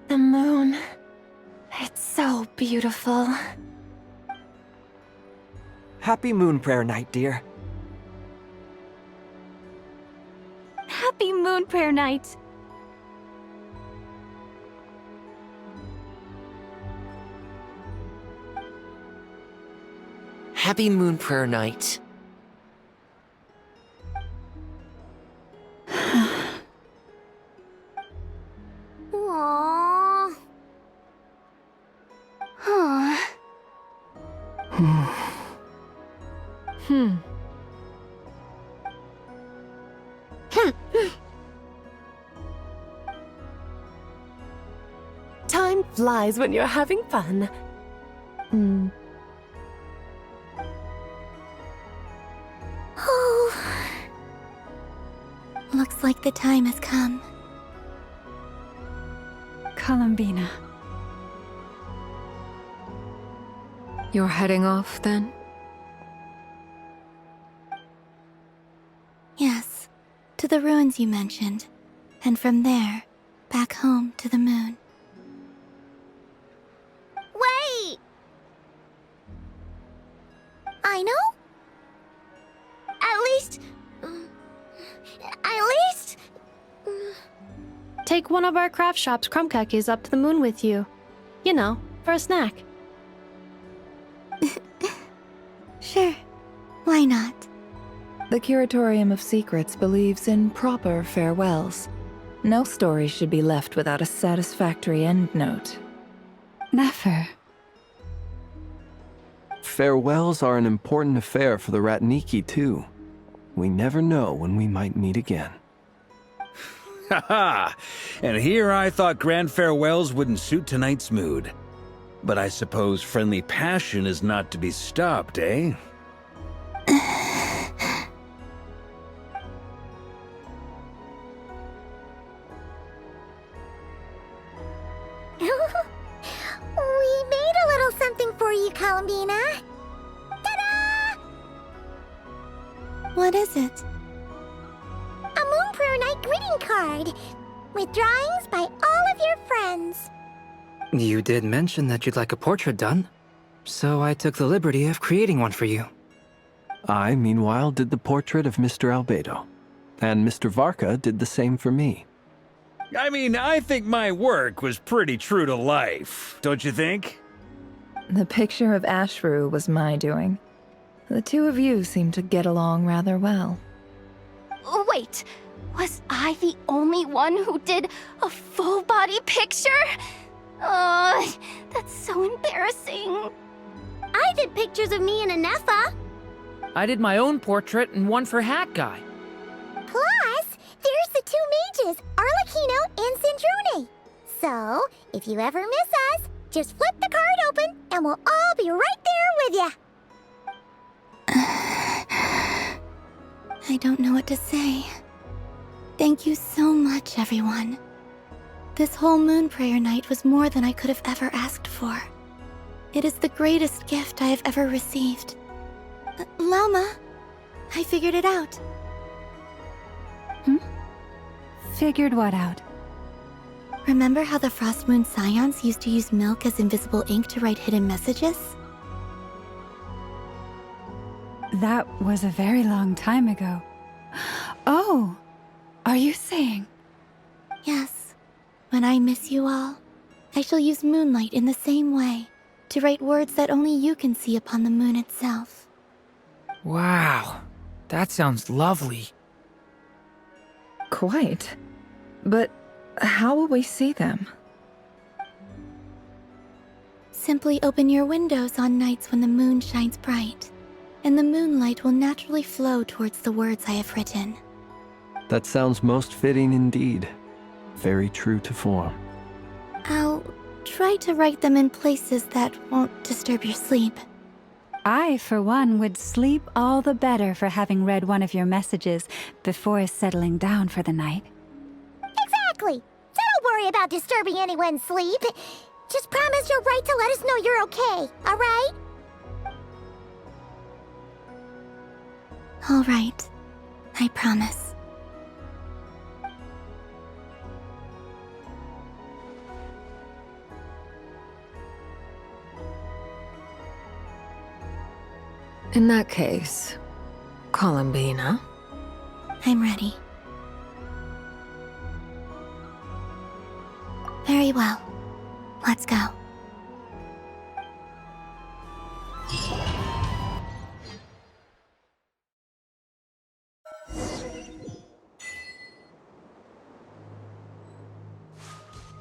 The moon. It's so beautiful. Happy Moon Prayer Night, dear. Happy Moon Prayer Night. Happy Moon Prayer Night. Aww. Huh. Time flies when you're having fun. Oh. Looks like the time has come. Columbina. You're heading off, then? Yes, to the ruins you mentioned. And from there, back home to the moon. Wait! I know? At least... Take one of our craft shop's crumb cookies up to the moon with you. You know, for a snack. Sure. Why not? The Curatorium of Secrets believes in proper farewells. No story should be left without a satisfactory endnote. Never. Farewells are an important affair for the Ratniki, too. We never know when we might meet again. Haha! And here I thought grand farewells wouldn't suit tonight's mood. But I suppose friendly passion is not to be stopped, eh? We made a little something for you, Columbina. Ta-da! What is it? A Moon Prayer Night greeting card with drawings by all of your friends. You did mention that you'd like a portrait done, so I took the liberty of creating one for you. I, meanwhile, did the portrait of Mr. Albedo, and Mr. Varka did the same for me. I mean, I think my work was pretty true to life, don't you think? The picture of Ashru was my doing. The two of you seem to get along rather well. Wait, was I the only one who did a full body picture? That's so embarrassing. I did pictures of me and Anefa. I did my own portrait and one for Hat Guy. Plus, there's the two mages, Arlecchino and Sandrone. So, if you ever miss us, just flip the card open and we'll all be right there with you. I don't know what to say. Thank you so much, everyone. This whole Moon Prayer Night was more than I could have ever asked for. It is the greatest gift I have ever received. Lauma, I figured it out. Figured what out? Remember how the Frost Moon Scions used to use milk as invisible ink to write hidden messages? That was a very long time ago. Oh, are you saying? Yes. When I miss you all, I shall use Moonlight in the same way, to write words that only you can see upon the moon itself. Wow, that sounds lovely. Quite. But how will we see them? Simply open your windows on nights when the moon shines bright, and the moonlight will naturally flow towards the words I have written. That sounds most fitting indeed. Very true to form. I'll try to write them in places that won't disturb your sleep. I, for one, would sleep all the better for having read one of your messages before settling down for the night. Exactly! So don't worry about disturbing anyone's sleep. Just promise you'll write to let us know you're okay, alright? All right. I promise. In that case, Columbina. I'm ready. Very well. Let's go.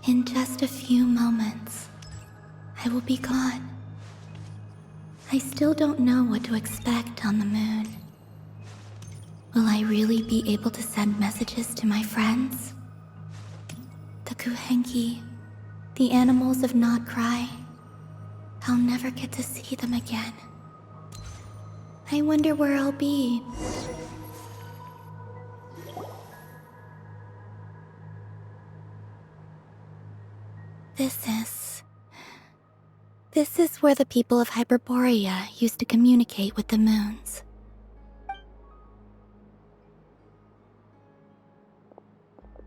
In just a few moments, I will be gone. I still don't know what to expect on the moon. Will I really be able to send messages to my friends? The Kuhenki, the animals of nod-krai. I'll never get to see them again. I wonder where I'll be. This is where the people of Hyperborea used to communicate with the moons.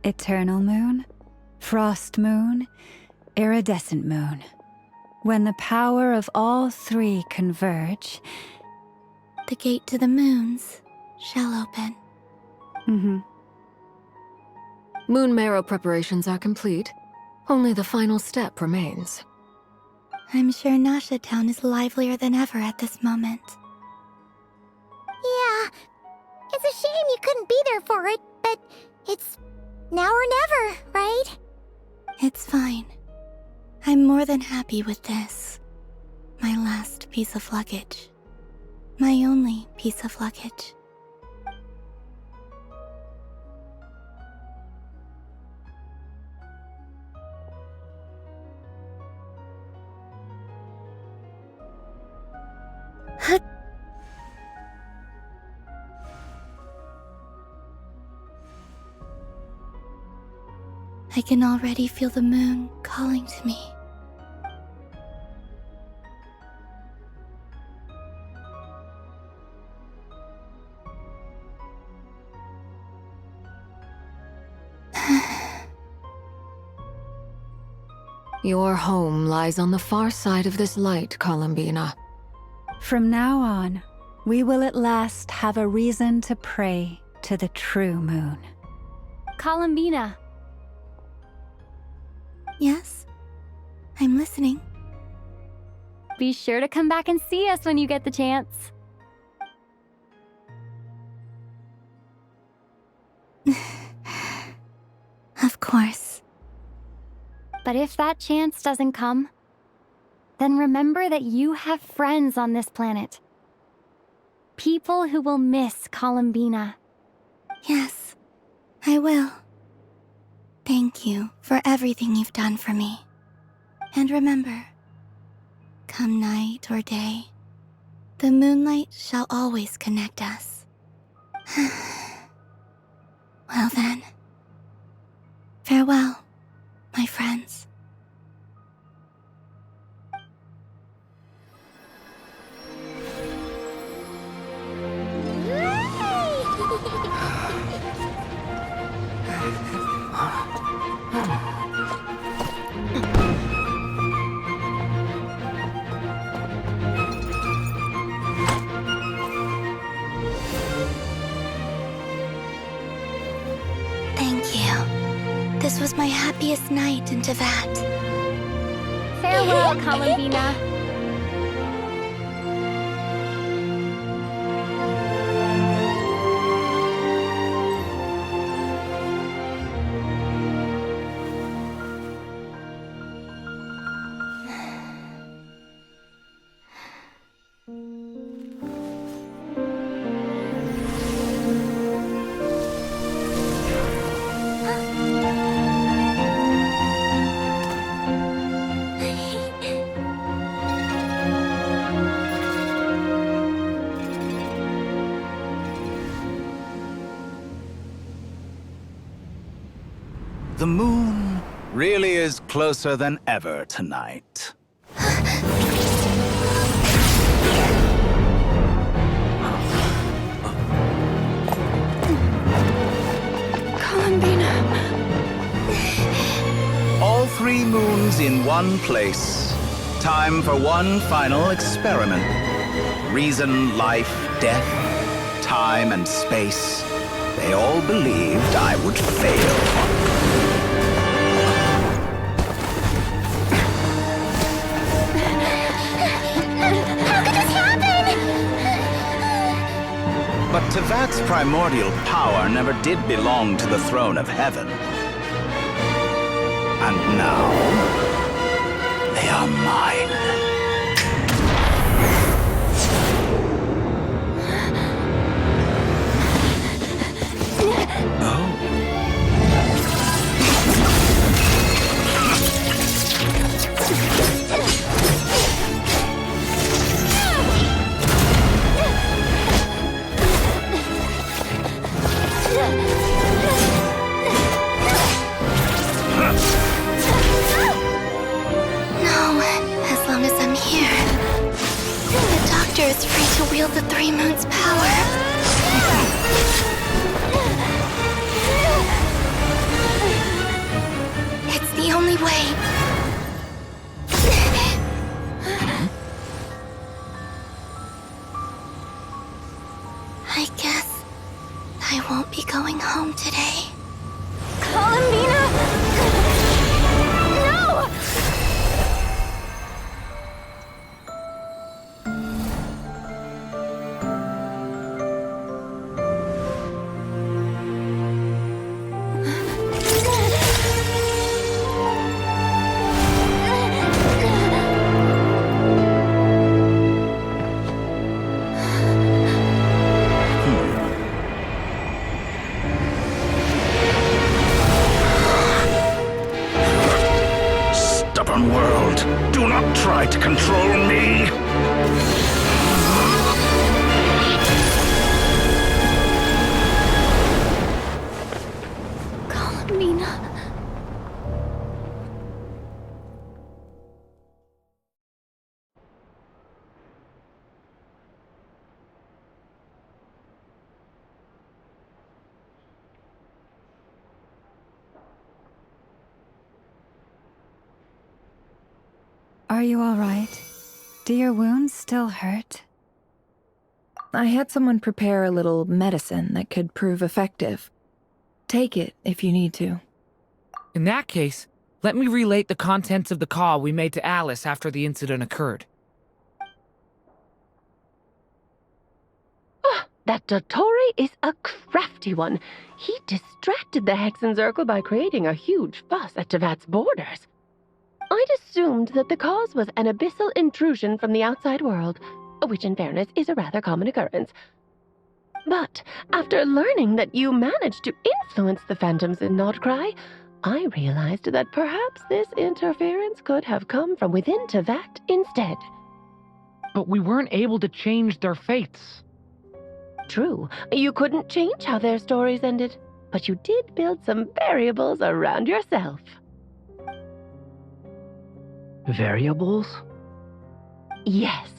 Eternal moon, frost moon, iridescent moon. When the power of all three converge, the gate to the moons shall open. Moon marrow preparations are complete. Only the final step remains. I'm sure Nasha Town is livelier than ever at this moment. Yeah, it's a shame you couldn't be there for it, but it's now or never, right? It's fine. I'm more than happy with this. My last piece of luggage. My only piece of luggage. I can already feel the moon calling to me. Your home lies on the far side of this light, Columbina. From now on, we will at last have a reason to pray to the true moon. Columbina. Yes? I'm listening. Be sure to come back and see us when you get the chance. Of course. But if that chance doesn't come, then remember that you have friends on this planet. People who will miss Columbina. Yes, I will. Thank you for everything you've done for me. And remember, come night or day, the moonlight shall always connect us. Well then, farewell, my friends. Thank you. This was my happiest night in Tevat. Farewell, Columbina. The moon really is closer than ever tonight. Columbina. All 3 moons in one place. Time for one final experiment. Reason, life, death, time, and space. They all believed I would fail. How could this happen? But Tevat's primordial power never did belong to the throne of heaven. And now, they are mine. Is free to wield the 3 moons' power. It's the only way. I guess I won't be going home today. Columbina! No! World, do not try to control me! Columbina. Are you all right? Do your wounds still hurt? I had someone prepare a little medicine that could prove effective. Take it if you need to. In that case, let me relate the contents of the call we made to Alice after the incident occurred. That Dottore is a crafty one. He distracted the Hexen Circle by creating a huge fuss at Tevat's borders. I'd assumed that the cause was an abyssal intrusion from the outside world, which in fairness is a rather common occurrence. But after learning that you managed to influence the phantoms in nod-krai, I realized that perhaps this interference could have come from within Tevat instead. But we weren't able to change their fates. True, you couldn't change how their stories ended, but you did build some variables around yourself. Variables? Yes.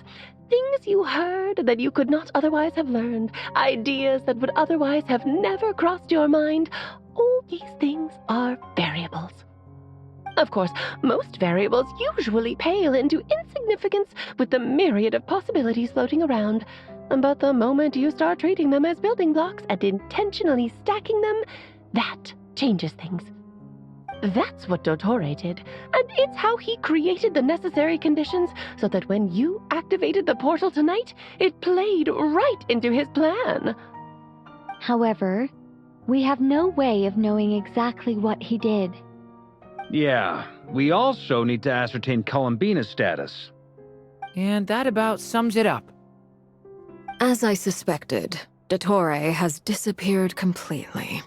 Things you heard that you could not otherwise have learned. Ideas that would otherwise have never crossed your mind. All these things are variables. Of course, most variables usually pale into insignificance with the myriad of possibilities floating around. But the moment you start treating them as building blocks and intentionally stacking them, that changes things. That's what Dottore did, and it's how he created the necessary conditions so that when you activated the portal tonight, it played right into his plan. However, we have no way of knowing exactly what he did. Yeah, we also need to ascertain Columbina's status. And that about sums it up. As I suspected, Dottore has disappeared completely.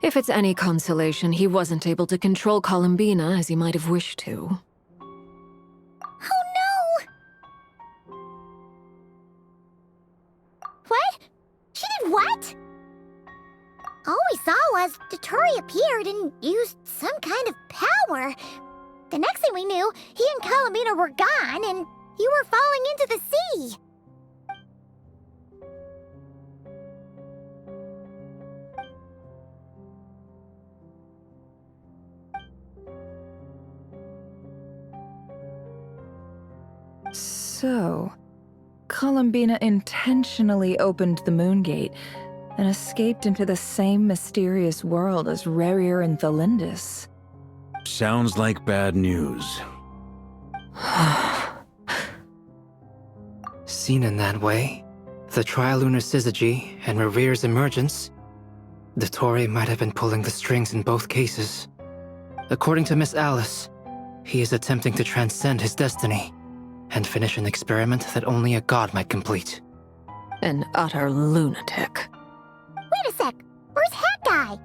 If it's any consolation, he wasn't able to control Columbina as he might have wished to. Oh no! What? She did what? All we saw was Dottore appeared and used some kind of power. The next thing we knew, he and Columbina were gone, and you were falling into the sea. So, Columbina intentionally opened the Moon Gate and escaped into the same mysterious world as Rerir and Thalindis. Sounds like bad news. Seen in that way, the trilunar syzygy and Rerir's emergence, Dottore might have been pulling the strings in both cases. According to Miss Alice, he is attempting to transcend his destiny and finish an experiment that only a god might complete. An utter lunatic. Wait a sec, where's Hat Guy?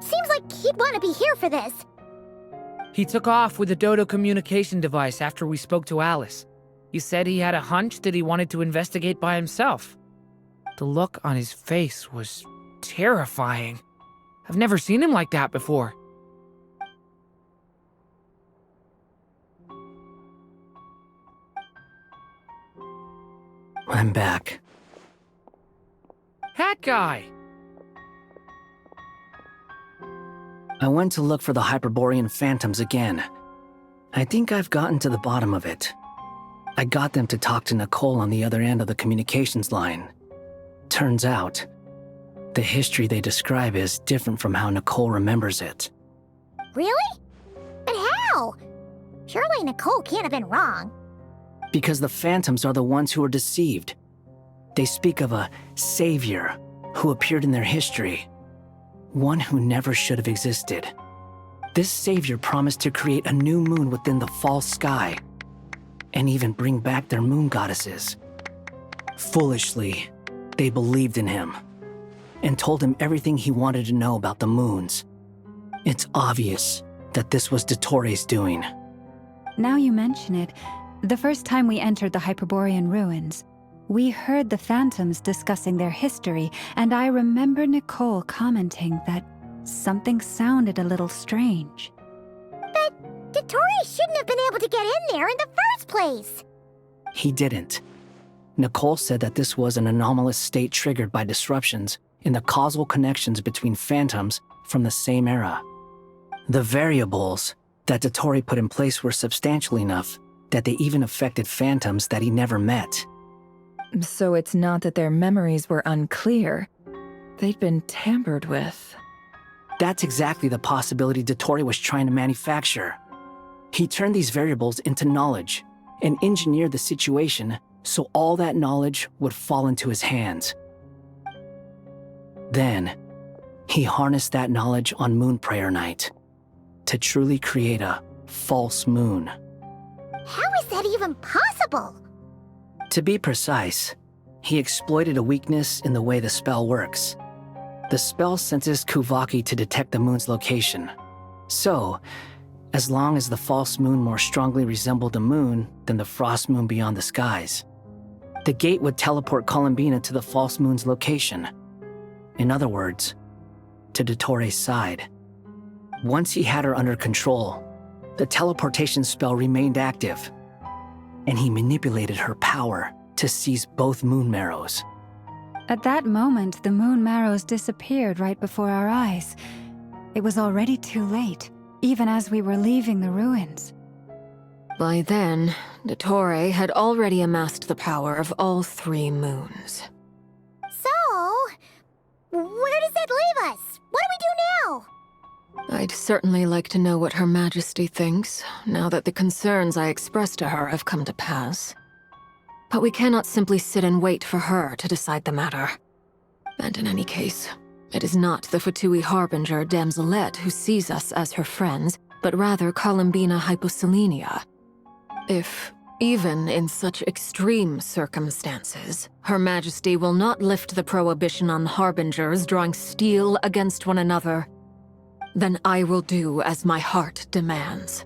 Seems like he'd want to be here for this. He took off with the Dodo communication device after we spoke to Alice. He said he had a hunch that he wanted to investigate by himself. The look on his face was terrifying. I've never seen him like that before. I'm back. Hat Guy! I went to look for the Hyperborean phantoms again. I think I've gotten to the bottom of it. I got them to talk to Nicole on the other end of the communications line. Turns out, the history they describe is different from how Nicole remembers it. Really? But how? Surely Nicole can't have been wrong. Because the phantoms are the ones who are deceived. They speak of a savior who appeared in their history. One who never should have existed. This savior promised to create a new moon within the false sky, and even bring back their moon goddesses. Foolishly, they believed in him, and told him everything he wanted to know about the moons. It's obvious that this was Dottore's doing. Now you mention it, the first time we entered the Hyperborean ruins, we heard the phantoms discussing their history, and I remember Nicole commenting that something sounded a little strange. But Dottore shouldn't have been able to get in there in the first place. He didn't. Nicole said that this was an anomalous state triggered by disruptions in the causal connections between phantoms from the same era. The variables that Dottore put in place were substantial enough that they even affected phantoms that he never met. So it's not that their memories were unclear. They'd been tampered with. That's exactly the possibility Dottore was trying to manufacture. He turned these variables into knowledge and engineered the situation so all that knowledge would fall into his hands. Then, he harnessed that knowledge on Moon Prayer Night to truly create a false moon. How is that even possible? To be precise, he exploited a weakness in the way the spell works. The spell senses Kuvaki to detect the moon's location. So, as long as the false moon more strongly resembled the moon than the frost moon beyond the skies, the gate would teleport Columbina to the false moon's location. In other words, to Dottore's side. Once he had her under control, the teleportation spell remained active, and he manipulated her power to seize both moon marrows. At that moment, the moon marrows disappeared right before our eyes. It was already too late, even as we were leaving the ruins. By then, Dottore had already amassed the power of all 3 moons. So, where does that leave us? What do we do now? I'd certainly like to know what Her Majesty thinks, now that the concerns I expressed to her have come to pass. But we cannot simply sit and wait for her to decide the matter. And in any case, it is not the Fatui Harbinger Damselette who sees us as her friends, but rather Columbina Hyposelenia. If, even in such extreme circumstances, Her Majesty will not lift the prohibition on Harbingers drawing steel against one another, then I will do as my heart demands.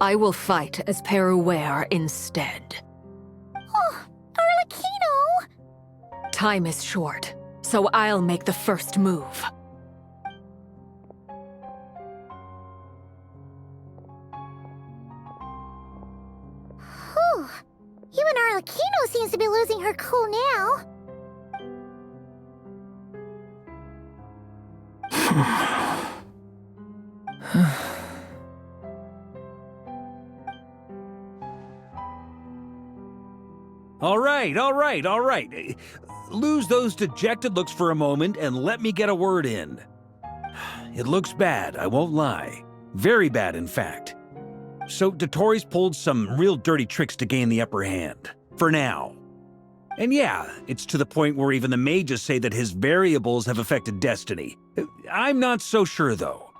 I will fight as Peruware instead. Oh, Arlecchino! Time is short, so I'll make the first move. her cool now. All right. Lose those dejected looks for a moment and let me get a word in. It looks bad, I won't lie. Very bad, in fact. So Dotori's pulled some real dirty tricks to gain the upper hand. For now. And yeah, it's to the point where even the mages say that his variables have affected destiny. I'm not so sure, though.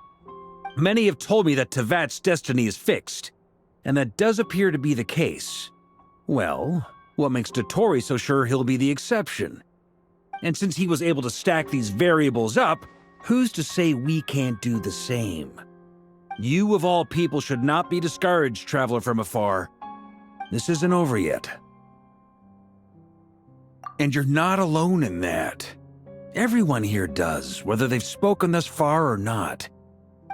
Many have told me that Tevat's destiny is fixed, and that does appear to be the case. Well, what makes Dotori so sure he'll be the exception? And since he was able to stack these variables up, who's to say we can't do the same? You of all people should not be discouraged, traveler from afar. This isn't over yet. And you're not alone in that. Everyone here does, whether they've spoken thus far or not.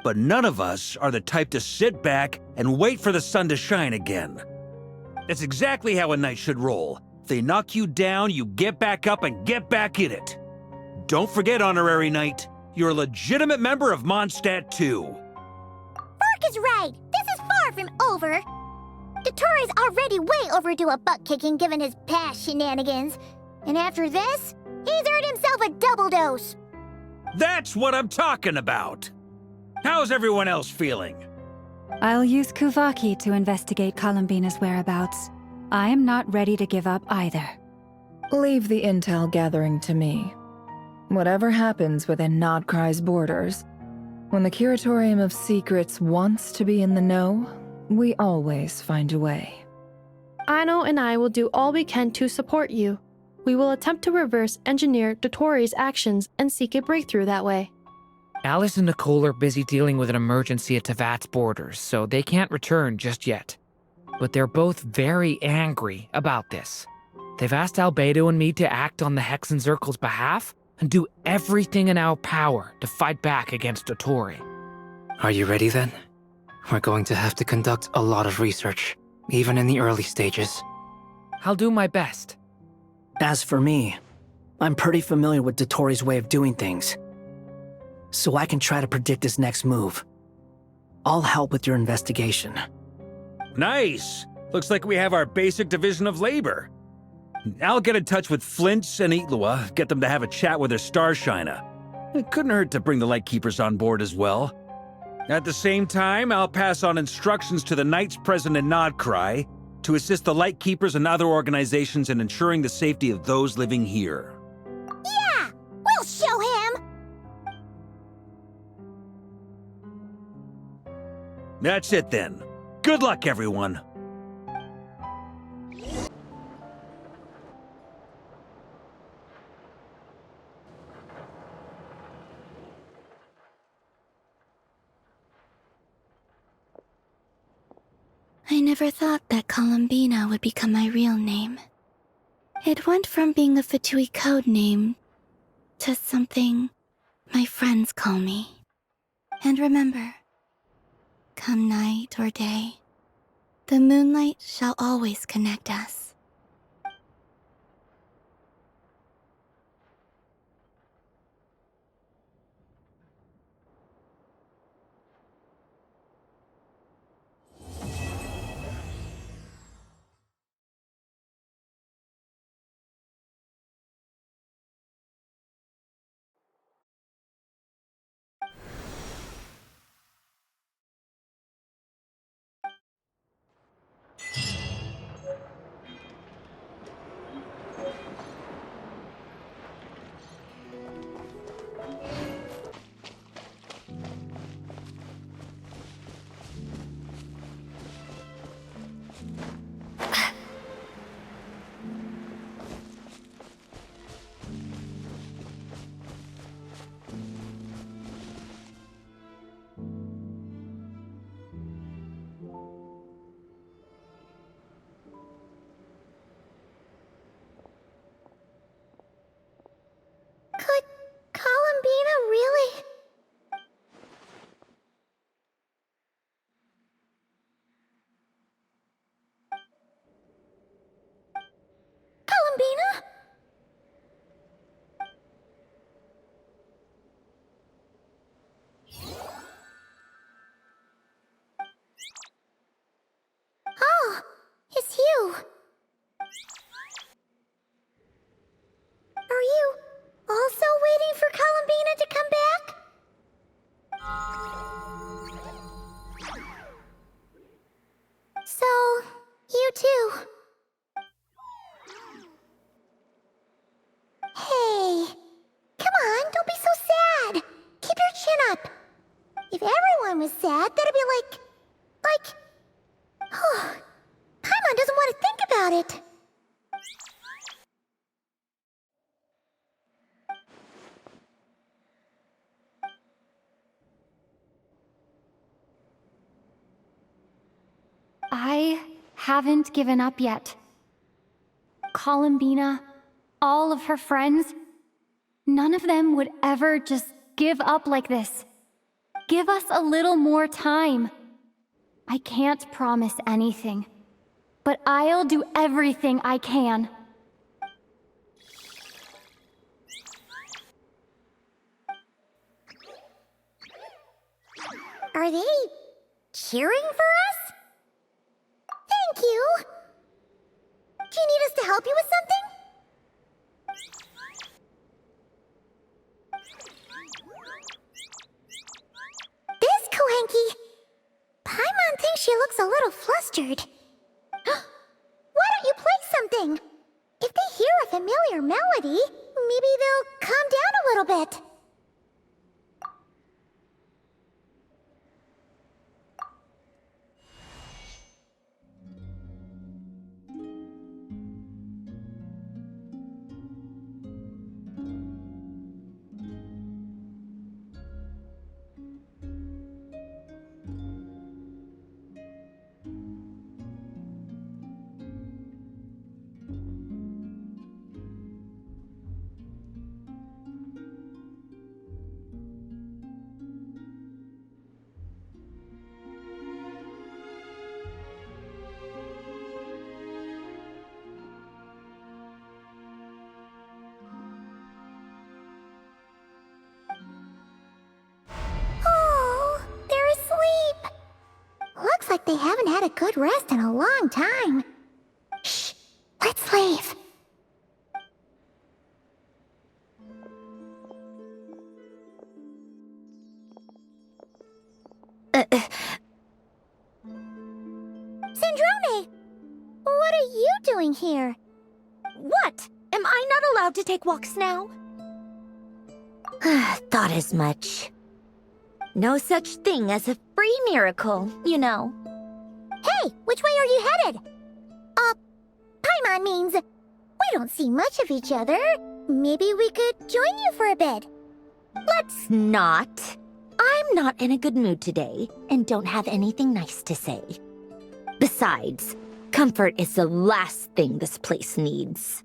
But none of us are the type to sit back and wait for the sun to shine again. That's exactly how a knight should roll. If they knock you down, you get back up and get back in it. Don't forget, Honorary Knight, you're a legitimate member of Mondstadt too. Bark is right. This is far from over. Dotori's already way overdue a butt-kicking given his past shenanigans. And after this, he's earned himself a double dose. That's what I'm talking about. How's everyone else feeling? I'll use Kuvaki to investigate Columbina's whereabouts. I am not ready to give up either. Leave the intel gathering to me. Whatever happens within nod-krai's borders, when the Curatorium of Secrets wants to be in the know, we always find a way. Aino and I will do all we can to support you. We will attempt to reverse engineer Dotori's actions and seek a breakthrough that way. Alice and Nicole are busy dealing with an emergency at Tevat's borders, so they can't return just yet. But they're both very angry about this. They've asked Albedo and me to act on the Hex and Zircle's behalf and do everything in our power to fight back against Dotori. Are you ready then? We're going to have to conduct a lot of research, even in the early stages. I'll do my best. As for me, I'm pretty familiar with Dotori's way of doing things, so I can try to predict his next move. I'll help with your investigation. Nice! Looks like we have our basic division of labor. I'll get in touch with Flint's and Itlua, get them to have a chat with their Starshiner. It couldn't hurt to bring the Lightkeepers on board as well. At the same time, I'll pass on instructions to the knights present in nod-krai to assist the Lightkeepers and other organizations in ensuring the safety of those living here. Yeah! We'll show him! That's it then. Good luck, everyone. I never thought that Columbina would become my real name. It went from being a Fatui code name to something my friends call me. And remember, come night or day, the moonlight shall always connect us. sad that it'd be like... Oh, Paimon doesn't want to think about it. I haven't given up yet. Columbina, all of her friends, none of them would ever just give up like this. Give us a little more time. I can't promise anything, but I'll do everything I can. Are they cheering for us? Thank you. Do you need us to help you with something? This Kuhenki. Paimon thinks she looks a little flustered. Why don't you play something? If they hear a familiar melody, maybe they'll calm down a little bit. Like they haven't had a good rest in a long time. Shh, let's leave. Sandrone! What are you doing here? What? Am I not allowed to take walks now? Thought as much. No such thing as a free miracle, you know. Hey, which way are you headed? Paimon means we don't see much of each other. Maybe we could join you for a bit. Let's not. I'm not in a good mood today and don't have anything nice to say. Besides, comfort is the last thing this place needs.